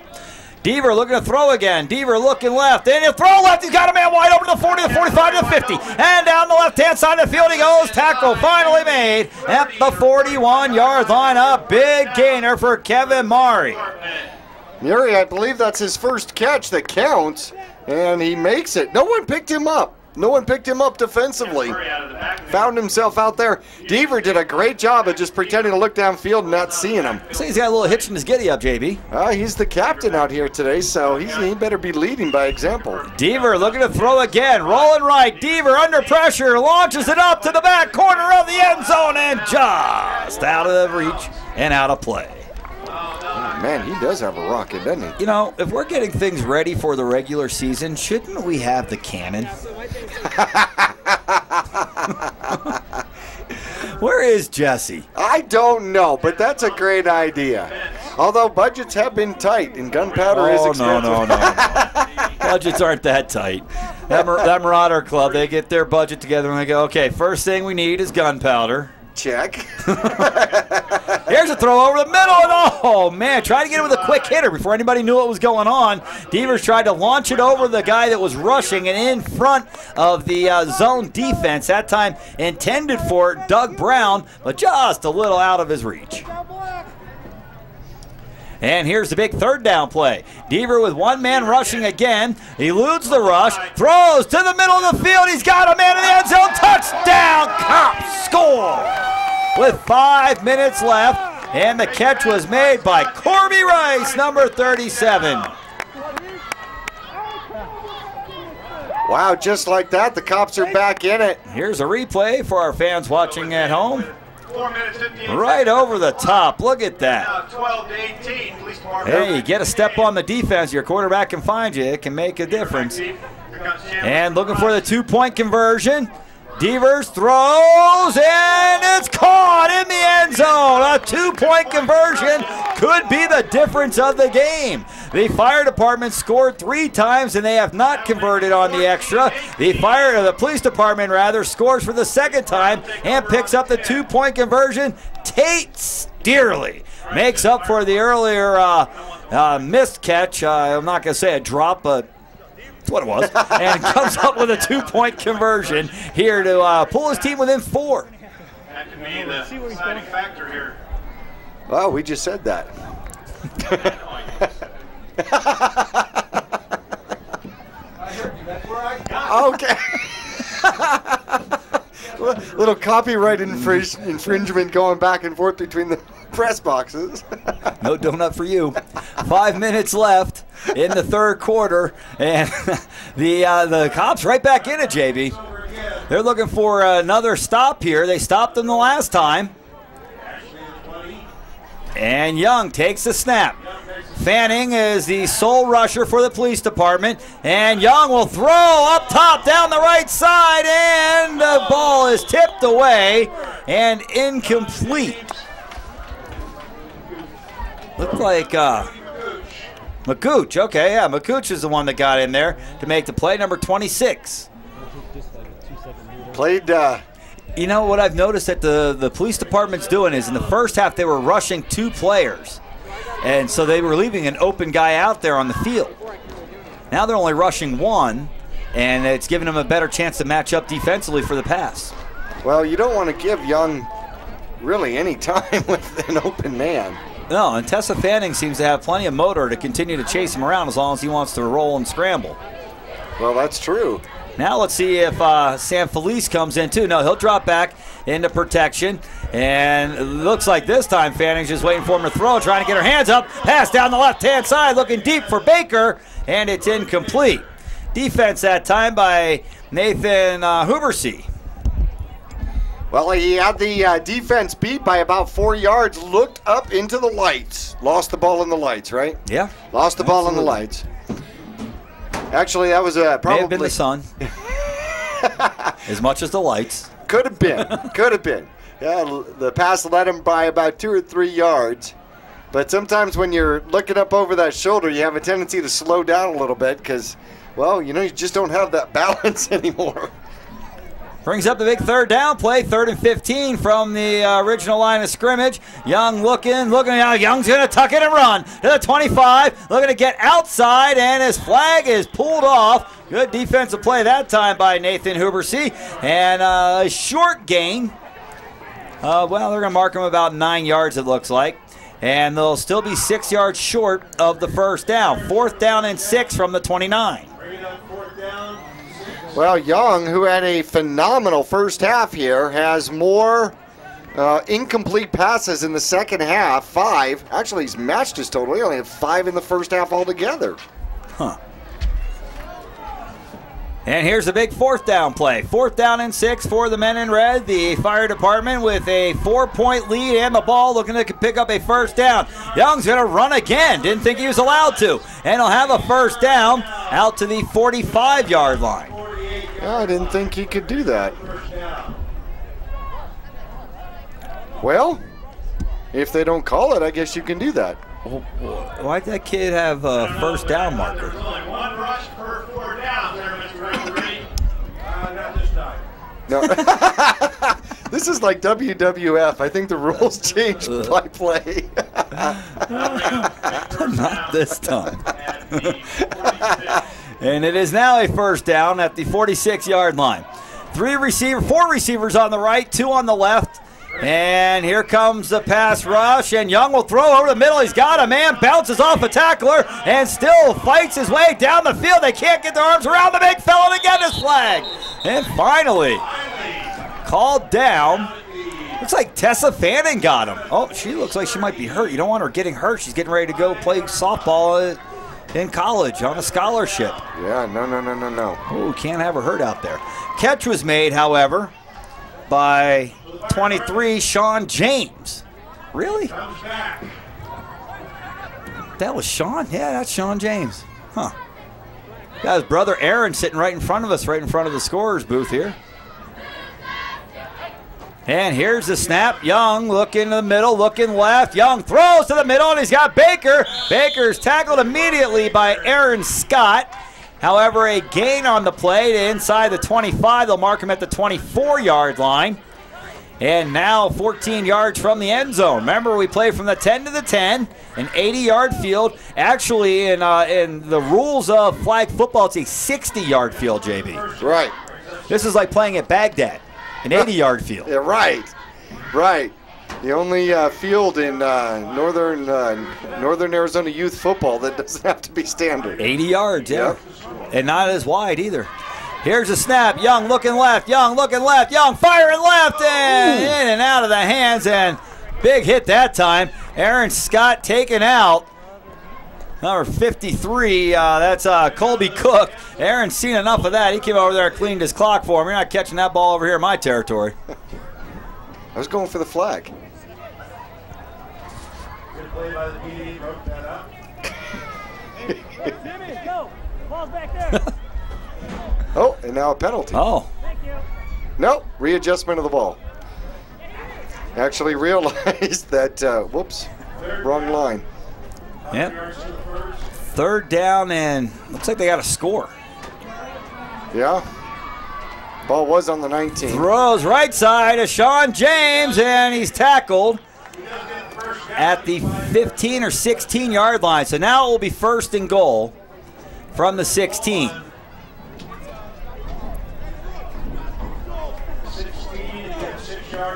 Deaver looking to throw again. Deaver looking left. And he'll throw left. He's got a man wide open to the 40, the 45, to the 50. And down the left-hand side of the field he goes. Tackle finally made at the 41-yard line. A big gainer for Kevin Murray. Murray, I believe that's his first catch that counts. And he makes it. No one picked him up. No one picked him up defensively. Found himself out there. Deaver did a great job of just pretending to look downfield and not seeing him. So he's got a little hitch in his giddy-up, JB. He's the captain out here today, so he better be leading by example. Deaver looking to throw again. Rolling right. Deaver under pressure. Launches it up to the back corner of the end zone and just out of reach and out of play. Man, he does have a rocket, doesn't he? If we're getting things ready for the regular season, shouldn't we have the cannon? Where is Jesse? I don't know, but that's a great idea. Although budgets have been tight and gunpowder is expensive. No. Budgets aren't that tight. That Marauder Club, they get their budget together and they go, okay, first thing we need is gunpowder. Check. Here's a throw over the middle, and tried to get it with a quick hitter before anybody knew what was going on. Deavers tried to launch it over the guy that was rushing and in front of the zone defense. That time intended for Doug Brown, but just a little out of his reach. And here's the big third down play. Deaver with one man rushing again. He eludes the rush, throws to the middle of the field. He's got a man in the end zone. Touchdown, Cops score with 5 minutes left. And the catch was made by Corby Rice, number 37. Wow, just like that, the Cops are back in it. Here's a replay for our fans watching at home. Right over the top. Look at that. 12 to 18. Hey, you get a step on the defense, your quarterback can find you. It can make a difference. And looking for the 2-point conversion. Deavers throws, and it's caught in the end zone. A 2-point conversion could be the difference of the game. The fire department scored 3 times, and they have not converted on the extra. The police department, rather, scores for the 2nd time and picks up the 2-point conversion. Tate Steerley makes up for the earlier missed catch. I'm not going to say a drop, but that's what it was. And comes up with a 2-point conversion here to pull his team within 4. That could be the deciding factor here. Well, we just said that. Okay. Little copyright infringement going back and forth between the press boxes. No donut for you. 5 minutes left in the 3rd quarter, and the Cops right back in it, JB. They're looking for another stop here. They stopped them the last time. And Young takes the snap. Fanning is the sole rusher for the police department. And Young will throw up top down the right side. And the ball is tipped away and incomplete. Looked like McCooch. Okay, yeah, McCooch is the one that got in there to make the play, number 26. Played. You know what I've noticed that the police department's doing is in the first half they were rushing 2 players. And so they were leaving an open guy out there on the field. Now they're only rushing 1, and it's giving them a better chance to match up defensively for the pass. Well, you don't want to give Young really any time with an open man. No, and Tessa Fanning seems to have plenty of motor to continue to chase him around as long as he wants to roll and scramble. Well, that's true. Now let's see if San Felice comes in too. No, he'll drop back into protection. And it looks like this time Fanning's just waiting for him to throw, trying to get her hands up. Pass down the left-hand side, looking deep for Baker, and it's incomplete. Defense that time by Nathan Hubersey. Well, he had the defense beat by about 4 yards, looked up into the lights. Lost the ball in the lights, right? Yeah. Lost the ball in the lights. Actually, that was probably... May have been the sun. As much as the lights. Could have been. Could have been. Yeah, the pass led him by about 2 or 3 yards. But sometimes when you're looking up over that shoulder, you have a tendency to slow down a little bit because, well, you know, you just don't have that balance anymore. Brings up the big 3rd down play, 3rd and 15 from the original line of scrimmage. Young looking out. Young's going to tuck it and run to the 25. Looking to get outside, and his flag is pulled off. Good defensive play that time by Nathan Hubersey. And a short gain. Well, they're going to mark him about 9 yards, it looks like. And they'll still be 6 yards short of the 1st down. 4th down and 6 from the 29. Well, Young, who had a phenomenal first half here, has more incomplete passes in the second half, 5. Actually, he's matched his total. He only had 5 in the first half altogether. Huh. And here's a big 4th down play. 4th down and 6 for the men in red. The fire department with a 4-point lead and the ball looking to pick up a 1st down. Young's going to run again. Didn't think he was allowed to. And he'll have a 1st down out to the 45-yard line. Yeah, I didn't think he could do that. Well, if they don't call it, I guess you can do that. Why'd that kid have a 1st down marker? There's only 1 rush per 4 down there, Mr. Referee. Not this time. No. This is like WWF. I think the rules changed by play. Not this time. And it is now a 1st down at the 46-yard line. 4 receivers on the right, 2 on the left. And here comes the pass rush, and Young will throw over the middle. He's got a man, bounces off a tackler, and still fights his way down the field. They can't get their arms around the big fella to get his flag. And finally, called down. Looks like Tessa Fanning got him. Oh, she looks like she might be hurt. You don't want her getting hurt. She's getting ready to go play softball in college on a scholarship. Yeah, no. Oh, can't have her hurt out there. Catch was made, however, by 23, Sean James. Really? That was Sean? Yeah, that's Sean James. Huh. Got his brother Aaron sitting right in front of us, right in front of the scorer's booth here. And here's the snap. Young looking to the middle, looking left. Young throws to the middle, and he's got Baker. Baker's tackled immediately by Aaron Scott. However, a gain on the play to inside the 25. They'll mark him at the 24-yard line. And now 14 yards from the end zone. Remember, we play from the 10 to the 10, an 80-yard field. Actually, in the rules of flag football, it's a 60-yard field, JB. Right. This is like playing at Baghdad. An 80-yard field. Yeah, right. The only field in northern Arizona youth football that doesn't have to be standard. 80 yards, yeah. And not as wide either. Here's a snap. Young looking left. Young looking left. Young firing left and in and out of the hands. And big hit that time. Aaron Scott taken out. Number 53, that's Colby Cook. Aaron's seen enough of that. He came over there and cleaned his clock for him. You're not catching that ball over here in my territory. I was going for the flag. Good play by the PD. Broke that up. Jimmy, go. Ball's back there. Oh, and now a penalty. Oh. Thank you. Nope, readjustment of the ball. Actually realized that, whoops, wrong line. Yep. Third down, and looks like they got a score. Yeah. Ball was on the 19. Throws right side to Sean James, and he's tackled at the 15 or 16-yard line. So now it will be first and goal from the 16.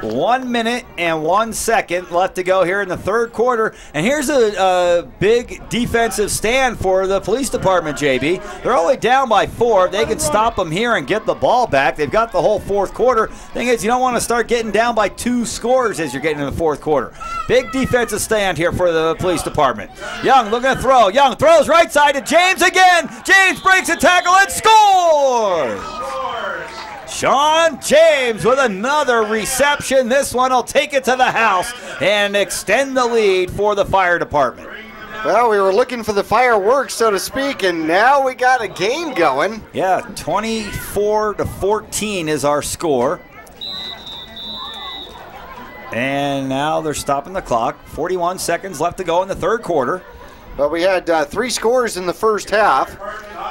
1 minute and 1 second left to go here in the third quarter. And here's a big defensive stand for the police department, JB. They're only down by 4. They can stop them here and get the ball back. They've got the whole fourth quarter. Thing is, you don't want to start getting down by 2 scores as you're getting in the fourth quarter. Big defensive stand here for the police department. Young looking to throw. Young throws right side to James again. James breaks a tackle and scores! Sean James with another reception. This one will take it to the house and extend the lead for the fire department. Well, we were looking for the fireworks, so to speak, and now we got a game going. Yeah, 24-14 is our score. And now they're stopping the clock. 41 seconds left to go in the third quarter. But we had 3 scores in the first half,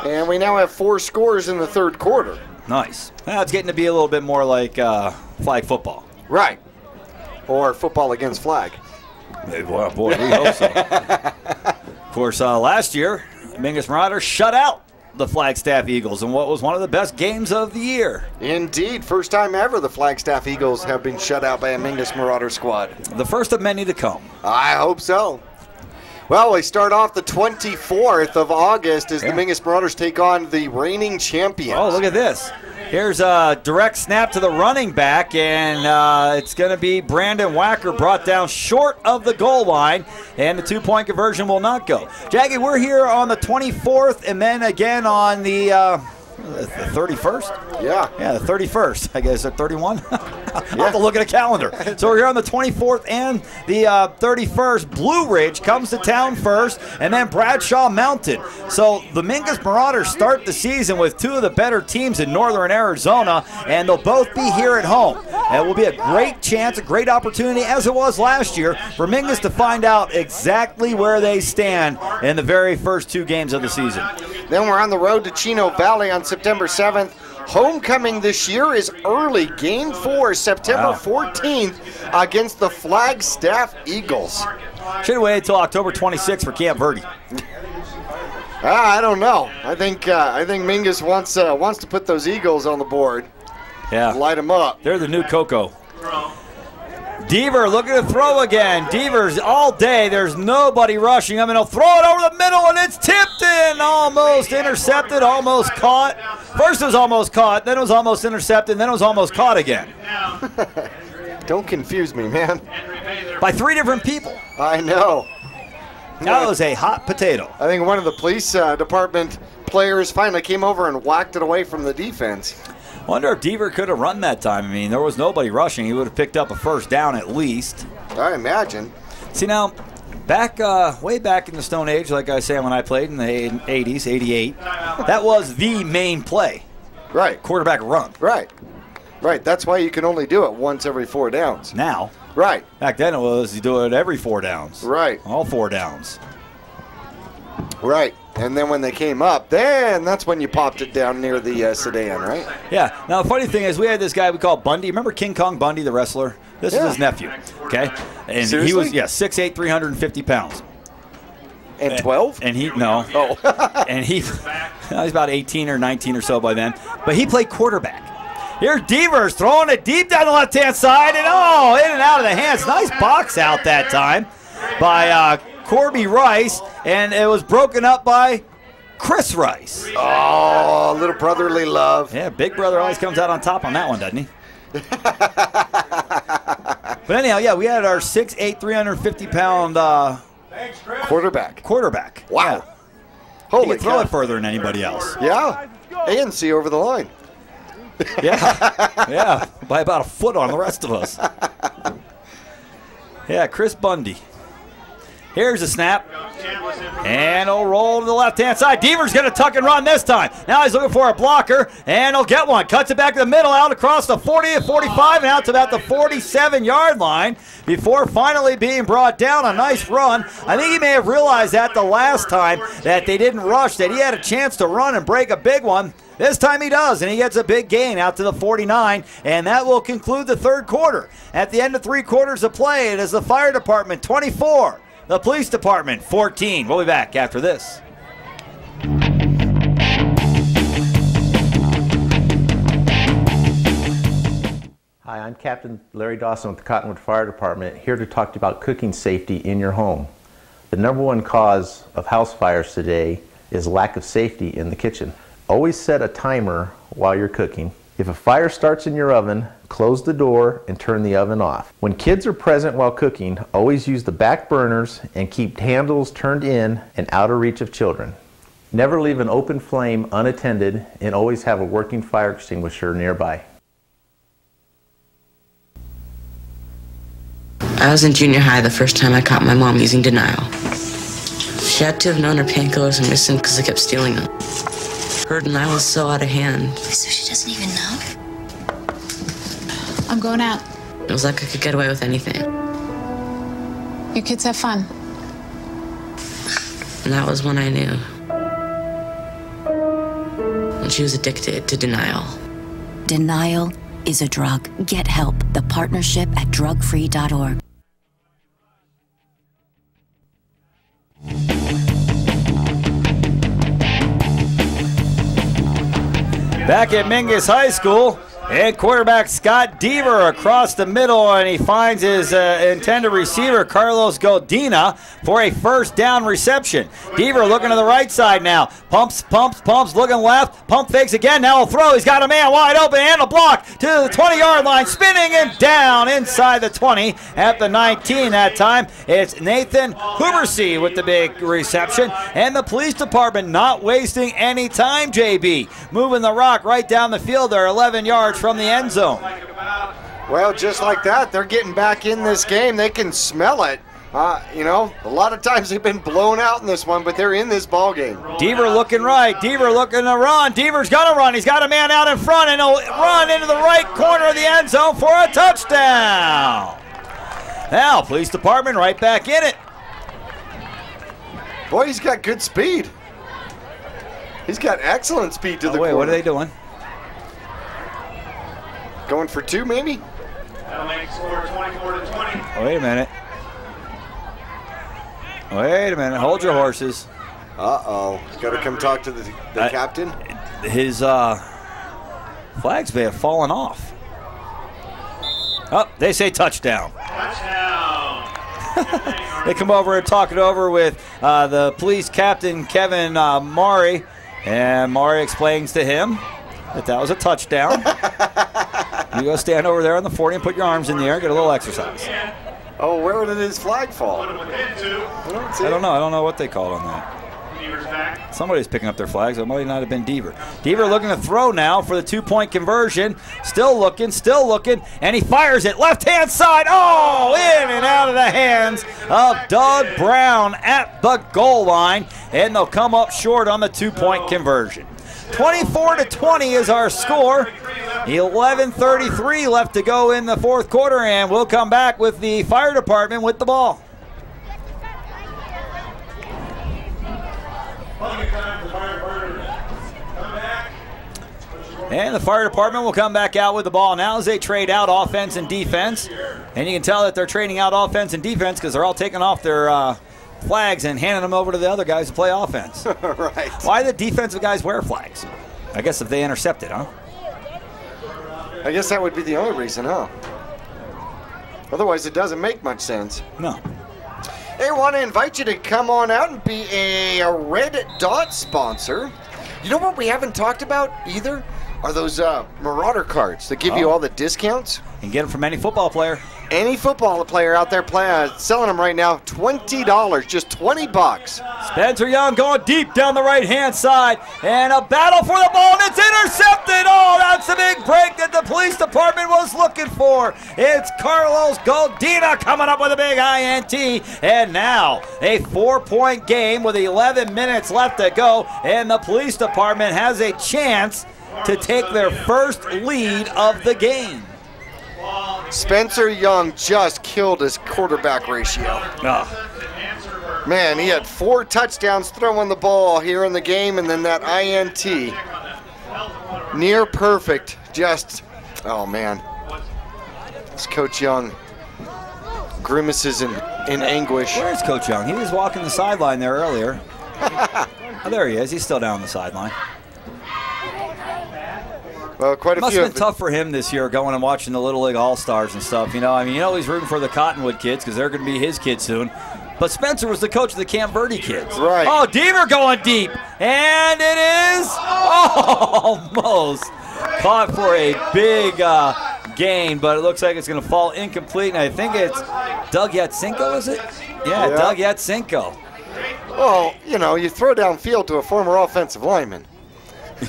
and we now have 4 scores in the third quarter. Nice. Well, it's getting to be a little bit more like flag football. Right. Or football against flag. Well, boy, we hope so. Of course, last year, Mingus Marauders shut out the Flagstaff Eagles in what was one of the best games of the year. Indeed. First time ever the Flagstaff Eagles have been shut out by a Mingus Marauder squad. The first of many to come. I hope so. Well, we start off the 24th of August as the Mingus Marauders take on the reigning champions. Oh, look at this. Here's a direct snap to the running back, and it's going to be Brandon Wacker brought down short of the goal line, and the 2-point conversion will not go. Jackie, we're here on the 24th, and then again on the 31st? Yeah. Yeah, the 31st. I guess at 31? I'll have to look at a calendar. So we're here on the 24th and the 31st. Blue Ridge comes to town first, and then Bradshaw Mountain. So the Mingus Marauders start the season with 2 of the better teams in northern Arizona, and they'll both be here at home. And it will be a great chance, a great opportunity, as it was last year, for Mingus to find out exactly where they stand in the very first 2 games of the season. Then we're on the road to Chino Valley on September 7th. Homecoming this year is early. Game 4, September 14th against the Flagstaff Eagles. Should have waited until October 26th for Camp Verde. I don't know. I think Mingus wants to put those Eagles on the board. Yeah. Light them up. They're the new Cocoa. Deaver looking to throw again. Deaver's all day. There's nobody rushing him, and he'll throw it over the middle, and it's tipped in. Almost intercepted, almost caught. First it was almost caught, then it was almost intercepted, then it was almost caught again. Don't confuse me, man. By 3 different people. I know. That was a hot potato. I think one of the police department players finally came over and whacked it away from the defense. Wonder if Deaver could have run that time. I mean, there was nobody rushing. He would have picked up a first down at least. I imagine. See, now, way back in the Stone Age, like I said, when I played in the 80s, 88, that was the main play. Right. Quarterback run. Right. Right, that's why you can only do it once every 4 downs. Now. Right. Back then it was you do it every 4 downs. Right. All 4 downs. Right. And then when they came up, then that's when you popped it down near the sedan, right? Yeah. Now, the funny thing is we had this guy we call Bundy. Remember King Kong Bundy, the wrestler? This is his nephew, okay? And Seriously? he was, 6'8", 350 pounds. And 12? And he, no. Oh. And he's about 18 or 19 or so by then. But he played quarterback. Here's Devers throwing it deep down the left-hand side, and in and out of the hands. Nice box out that time by Corby Rice, and it was broken up by Chris Rice. Oh, little brotherly love. Yeah, big brother always comes out on top on that one, doesn't he? But anyhow, yeah, we had our 6'8", 350-pound quarterback. Yeah. Wow. He Holy could throw cow. it further than anybody else. Yeah. And see over the line. Yeah, by about a foot on the rest of us. Yeah, Chris Bundy. Here's a snap. And he'll roll to the left-hand side. Devers going to tuck and run this time. Now he's looking for a blocker, and he'll get one. Cuts it back to the middle, out across the 40 to 45, and out to about the 47-yard line before finally being brought down. A nice run. I think he may have realized that the last time that they didn't rush, that he had a chance to run and break a big one. This time he does, and he gets a big gain out to the 49, and that will conclude the third quarter. At the end of 3 quarters of play, it is the fire department 24, the police department 14. We'll be back after this. Hi, I'm Captain Larry Dawson with the Cottonwood Fire Department, here to talk to you about cooking safety in your home. The #1 cause of house fires today is lack of safety in the kitchen. Always set a timer while you're cooking. If a fire starts in your oven, close the door and turn the oven off. When kids are present while cooking, always use the back burners and keep handles turned in and out of reach of children. Never leave an open flame unattended, and always have a working fire extinguisher nearby. I was in junior high the first time I caught my mom using denial. She had to have known her painkillers were missing because I kept stealing them. Her denial was so out of hand. So she doesn't even know? I'm going out. It was like I could get away with anything. You kids have fun. And that was when I knew. When she was addicted to denial. Denial is a drug. Get help. The partnership at drugfree.org. Back at Mingus High School, and quarterback Scott Deaver across the middle, and he finds his intended receiver, Carlos Godina, for a first down reception. Deaver looking to the right side now. Pumps, looking left. Pump fakes again. Now he'll throw. He's got a man wide open and a block to the 20-yard line. Spinning and down inside the 20 at the 19 that time. It's Nathan Hubersey with the big reception. And the police department not wasting any time, JB. Moving the rock right down the field. They're 11 yards from the end zone. Well, just like that, they're getting back in this game. They can smell it. You know, a lot of times they've been blown out in this one, but they're in this ball game. Deaver looking right. Deaver looking to run. Deaver's going to run. He's got a man out in front, and he'll run into the right corner of the end zone for a touchdown. Now, police department right back in it. Boy, he's got good speed. He's got excellent speed to the wait, corner. what are they doing? Going for 2, maybe? That'll make score 24-20. Wait a minute. Wait a minute. Hold your horses. Uh-oh. Got to come talk to the captain. His flags may have fallen off. Oh, they say touchdown. Touchdown. They come over and talk it over with the police captain, Kevin Maury. And Maury explains to him that was a touchdown. You go stand over there on the 40 and put your arms in the air, get a little exercise. Oh, where did his flag fall? I don't know. I don't know what they called on that. Somebody's picking up their flags. It might not have been Deaver. Deaver looking to throw now for the 2-point conversion. Still looking, and he fires it left-hand side. Oh, in and out of the hands of Doug Brown at the goal line, and they'll come up short on the 2-point conversion. 24-20 is our score. 11:33 left to go in the fourth quarter, and we'll come back with the fire department with the ball. And the fire department will come back out with the ball now as they trade out offense and defense. And you can tell that they're trading out offense and defense because they're all taking off their flags and handing them over to the other guys to play offense. Right. Why do the defensive guys wear flags? I guess if they intercept it, huh? I guess that would be the only reason, huh? Otherwise, it doesn't make much sense. No. Hey, I want to invite you to come on out and be a Red Dot sponsor. You know what we haven't talked about either? Are those Marauder cards that give you all the discounts? You can get them from any football player. Any football player out there selling them right now, $20, just $20. Spencer Young going deep down the right-hand side, and a battle for the ball, and it's intercepted. Oh, that's the big break that the police department was looking for. It's Carlos Goldina coming up with a big INT, and now a 4-point game with 11 minutes left to go, and the police department has a chance to take their first lead of the game. Spencer Young just killed his quarterback ratio. Man, he had 4 touchdowns throwing the ball here in the game, and then that INT. Near perfect. Just, oh man. It's Coach Young. Grimaces in anguish. Where's Coach Young? He was walking the sideline there earlier. Oh, there he is. He's still down the sideline. Well, quite a Must few. have been tough for him this year going and watching the Little League All-Stars and stuff. You know, I mean, he's rooting for the Cottonwood kids because they're going to be his kids soon. But Spencer was the coach of the Camp Verde kids. Right. Oh, Deaver going deep. And it is almost caught for a big gain, but it looks like it's going to fall incomplete. And I think it's Doug Yatsenko, is it? Yeah, Doug Yatsenko. Well, you know, you throw downfield to a former offensive lineman.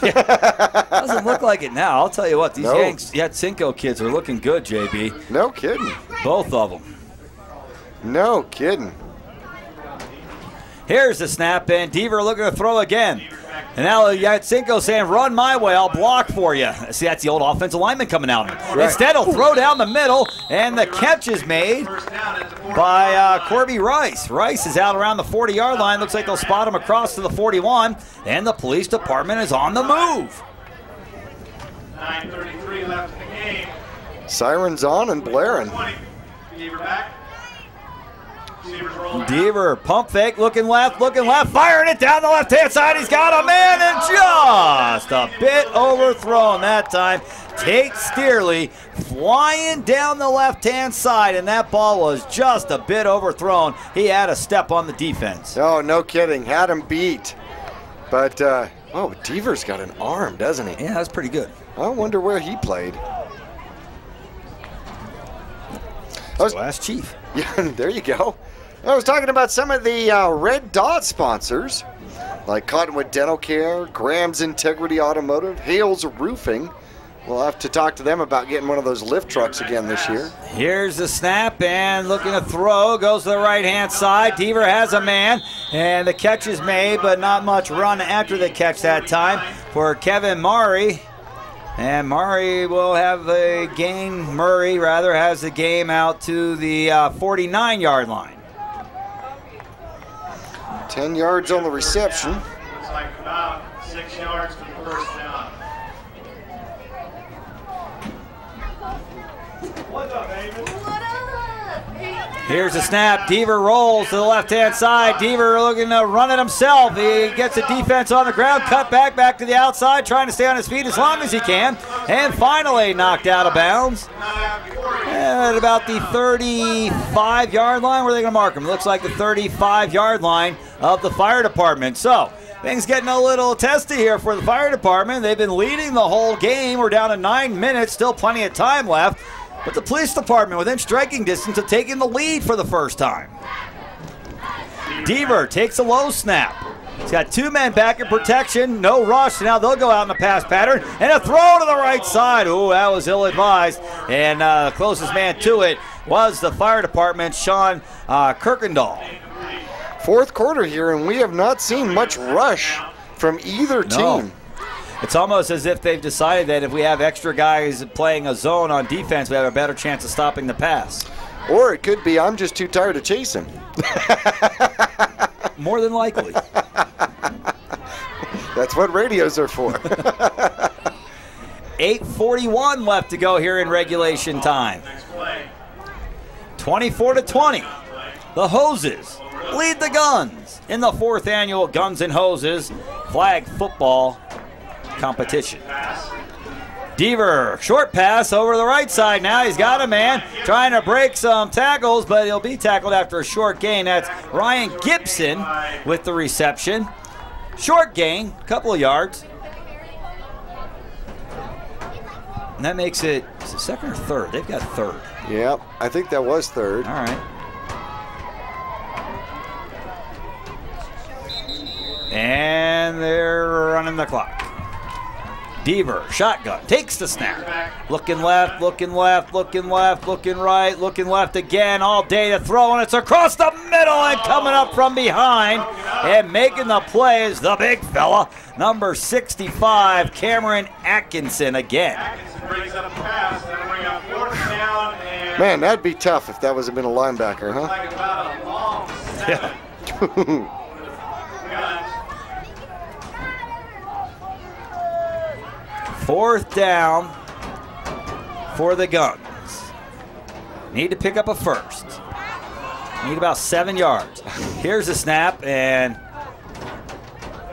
Doesn't look like it now. I'll tell you what, these Yatsenko kids are looking good, JB. No kidding. Both of them. No kidding. Here's the snap, and Deaver looking to throw again. And now Yatsenko saying, run my way, I'll block for you. See, that's the old offensive lineman coming out. Right. Instead, he'll throw down the middle, and the catch is made by Corby Rice. Rice is out around the 40-yard line. Looks like they'll spot him across to the 41, and the police department is on the move. 9:33 left in the game. Sirens on and blaring. Deaver back. Deaver, pump fake, looking left, firing it down the left-hand side. He's got a man and just a bit overthrown that time. Tate Steerley flying down the left-hand side, and that ball was just a bit overthrown. He had a step on the defense. Oh, no kidding. Had him beat. But, oh, Deaver's got an arm, doesn't he? Yeah, that's pretty good. I wonder where he played. Last Chief. Yeah, there you go. I was talking about some of the Red Dot sponsors, like Cottonwood Dental Care, Graham's Integrity Automotive, Hales Roofing. We'll have to talk to them about getting one of those lift trucks again this year. Here's the snap, and looking to throw, goes to the right-hand side. Deaver has a man, and the catch is made, but not much run after the catch that time for Kevin Murray. And Murray will have the game, Murray rather, has the game out to the 49-yard line. 10 yards on the reception. Looks like about 6 yards to the first down. What's up, David? Here's the snap. Deaver rolls to the left-hand side. Deaver looking to run it himself. He gets the defense on the ground, cut back to the outside, trying to stay on his feet as long as he can, and finally knocked out of bounds. At about the 35-yard line, where are they going to mark him? Looks like the 35-yard line of the fire department. So things getting a little testy here for the fire department. They've been leading the whole game. We're down to 9 minutes, still plenty of time left. But the police department within striking distance of taking the lead for the first time. Deaver takes a low snap. He's got 2 men back in protection, no rush. Now they'll go out in the pass pattern, and a throw to the right side. Ooh, that was ill-advised. And the closest man to it was the fire department, Sean Kirkendall. Fourth quarter here, and we have not seen much rush from either team. It's almost as if they've decided that if we have extra guys playing a zone on defense, we have a better chance of stopping the pass. Or it could be I'm just too tired to chase him. More than likely. That's what radios are for. 8:41 left to go here in regulation time. 24-20. The Hoses lead the Guns in the 4th annual Guns and Hoses flag football competition. Deaver, short pass over the right side now. He's got a man trying to break some tackles, but he'll be tackled after a short gain. That's Ryan Gibson with the reception. Short gain, couple of yards. And that makes it, is it second or third? They've got third. Yep, I think that was third. All right. And they're running the clock. Deaver, shotgun, takes the snap. Looking left, looking left, looking left, looking right, looking left again. All day to throw, and it's across the middle and coming up from behind. And making the play is the big fella, number 65, Cameron Atkinson again. Man, that'd be tough if that wasn't been a linebacker, huh? Yeah. 4th down for the Guns. Need to pick up a first. Need about 7 yards. Here's a snap, and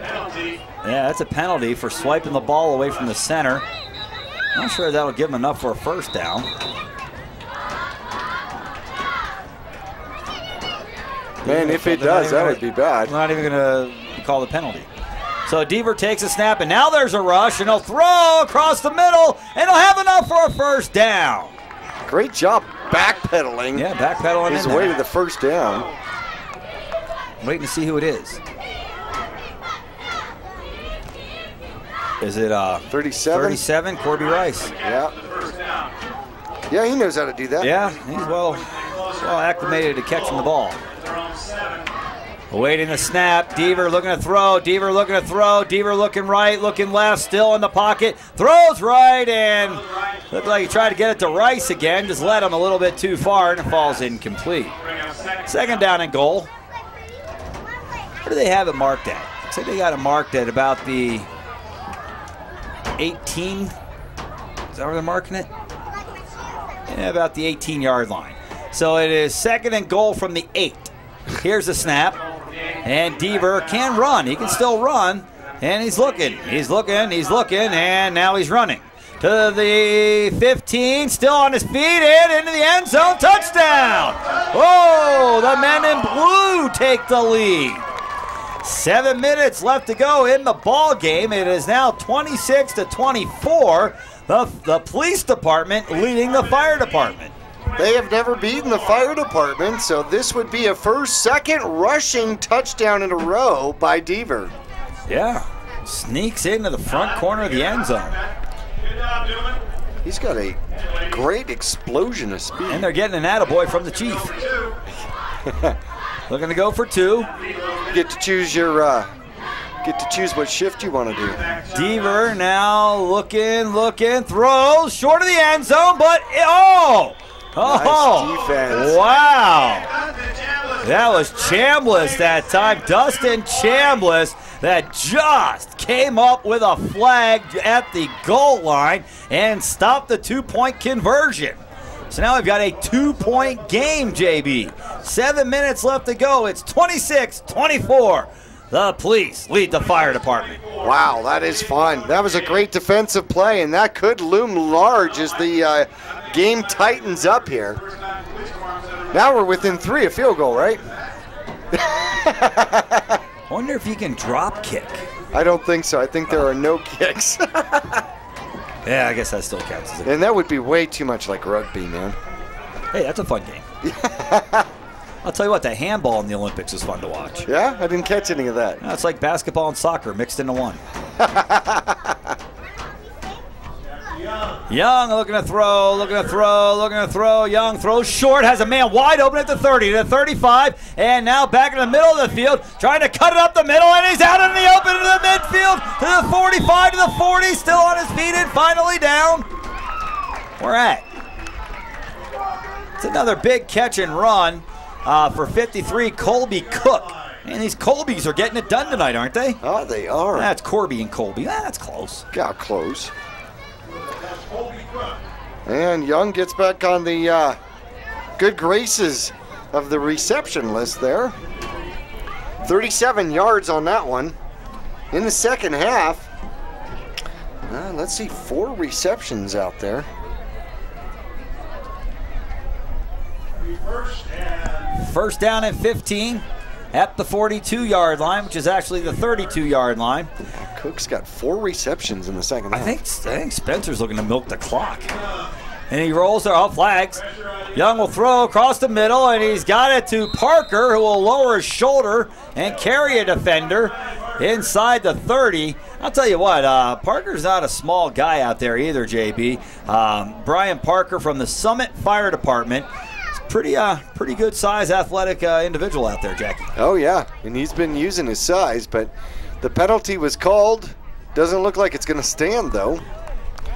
yeah, that's a penalty for swiping the ball away from the center. Not sure that'll give him enough for a first down. Man, if it does, that would be bad. We're not even going to call the penalty. So Deaver takes a snap, and now there's a rush, and he'll throw across the middle, and he'll have enough for a first down. Great job backpedaling. Yeah, backpedaling his way to the first down. Waiting to see who it is. Is it 37? 37, Corby Rice. Yeah. Yeah, he knows how to do that. Yeah, he's well acclimated to catching the ball. Awaiting the snap. Deaver looking to throw. Deaver looking to throw. Deaver looking right, looking left, still in the pocket. Throws right, and looked like he tried to get it to Rice again. Just led him a little bit too far, and it falls incomplete. 2nd down and goal. Where do they have it marked at? Looks like they got it marked at about the 18. Is that where they're marking it? Yeah, about the 18-yard line. So it is 2nd and goal from the 8. Here's a snap. And Deaver can run. He can still run. And he's looking. He's looking. He's looking. And now he's running. To the 15. Still on his feet. And into the end zone. Touchdown. Oh, the men in blue take the lead. 7 minutes left to go in the ball game. It is now 26-24. The police department leading the fire department. They have never beaten the fire department, so this would be a second rushing touchdown in a row by Deaver. Yeah, sneaks into the front corner of the end zone. He's got a great explosion of speed. And they're getting an attaboy from the chief. Looking to go for 2. You get to choose your what shift you want to do. Deaver now looking, throws short of the end zone, but nice defense. Wow. That was Chambliss that time. Dustin Chambliss that just came up with a flag at the goal line and stopped the 2-point conversion. So now we've got a 2-point game, JB. 7 minutes left to go. It's 26-24. The police lead the fire department. Wow, that is fun. That was a great defensive play, and that could loom large as the game tightens up here. Now we're within 3, a field goal, right? Wonder if you can drop kick. I don't think so. I think there are no kicks. Yeah, I guess that still counts. And that would be way too much like rugby, man. Hey, that's a fun game. I'll tell you what, that handball in the Olympics is fun to watch. Yeah? I didn't catch any of that. No, it's like basketball and soccer mixed into one. Young looking to throw, looking to throw, looking to throw. Young throws short, has a man wide open at the 30, to the 35, and now back in the middle of the field, trying to cut it up the middle, and he's out in the open to the midfield, to the 45, to the 40, still on his feet and finally down. We're at. It's another big catch and run for 53, Colby Cook. And these Colbys are getting it done tonight, aren't they? Oh, they are. That's Corby and Colby. That's close. Got close. And Young gets back on the good graces of the reception list there. 37 yards on that one. In the second half, let's see, 4 receptions out there. First down and 15 at the 42-yard line, which is actually the 32-yard line. Cook's got 4 receptions in the second half. I think Spencer's looking to milk the clock. And he rolls there off flags. Young will throw across the middle, and he's got it to Parker, who will lower his shoulder and carry a defender inside the 30. I'll tell you what, Parker's not a small guy out there either, JB. Brian Parker from the Summit Fire Department. Pretty good size athletic individual out there, Jackie. Oh yeah, and he's been using his size, but the penalty was called. Doesn't look like it's going to stand though.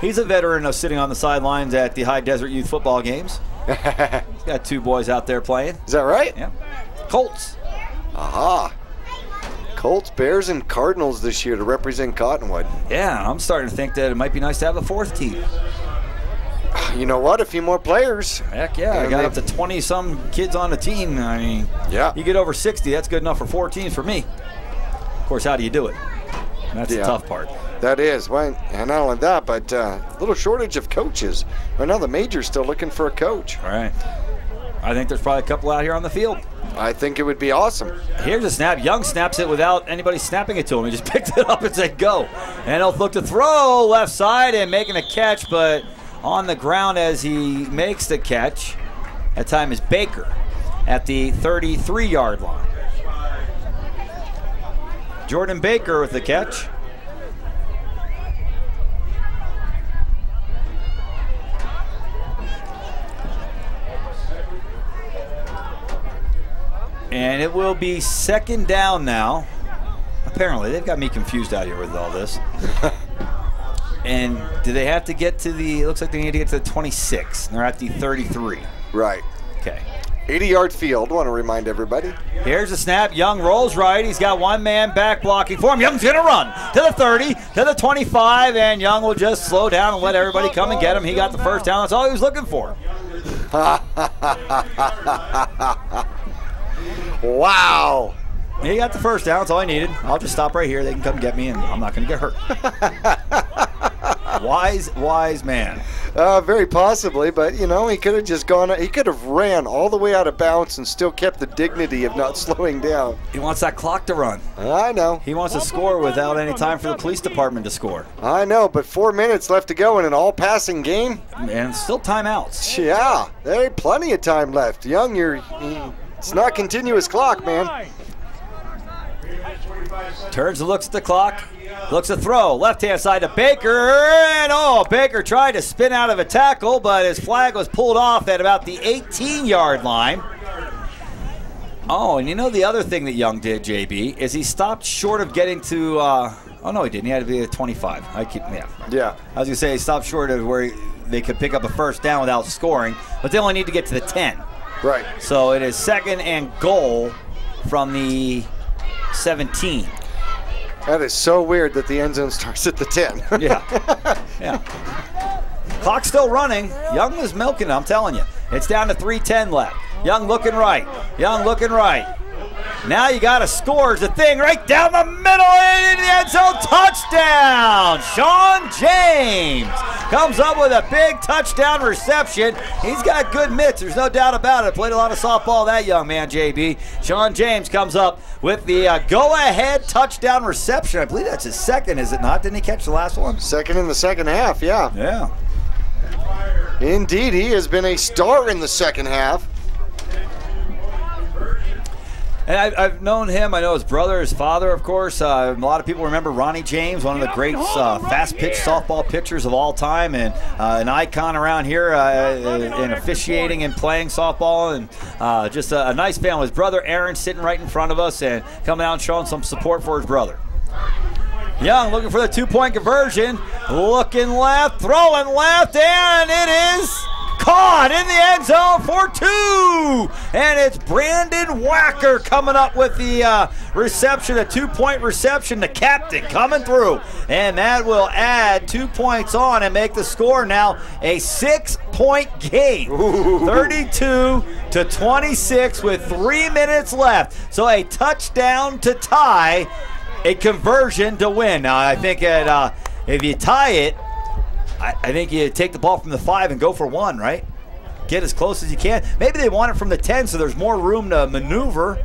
He's a veteran of sitting on the sidelines at the High Desert Youth football games. He's got 2 boys out there playing. Is that right? Yeah. Colts. Aha. Colts, Bears, and Cardinals this year to represent Cottonwood. Yeah, I'm starting to think that it might be nice to have a 4th team. You know what? A few more players. Heck yeah, I got up to 20-some kids on the team. I mean, yeah. You get over 60, that's good enough for 4 teams for me. Of course, how do you do it? That's the tough part. That is. Well, and not only that, but a little shortage of coaches. Right now, the major's still looking for a coach. All right. I think there's probably a couple out here on the field. I think it would be awesome. Here's a snap. Young snaps it without anybody snapping it to him. He just picked it up and said, go. And he'll look to throw left side and making a catch, but on the ground as he makes the catch. That time is Baker at the 33-yard line. Jordan Baker with the catch. And it will be second down now. Apparently, they've got me confused out here with all this. And do they have to get to the, it looks like they need to get to the 26. They're at the 33. Right. Okay. 80-yard field, want to remind everybody. Here's a snap. Young rolls right. He's got one man back blocking for him. Young's going to run to the 30, to the 25, and Young will just slow down and let everybody come and get him. He got the first down. That's all he was looking for. Wow. He got the first down. That's all I needed. I'll just stop right here. They can come get me, and I'm not going to get hurt. Wise man. Very possibly, but, you know, he could have just gone, he could have ran all the way out of bounds and still kept the dignity of not slowing down. He wants that clock to run. I know. He wants to score without any time for the police department to score. I know, but 4 minutes left to go in an all-passing game. And still timeouts. Yeah, there ain't plenty of time left. Young, it's not continuous clock, man. Turns and looks at the clock. Looks to throw. Left-hand side to Baker. And, Baker tried to spin out of a tackle, but his flag was pulled off at about the 18-yard line. Oh, and you know the other thing that Young did, JB, is he stopped short of getting to, oh, no, he didn't. He had to be at 25. Yeah. I was going to say he stopped short of where they could pick up a first down without scoring, but they only need to get to the 10. Right. So it is second and goal from the 17. That is so weird that the end zone starts at the 10. Yeah. Clock's still running. Young was milking it, I'm telling you. It's down to 3:10 left. Young looking right. Young looking right. Now you got to score. It's a thing right down the middle and into the end zone. Touchdown! Sean James comes up with a big touchdown reception. He's got good mitts. There's no doubt about it. Played a lot of softball, that young man, JB. Sean James comes up with the go-ahead touchdown reception. I believe that's his second, is it not? Didn't he catch the last one? Second in the second half, yeah. Yeah. Indeed, he has been a star in the second half. And I've known him. I know his brother, his father, of course. A lot of people remember Ronnie James, one of the great fast-pitch softball pitchers of all time, and an icon around here in officiating and playing softball, and just a nice family. His brother Aaron sitting right in front of us and coming out and showing some support for his brother. Young looking for the two-point conversion. Looking left, throwing left, and it is caught in the end zone for 2. And it's Brandon Wacker coming up with the reception, a 2-point reception. The captain coming through. And that will add 2 points on and make the score now a 6-point game. 32-26 with 3 minutes left. So a touchdown to tie, a conversion to win. Now I think if you tie it, I think you take the ball from the 5 and go for 1, right? Get as close as you can. Maybe they want it from the 10 so there's more room to maneuver.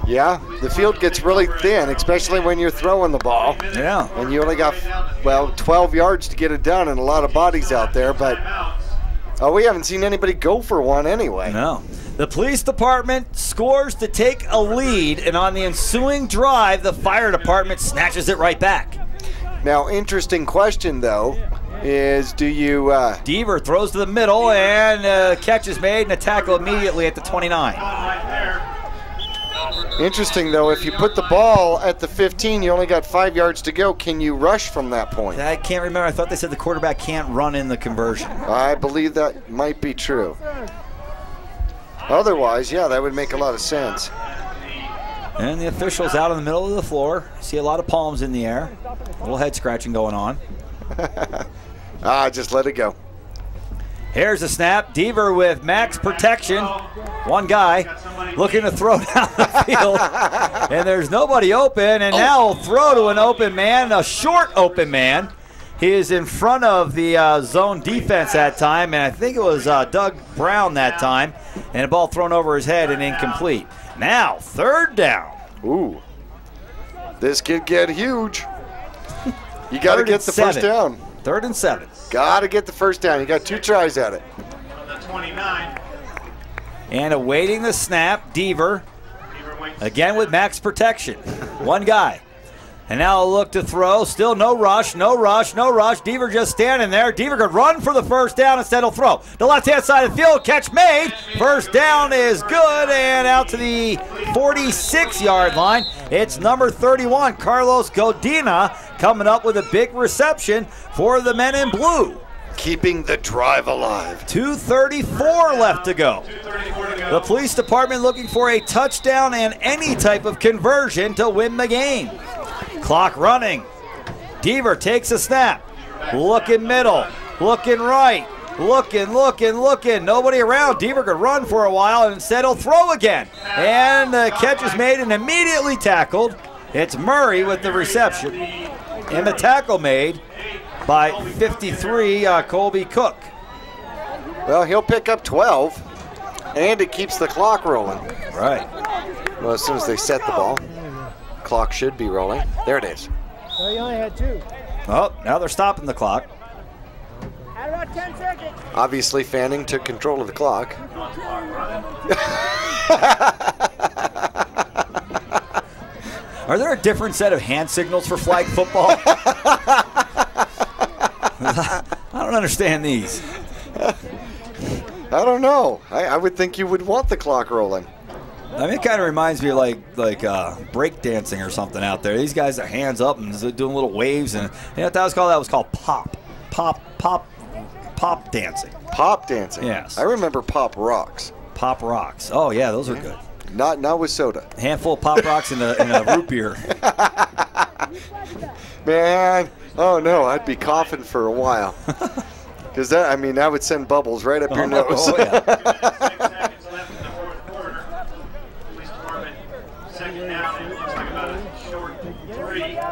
Yeah, the field gets really thin, especially when you're throwing the ball. Yeah. And you only got, 12 yards to get it done and a lot of bodies out there. But we haven't seen anybody go for 1 anyway. No. The police department scores to take a lead, and on the ensuing drive, the fire department snatches it right back. Now, interesting question, though, is do you... Deaver throws to the middle, and catch is made, and a tackle immediately at the 29. Interesting, though, if you put the ball at the 15, you only got 5 yards to go. Can you rush from that point? I can't remember. I thought they said the quarterback can't run in the conversion. I believe that might be true. Otherwise, yeah, that would make a lot of sense. And the officials out in the middle of the floor. See a lot of palms in the air. A little head scratching going on. Just let it go. Here's a snap. Deaver with max protection. One guy looking to throw down the field. And there's nobody open. And now he'll throw to an open man, a short open man. He is in front of the zone defense that time. And I think it was Doug Brown that time. And a ball thrown over his head and incomplete. Now, 3rd down. Ooh. This could get huge. You got to get the first down. 3rd and 7. Got to get the first down. You got 2 tries at it. On the 29. And awaiting the snap, Deaver. Again with max protection. One guy. And now a look to throw. Still no rush, no rush, no rush. Deaver just standing there. Deaver could run for the first down. Instead he'll throw. The left-hand side of the field. Catch made. First down is good. And out to the 46-yard line. It's number 31, Carlos Godina, coming up with a big reception for the men in blue. Keeping the drive alive. 2:34 left to go. The police department looking for a touchdown and any type of conversion to win the game. Clock running. Deaver takes a snap. Looking middle. Looking right. Looking. Nobody around. Deaver could run for a while, and instead he'll throw again. And the catch is made and immediately tackled. It's Murray with the reception. And the tackle made by 53, Colby Cook. Well, he'll pick up 12, and it keeps the clock rolling. Right. Well, as soon as they set the ball, clock should be rolling. There it is. Well, you only had 2. Oh, now they're stopping the clock. At about 10 seconds. Obviously, Fanning took control of the clock. Are there a different set of hand signals for flag football? I don't understand these. I don't know. I would think you would want the clock rolling. I mean, it kind of reminds me of like break dancing or something out there. These guys are hands up and doing little waves, and you know what that was called? That was called pop dancing. Pop dancing. Yes. I remember Pop Rocks. Pop Rocks. Oh yeah, those are good. Not with soda. A handful of Pop Rocks in a root beer. Man, oh no, I'd be coughing for a while. Because that would send bubbles right up your nose. Oh, yeah. 6 seconds left in the 4th quarter. Police department, 2nd down, and it looks like about a short 3.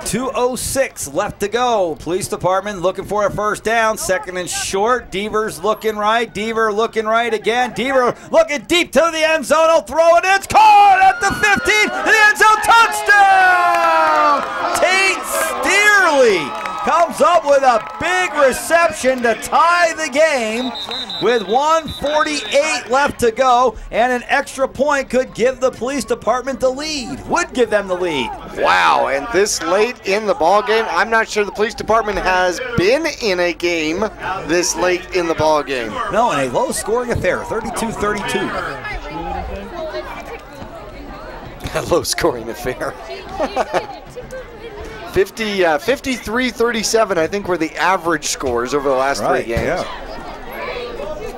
2:06 left to go. Police department looking for a first down. 2nd and short. Deaver's looking right. Deaver looking right again. Deaver looking deep to the end zone. He'll throw it. It's caught at the 15. The end zone touchdown. Tate Steerley comes up with a big reception to tie the game with 1:48 left to go, and an extra point could give the police department the lead, would give them the lead. Wow, and this late in the ball game, I'm not sure the police department has been in a game this late in the ball game. No, in a low-scoring affair, 32-32. A low-scoring affair. 53-37, I think, were the average scores over the last three games. Yeah.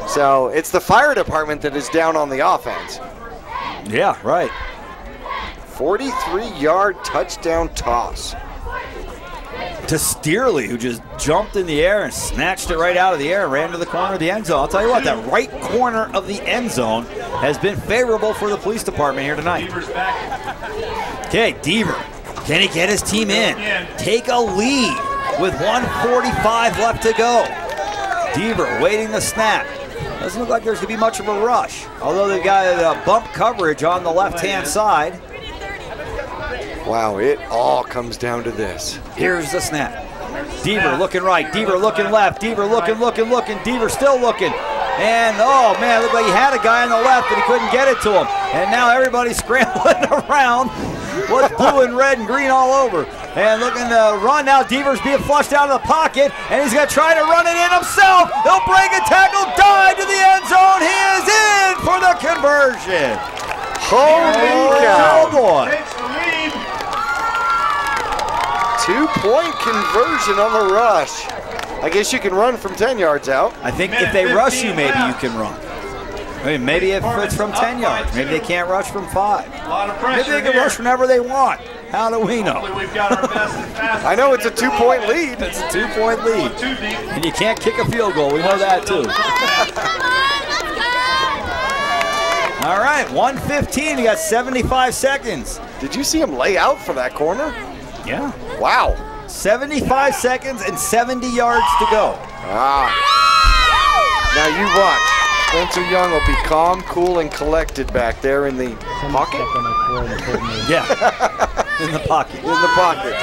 So it's the fire department that is down on the offense. Yeah, right. 43-yard touchdown toss to Steerley, who just jumped in the air and snatched it right out of the air and ran to the corner of the end zone. I'll tell you what, that right corner of the end zone has been favorable for the police department here tonight. Okay, Deaver. Can he get his team in? Take a lead with 1:45 left to go. Deaver waiting the snap. Doesn't look like there's going to be much of a rush, although they've got bump coverage on the left-hand side. Wow, it all comes down to this. Here's the snap. Deaver looking right, Deaver looking left, Deaver looking, Deaver still looking. And, oh, man, looked like he had a guy on the left, but he couldn't get it to him. And now everybody's scrambling around with blue and red and green all over. And looking to run now. Deaver's being flushed out of the pocket, and he's going to try to run it in himself. He'll break a tackle, dive to the end zone. He is in for the conversion. Holy cow. Oh, boy. 2-point conversion on the rush. I guess you can run from 10 yards out. I think if they rush you, maybe you can run. I mean, maybe if it's from 10 yards. Maybe they can't rush from 5. Maybe they can rush whenever they want. How do we know? I know it's a 2-point lead. It's a 2-point lead. And you can't kick a field goal. We know that, too. All right, 1:15. You got 75 seconds. Did you see him lay out for that corner? Yeah. Wow. 75 seconds and 70 yards to go. Ah. Now you watch. Spencer Young will be calm, cool, and collected back there in the pocket? Yeah. In the pocket. In the pocket.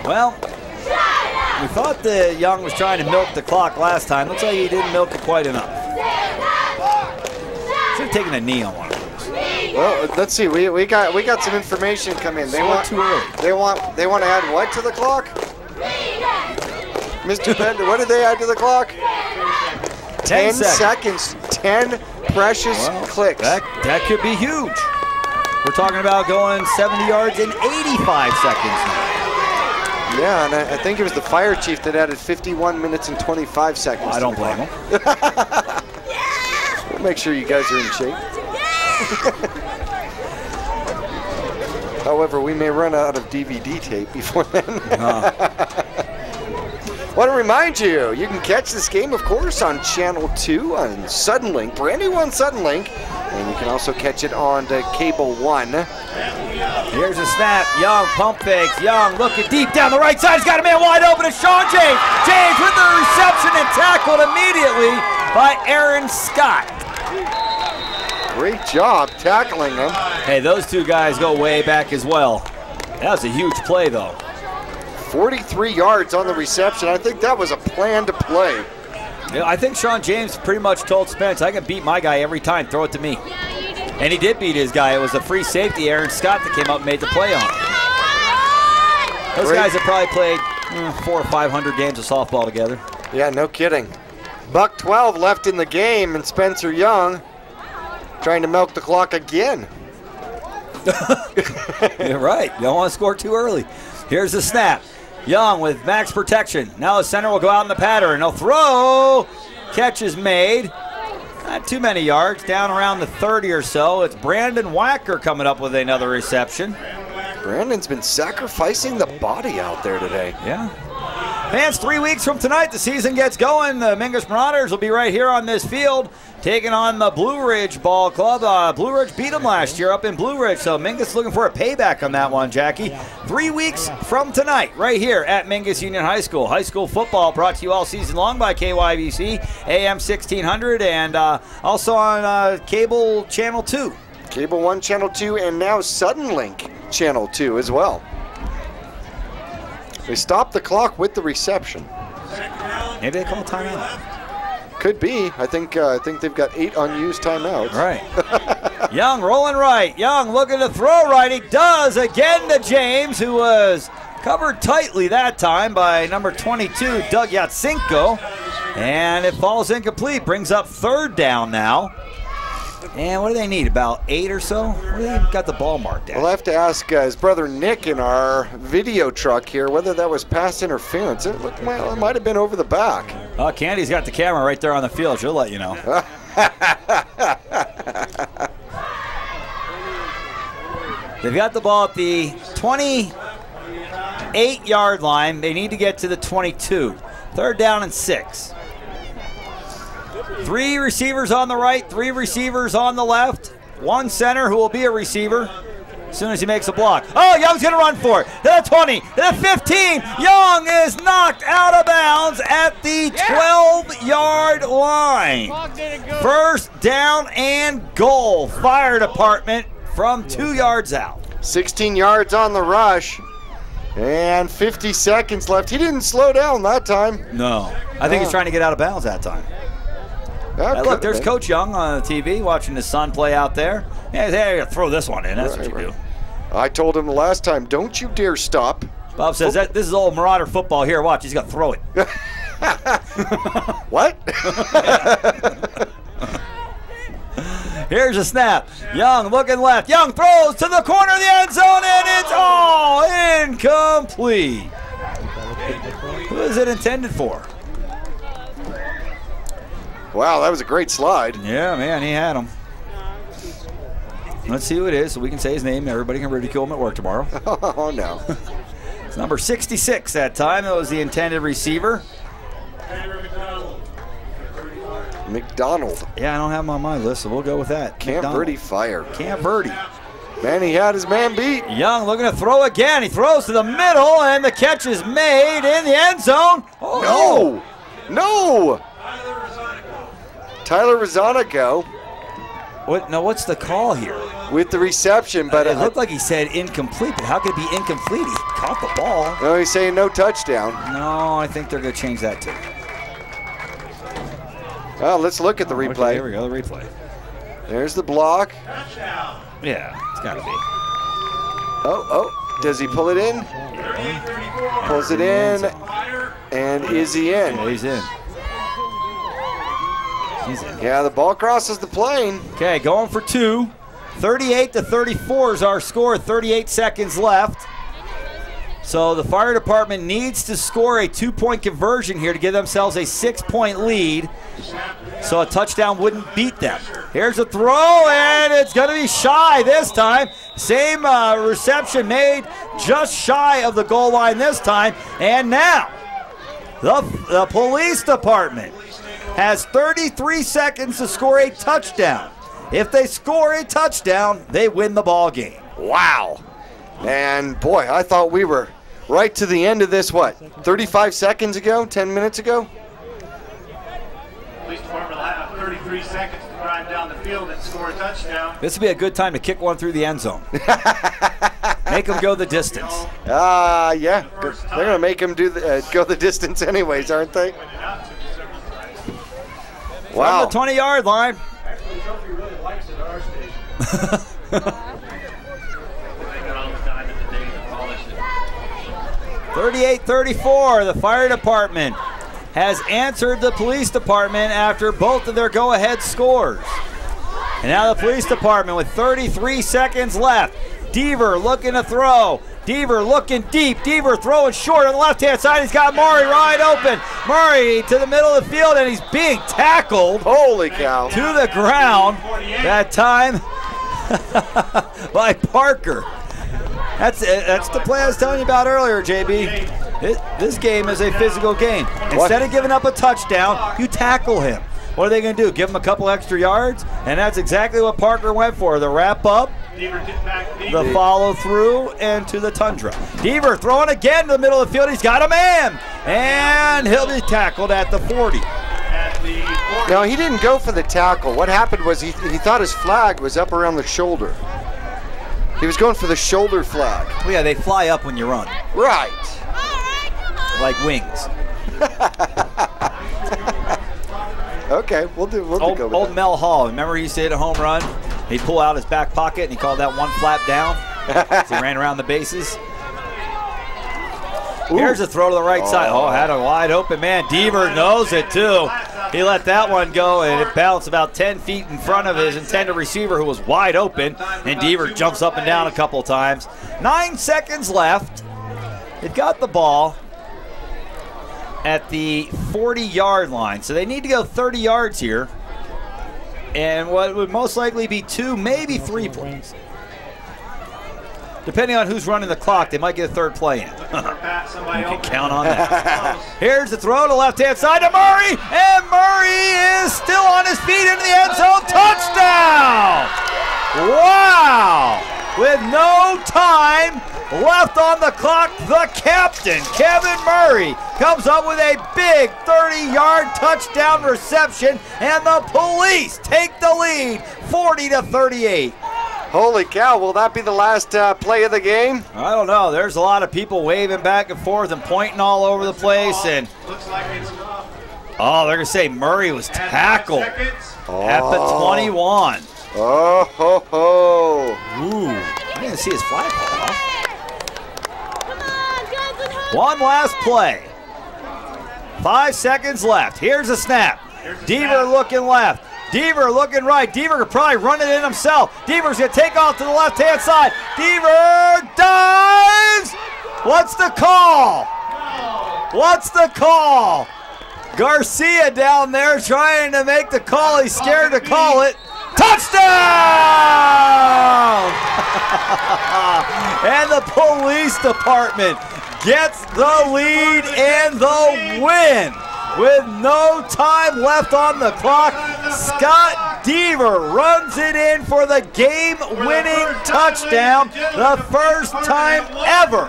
Well, we thought that Young was trying to milk the clock last time. Looks like he didn't milk it quite enough. Should have taken a knee on one. Well, let's see. We got some information come in. They want too early. They want to add what to the clock? Mr. Bender, what did they add to the clock? 10 seconds. 10 precious clicks. That could be huge. We're talking about going 70 yards in 85 seconds now. Yeah, and I think it was the fire chief that added 51 minutes and 25 seconds. I don't blame him. We'll make sure you guys are in shape. However, we may run out of DVD tape before then. Want to remind you, you can catch this game, of course, on Channel 2 on Suddenlink, brand new on Suddenlink, and you can also catch it on Cable 1. Here's a snap. Young pump fakes. Young looking deep down the right side. He's got a man wide open. It's Sean James. James with the reception and tackled immediately by Aaron Scott. Great job tackling him. Hey, those two guys go way back as well. That was a huge play, though. 43 yards on the reception. I think that was a planned play. Yeah, I think Sean James pretty much told Spence, I can beat my guy every time. Throw it to me. And he did beat his guy. It was a free safety, Aaron Scott, that came up and made the play on him. Those guys have probably played 400 or 500 games of softball together. Yeah, no kidding. Buck 12 left in the game, and Spencer Young trying to milk the clock again. You're right. You don't want to score too early. Here's the snap. Young with max protection. Now the center will go out in the pattern. He'll throw. Catch is made. Not too many yards. Down around the 30 or so. It's Brandon Wacker coming up with another reception. Brandon's been sacrificing the body out there today. Yeah. Fans, 3 weeks from tonight, the season gets going. The Mingus Marauders will be right here on this field, taking on the Blue Ridge Ball Club. Blue Ridge beat them last year up in Blue Ridge, so Mingus looking for a payback on that one, Jackie. 3 weeks from tonight, right here at Mingus Union High School. High school football brought to you all season long by KYBC, AM 1600, and also on Cable Channel 2. Cable 1, Channel 2, and now Suddenlink Channel 2 as well. They stopped the clock with the reception. Maybe they call timeout. Could be. I think they've got 8 unused timeouts. Right. Young rolling right. Young looking to throw right. He does again to James, who was covered tightly that time by number 22, Doug Yatsenko. And it falls incomplete. Brings up 3rd down now. And what do they need? About 8 or so? Where do they got the ball marked at? We'll have to ask his brother Nick in our video truck here whether that was pass interference. It might have been over the back. Oh, Candy's got the camera right there on the field. She'll let you know. They've got the ball at the 28-yard line. They need to get to the 22. 3rd down and 6. 3 receivers on the right, 3 receivers on the left. 1 center who will be a receiver as soon as he makes a block. Oh, Young's going to run for it. To the 20, to the 15. Young is knocked out of bounds at the 12-yard line. 1st down and goal. Fire department from 2 yards out. 16 yards on the rush. And 50 seconds left. He didn't slow down that time. No. I think he's trying to get out of bounds that time. Hey, look, there's Coach Young on the TV watching his son play out there. Yeah, hey, throw this one in. That's what you do. I told him the last time, don't you dare stop. Bob says, this is old Marauder football here. Watch, he's going to throw it. What? Here's a snap. Young looking left. Young throws to the corner of the end zone, and it's all incomplete. Who is it intended for? Wow, that was a great slide. Yeah, man, he had him. Let's see who it is so we can say his name. Everybody can ridicule him at work tomorrow. Oh, no. It's number 66 that time. That was the intended receiver. McDonald. Yeah, I don't have him on my list, so we'll go with that. Camp Verdi fired. Camp Verdi. Man, he had his man beat. Young looking to throw again. He throws to the middle, and the catch is made in the end zone. Oh, no. Tyler Rosanico. What's the call here? With the reception, but it looked like he said incomplete, but how could it be incomplete? He caught the ball. No, he's saying no touchdown. No, I think they're going to change that too. Well, let's look at the replay. Okay, here we go, the replay. There's the block. Yeah, it's got to be. Oh, does he pull it in? Pulls it in, and is he in? Yeah, he's in. He's in. Yeah, the ball crosses the plane. Okay, going for 2. 38-34 is our score. 38 seconds left. So the fire department needs to score a 2-point conversion here to give themselves a 6-point lead. So a touchdown wouldn't beat them. Here's a throw, and it's going to be shy this time. Same reception made just shy of the goal line this time. And now the police department has 33 seconds to score a touchdown. If they score a touchdown, they win the ball game. Wow. And boy, I thought we were right to the end of this, 35 seconds ago, 10 minutes ago? Police department will have 33 seconds to drive down the field and score a touchdown. This would be a good time to kick one through the end zone. Make them go the distance. Yeah. They're going to make them go the distance anyways, aren't they? Wow. From the 20-yard line. 38-34, the fire department has answered the police department after both of their go-ahead scores. And now the police department with 33 seconds left. Deaver looking to throw. Deaver looking deep. Deaver throwing short on the left-hand side. He's got Murray wide open. Murray to the middle of the field, and he's being tackled. Holy cow. To the ground. That time by Parker. That's the play I was telling you about earlier, JB. This game is a physical game. Instead of giving up a touchdown, you tackle him. What are they going to do? Give him a couple extra yards? And that's exactly what Parker went for. The wrap up, the follow through, and to the tundra. Deaver throwing again to the middle of the field. He's got a man. And he'll be tackled at the 40. No, he didn't go for the tackle. What happened was he thought his flag was up around the shoulder. He was going for the shoulder flag. Well, yeah, they fly up when you run. Right. like wings. Okay, we'll go with Old that. Mel Hall. Remember he used to hit a home run? He'd pull out his back pocket and he called that one flap down as he ran around the bases. Here's a throw to the right side. Oh, had a wide open man. Deaver knows it too. He let that one go, and it bounced about 10 feet in front of his intended receiver, who was wide open, and Deaver jumps up and down a couple times. 9 seconds left. They've got the ball at the 40-yard line, so they need to go 30 yards here, and what would most likely be 2, maybe 3 points. Depending on who's running the clock, they might get a third play in. You can count on that. Here's the throw to left-hand side to Murray, and Murray is still on his feet into the end zone. Touchdown! Wow! With no time left on the clock, the captain, Kevin Murray, comes up with a big 30-yard touchdown reception, and the police take the lead, 40-38. Holy cow, will that be the last play of the game? I don't know. There's a lot of people waving back and forth and pointing all over the place. And oh, they're going to say Murray was tackled at the 21. Oh, ho, ho. Ooh, I didn't see his flag fall off. One last play. 5 seconds left. Here's a snap. Deaver looking left. Deaver looking right. Deaver could probably run it in himself. Deaver's going to take off to the left-hand side. Deaver dives. What's the call? What's the call? Garcia down there trying to make the call. He's scared to call it. Touchdown! And the police department gets the lead and the win. With no time left on the clock, Scott Deaver runs it in for the game-winning touchdown. The first time ever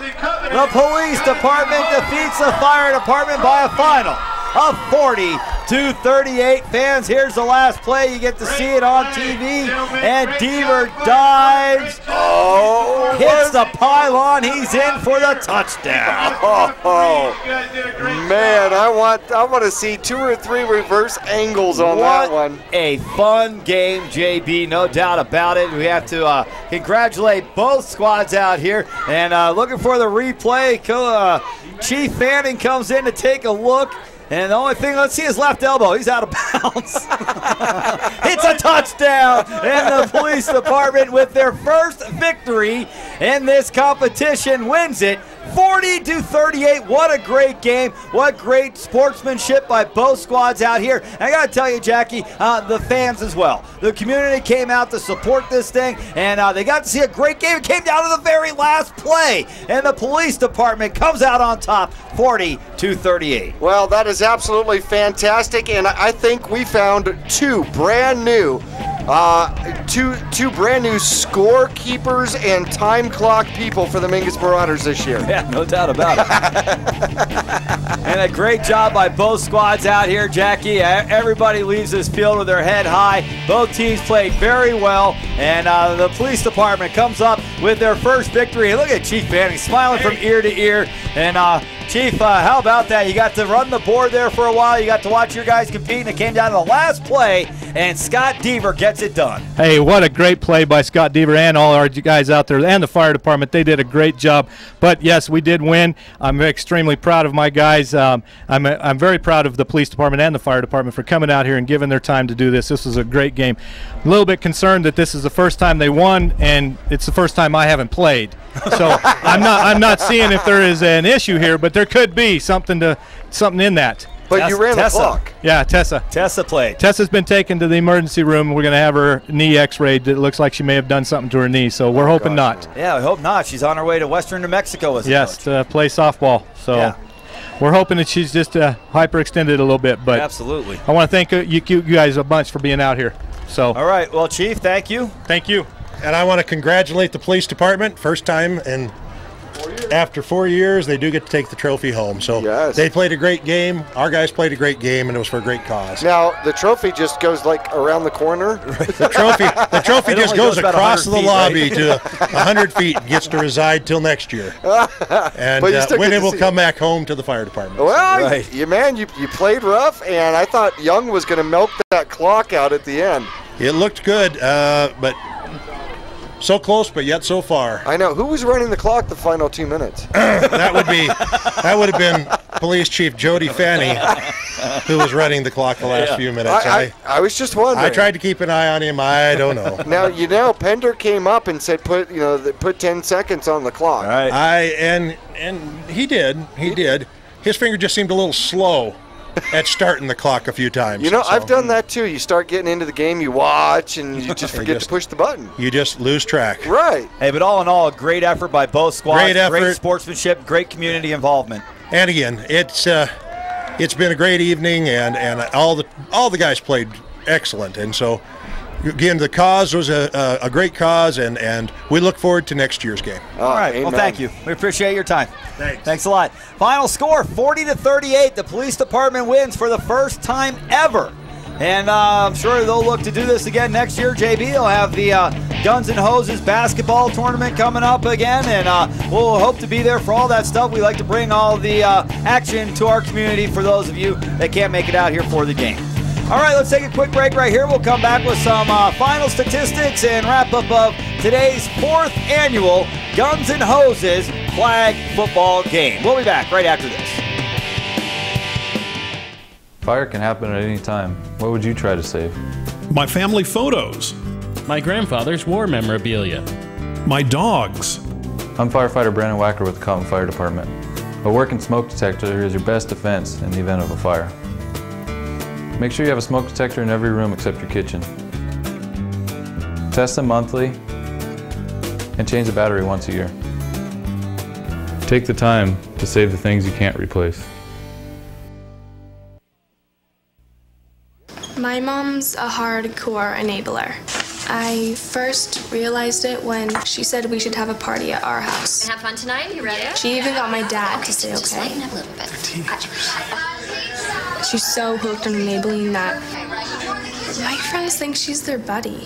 the police department defeats the fire department by a final of 40-38. Fans, here's the last play. You get to see it on TV. And Deaver dives. Oh, hits the pylon. He's in for the touchdown. Oh, man, I want to see 2 or 3 reverse angles on that one. A fun game, JB, no doubt about it. We have to congratulate both squads out here. And looking for the replay. Chief Fanning comes in to take a look. And the only thing, let's see his left elbow. He's out of bounds. It's a touchdown. And the police department, with their first victory in this competition, wins it 40-38. What a great game. What great sportsmanship by both squads out here. And I got to tell you, Jackie, the fans as well. The community came out to support this thing, and they got to see a great game. It came down to the very last play, and the police department comes out on top 40-38. Well, that is absolutely fantastic, and I think we found two brand new scorekeepers and time clock people for the Mingus Marauders this year. Yeah, no doubt about it. And a great job by both squads out here, Jackie. Everybody leaves this field with their head high. Both teams played very well, and the police department comes up with their first victory. Look at Chief Fanning smiling from ear to ear. And Chief, how about that? You got to run the board there for a while. You got to watch your guys compete, and it came down to the last play, and Scott Deaver gets it done. Hey, what a great play by Scott Deaver and all our guys out there and the fire department. They did a great job. But, yes, we did win. I'm extremely proud of my guys. I'm very proud of the police department and the fire department for coming out here and giving their time to do this. This was a great game. A little bit concerned that this is the first time they won, and it's the first time I haven't played. So I'm not seeing if there is an issue here, but there could be something in that. But you ran the clock. Yeah, Tessa. Tessa played. Tessa's been taken to the emergency room. We're going to have her knee x-rayed. It looks like she may have done something to her knee, so we're hoping not. Yeah, we hope not. She's on her way to Western New Mexico as a coach. To play softball. So yeah. We're hoping that she's just hyperextended a little bit. But absolutely. I want to thank you guys a bunch for being out here. So. All right. Well, Chief, thank you. Thank you. And I want to congratulate the police department. First time in 4 years. after 4 years, they do get to take the trophy home. So they played a great game. Our guys played a great game, and it was for a great cause. Now, the trophy just goes like around the corner? The trophy just goes across the lobby to 100 feet and gets to reside till next year. And when it will come back home to the fire department. Well, you played rough, and I thought Young was going to milk that clock out at the end. It looked good, but so close, but yet so far. I know. Who was running the clock the final 2 minutes? that would have been Police Chief Jody Fanny, who was running the clock the last few minutes. I was just wondering. I tried to keep an eye on him. I don't know. Now, Pender came up and said, put 10 seconds on the clock. Right. And he did. He did. His finger just seemed a little slow at starting the clock a few times. I've done that too. You start getting into the game, you watch, and you just forget to push the button. You just lose track. Right. Hey, but all in all, a great effort by both squads. Great effort. Great sportsmanship, great community involvement. And again, it's been a great evening, and all the guys played excellent. And so, again, the cause was a great cause, and we look forward to next year's game. All right. Amen. Well, thank you. We appreciate your time. Thanks a lot. Final score, 40-38. The police department wins for the first time ever. And I'm sure they'll look to do this again next year. JB will have the Guns and Hoses basketball tournament coming up again, and we'll hope to be there for all that stuff. We like to bring all the action to our community for those of you that can't make it out here for the game. All right, let's take a quick break right here. We'll come back with some final statistics and wrap up of today's 4th annual Guns and Hoses flag football game. We'll be back right after this. Fire can happen at any time. What would you try to save? My family photos. My grandfather's war memorabilia. My dogs. I'm firefighter Brandon Wacker with the Cotton Fire Department. A working smoke detector is your best defense in the event of a fire. Make sure you have a smoke detector in every room except your kitchen. Test them monthly and change the battery once a year. Take the time to save the things you can't replace. My mom's a hardcore enabler. I first realized it when she said we should have a party at our house. Have fun tonight? You ready? She even got my dad to say okay. Lighten up a little bit. They're teenagers. She's so hooked on enabling that my friends think she's their buddy.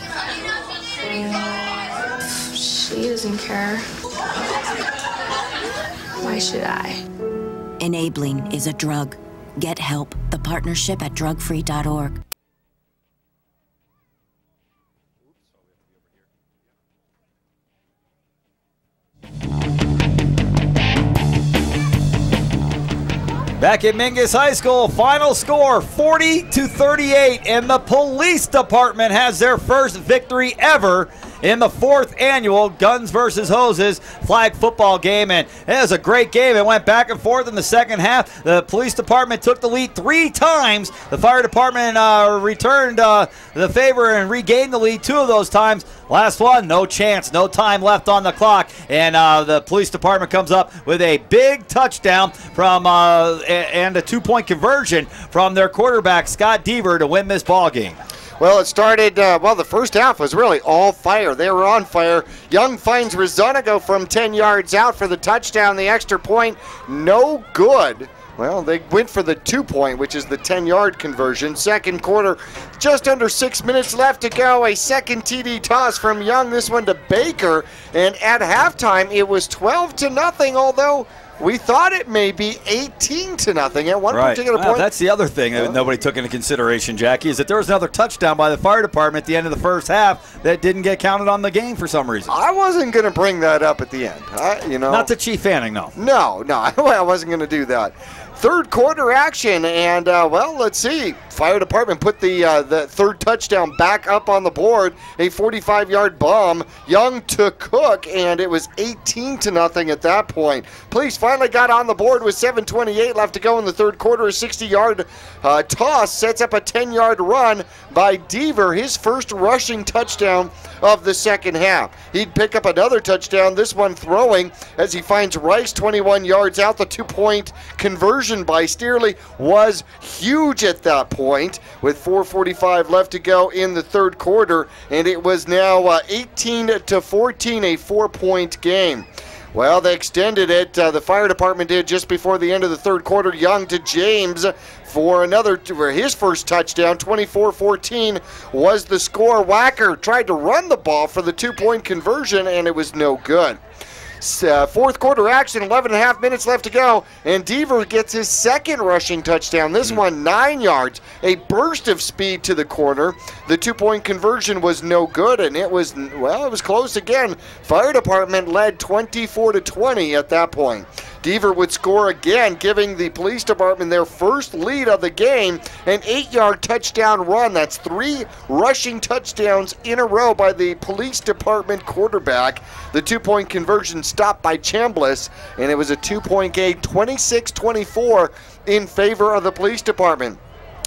She doesn't care. Why should I? Enabling is a drug. Get help. The partnership at drugfree.org. Back at Mingus High School, final score 40-38, and the police department has their first victory ever in the 4th annual Guns vs. Hoses flag football game. And it was a great game. It went back and forth in the second half. The police department took the lead 3 times. The fire department returned the favor and regained the lead 2 of those times. Last one, no chance, no time left on the clock. And the police department comes up with a big touchdown from and a 2-point conversion from their quarterback, Scott Deaver, to win this ball game. Well, it started, the first half was really all fire. They were on fire. Young finds Rezonigo from 10 yards out for the touchdown. The extra point, no good. Well, they went for the 2-point, which is the 10-yard conversion. Second quarter, just under 6 minutes left to go. A second TD toss from Young, this one to Baker. And at halftime, it was 12-0, although we thought it may be 18-0 at one particular point. That's the other thing that nobody took into consideration, Jackie, is that there was another touchdown by the fire department at the end of the first half that didn't get counted on the game for some reason. I wasn't going to bring that up at the end. Not to Chief Fanning, no. No, I wasn't going to do that. Third quarter action, and let's see. Fire department put the third touchdown back up on the board. A 45-yard bomb. Young to Cook, and it was 18-0 at that point. Police finally got on the board with 7:28 left to go in the third quarter. A 60-yard toss sets up a 10-yard run by Deaver, his first rushing touchdown of the second half. He'd pick up another touchdown, this one throwing, as he finds Rice 21 yards out. The 2-point conversion by Steerley was huge at that point, with 4:45 left to go in the third quarter, and it was now 18-14, a 4-point game. Well, they extended it. The fire department did just before the end of the third quarter. Young to James for his first touchdown. 24-14 was the score. Wacker tried to run the ball for the 2-point conversion, and it was no good. Fourth quarter action, 11.5 minutes left to go, and Deaver gets his second rushing touchdown. This one 9 yards, a burst of speed to the corner. The 2-point conversion was no good, and it was close again. Fire department led 24-20 at that point. Deaver would score again, giving the police department their first lead of the game, an 8-yard touchdown run. That's 3 rushing touchdowns in a row by the police department quarterback. The 2-point conversion stopped by Chambliss, and it was a 2-point game, 26-24 in favor of the police department.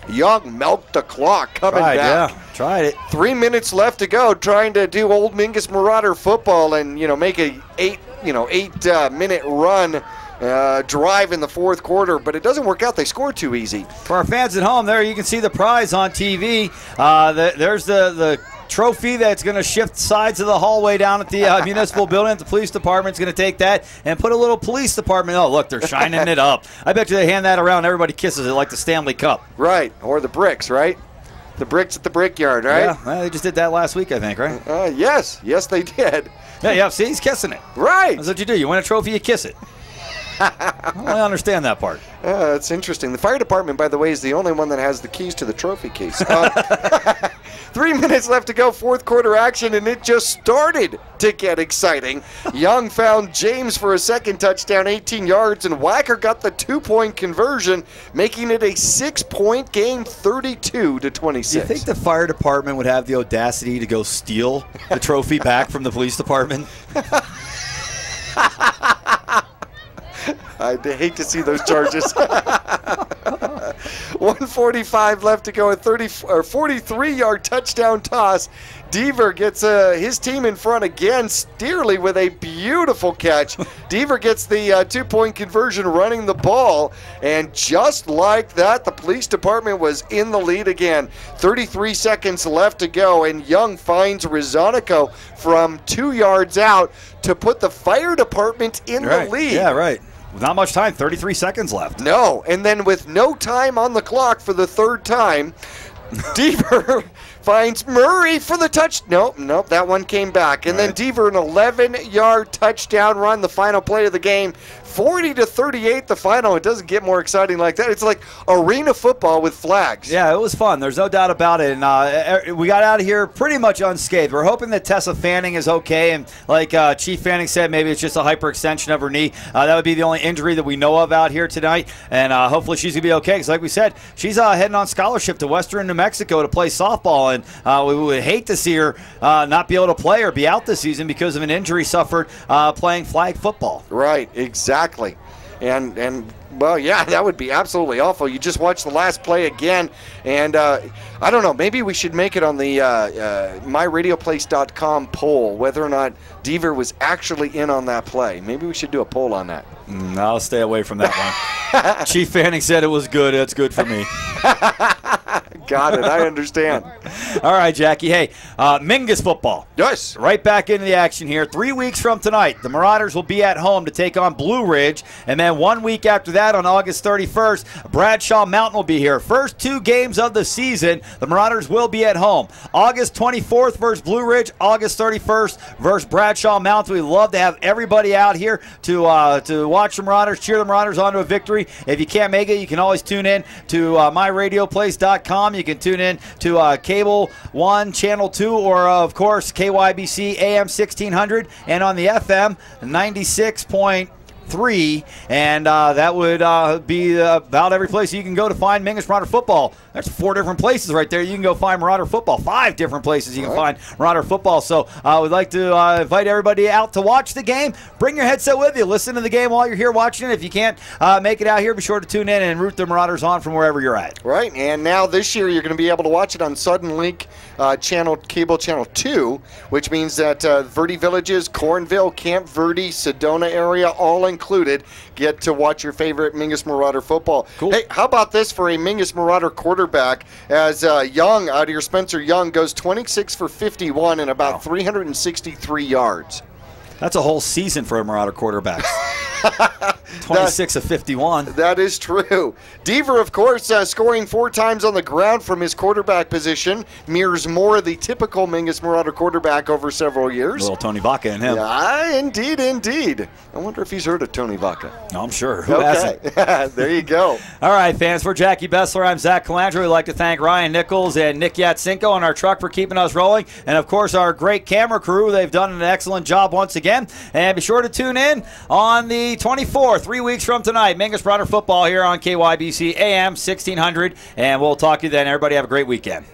Young milked the clock coming back. Yeah, tried it. 3 minutes left to go, trying to do old Mingus Marauder football and make a 8-minute run. Drive in the fourth quarter, but it doesn't work out. They score too easy. For our fans at home, there you can see the prize on TV. There's the trophy that's going to shift sides of the hallway down at the municipal building. The police department's going to take that and put a little police department. Oh, look, they're shining it up. I bet you they hand that around. Everybody kisses it like the Stanley Cup. Right, or the bricks, right? The bricks at the Brickyard, right? Yeah, well, they just did that last week, I think, right? Yes, they did. Yeah, see, he's kissing it. Right. That's what you do. You win a trophy, you kiss it. I don't really understand that part. It's interesting. The fire department, by the way, is the only one that has the keys to the trophy case. 3 minutes left to go, fourth quarter action, and it just started to get exciting. Young found James for a second touchdown, 18 yards, and Wacker got the 2-point conversion, making it a 6-point game, 32-26. Do you think the fire department would have the audacity to go steal the trophy back from the police department? I'd hate to see those charges. 1:45 left to go, a 43-yard touchdown toss. Deaver gets his team in front again. Steerley with a beautiful catch. Deaver gets the 2-point conversion running the ball, and just like that, the police department was in the lead again. 33 seconds left to go, and Young finds Rosanico from 2 yards out to put the fire department in the lead. Yeah, right. Not much time, 33 seconds left. No, and then with no time on the clock for the third time, Deaver finds Murray for the touch. Nope, that one came back. And then Deaver, an 11-yard touchdown run, the final play of the game. 40-38 the final. It doesn't get more exciting like that. It's like arena football with flags. Yeah, it was fun. There's no doubt about it. And we got out of here pretty much unscathed. We're hoping that Tessa Fanning is okay. And like Chief Fanning said, maybe it's just a hyperextension of her knee. That would be the only injury that we know of out here tonight. And hopefully she's going to be okay. Because like we said, she's heading on scholarship to Western New Mexico to play softball. And we would hate to see her not be able to play or be out this season because of an injury suffered playing flag football. Right, exactly. And well, yeah, that would be absolutely awful. You just watch the last play again, and I don't know, maybe we should make it on the myradioplace.com poll whether or not Deaver was actually in on that play. Maybe we should do a poll on that. I'll stay away from that one. Chief Fanning said it was good. That's good for me. Got it. I understand. All right, Jackie. Hey, Mingus football. Yes. Right back into the action here. 3 weeks from tonight, the Marauders will be at home to take on Blue Ridge. And then 1 week after that, on August 31st, Bradshaw Mountain will be here. First 2 games of the season, the Marauders will be at home. August 24th versus Blue Ridge, August 31st versus Bradshaw Mountain. We'd love to have everybody out here to watch the Marauders, cheer the Marauders on to a victory. If you can't make it, you can always tune in to myradioplace.com. You can tune in to Cable 1, Channel 2, or, of course, KYBC AM 1600, and on the FM 96.3, and that would be about every place you can go to find Mingus Marauder football. That's 4 different places right there. You can go find Marauder football. 5 different places you can find Marauder football. So we'd like to invite everybody out to watch the game. Bring your headset with you. Listen to the game while you're here watching it. If you can't make it out here, be sure to tune in and root the Marauders on from wherever you're at. Right, and now this year you're going to be able to watch it on Sudden Link Cable Channel 2, which means that Verde Villages, Cornville, Camp Verde, Sedona area, all included, get to watch your favorite Mingus Marauder football. Cool. Hey, how about this for a Mingus Marauder quarterback as Young, out here, Spencer Young, goes 26 for 51 and about 363 yards. That's a whole season for a Marauder quarterback. 26 of 51. That is true. Deaver, of course, scoring 4 times on the ground from his quarterback position, mirrors more of the typical Mingus Marauder quarterback over several years. A little Tony Vaca in him. Yeah, indeed, indeed. I wonder if he's heard of Tony Vaca. No, I'm sure. Who hasn't? There you go. All right, fans, for Jackie Bessler, I'm Zach Calandra. We'd like to thank Ryan Nichols and Nick Yatsenko on our truck for keeping us rolling. And, of course, our great camera crew. They've done an excellent job once again. And be sure to tune in on the 24th, 3 weeks from tonight. Mingus Marauder football here on KYBC AM 1600. And we'll talk to you then. Everybody have a great weekend.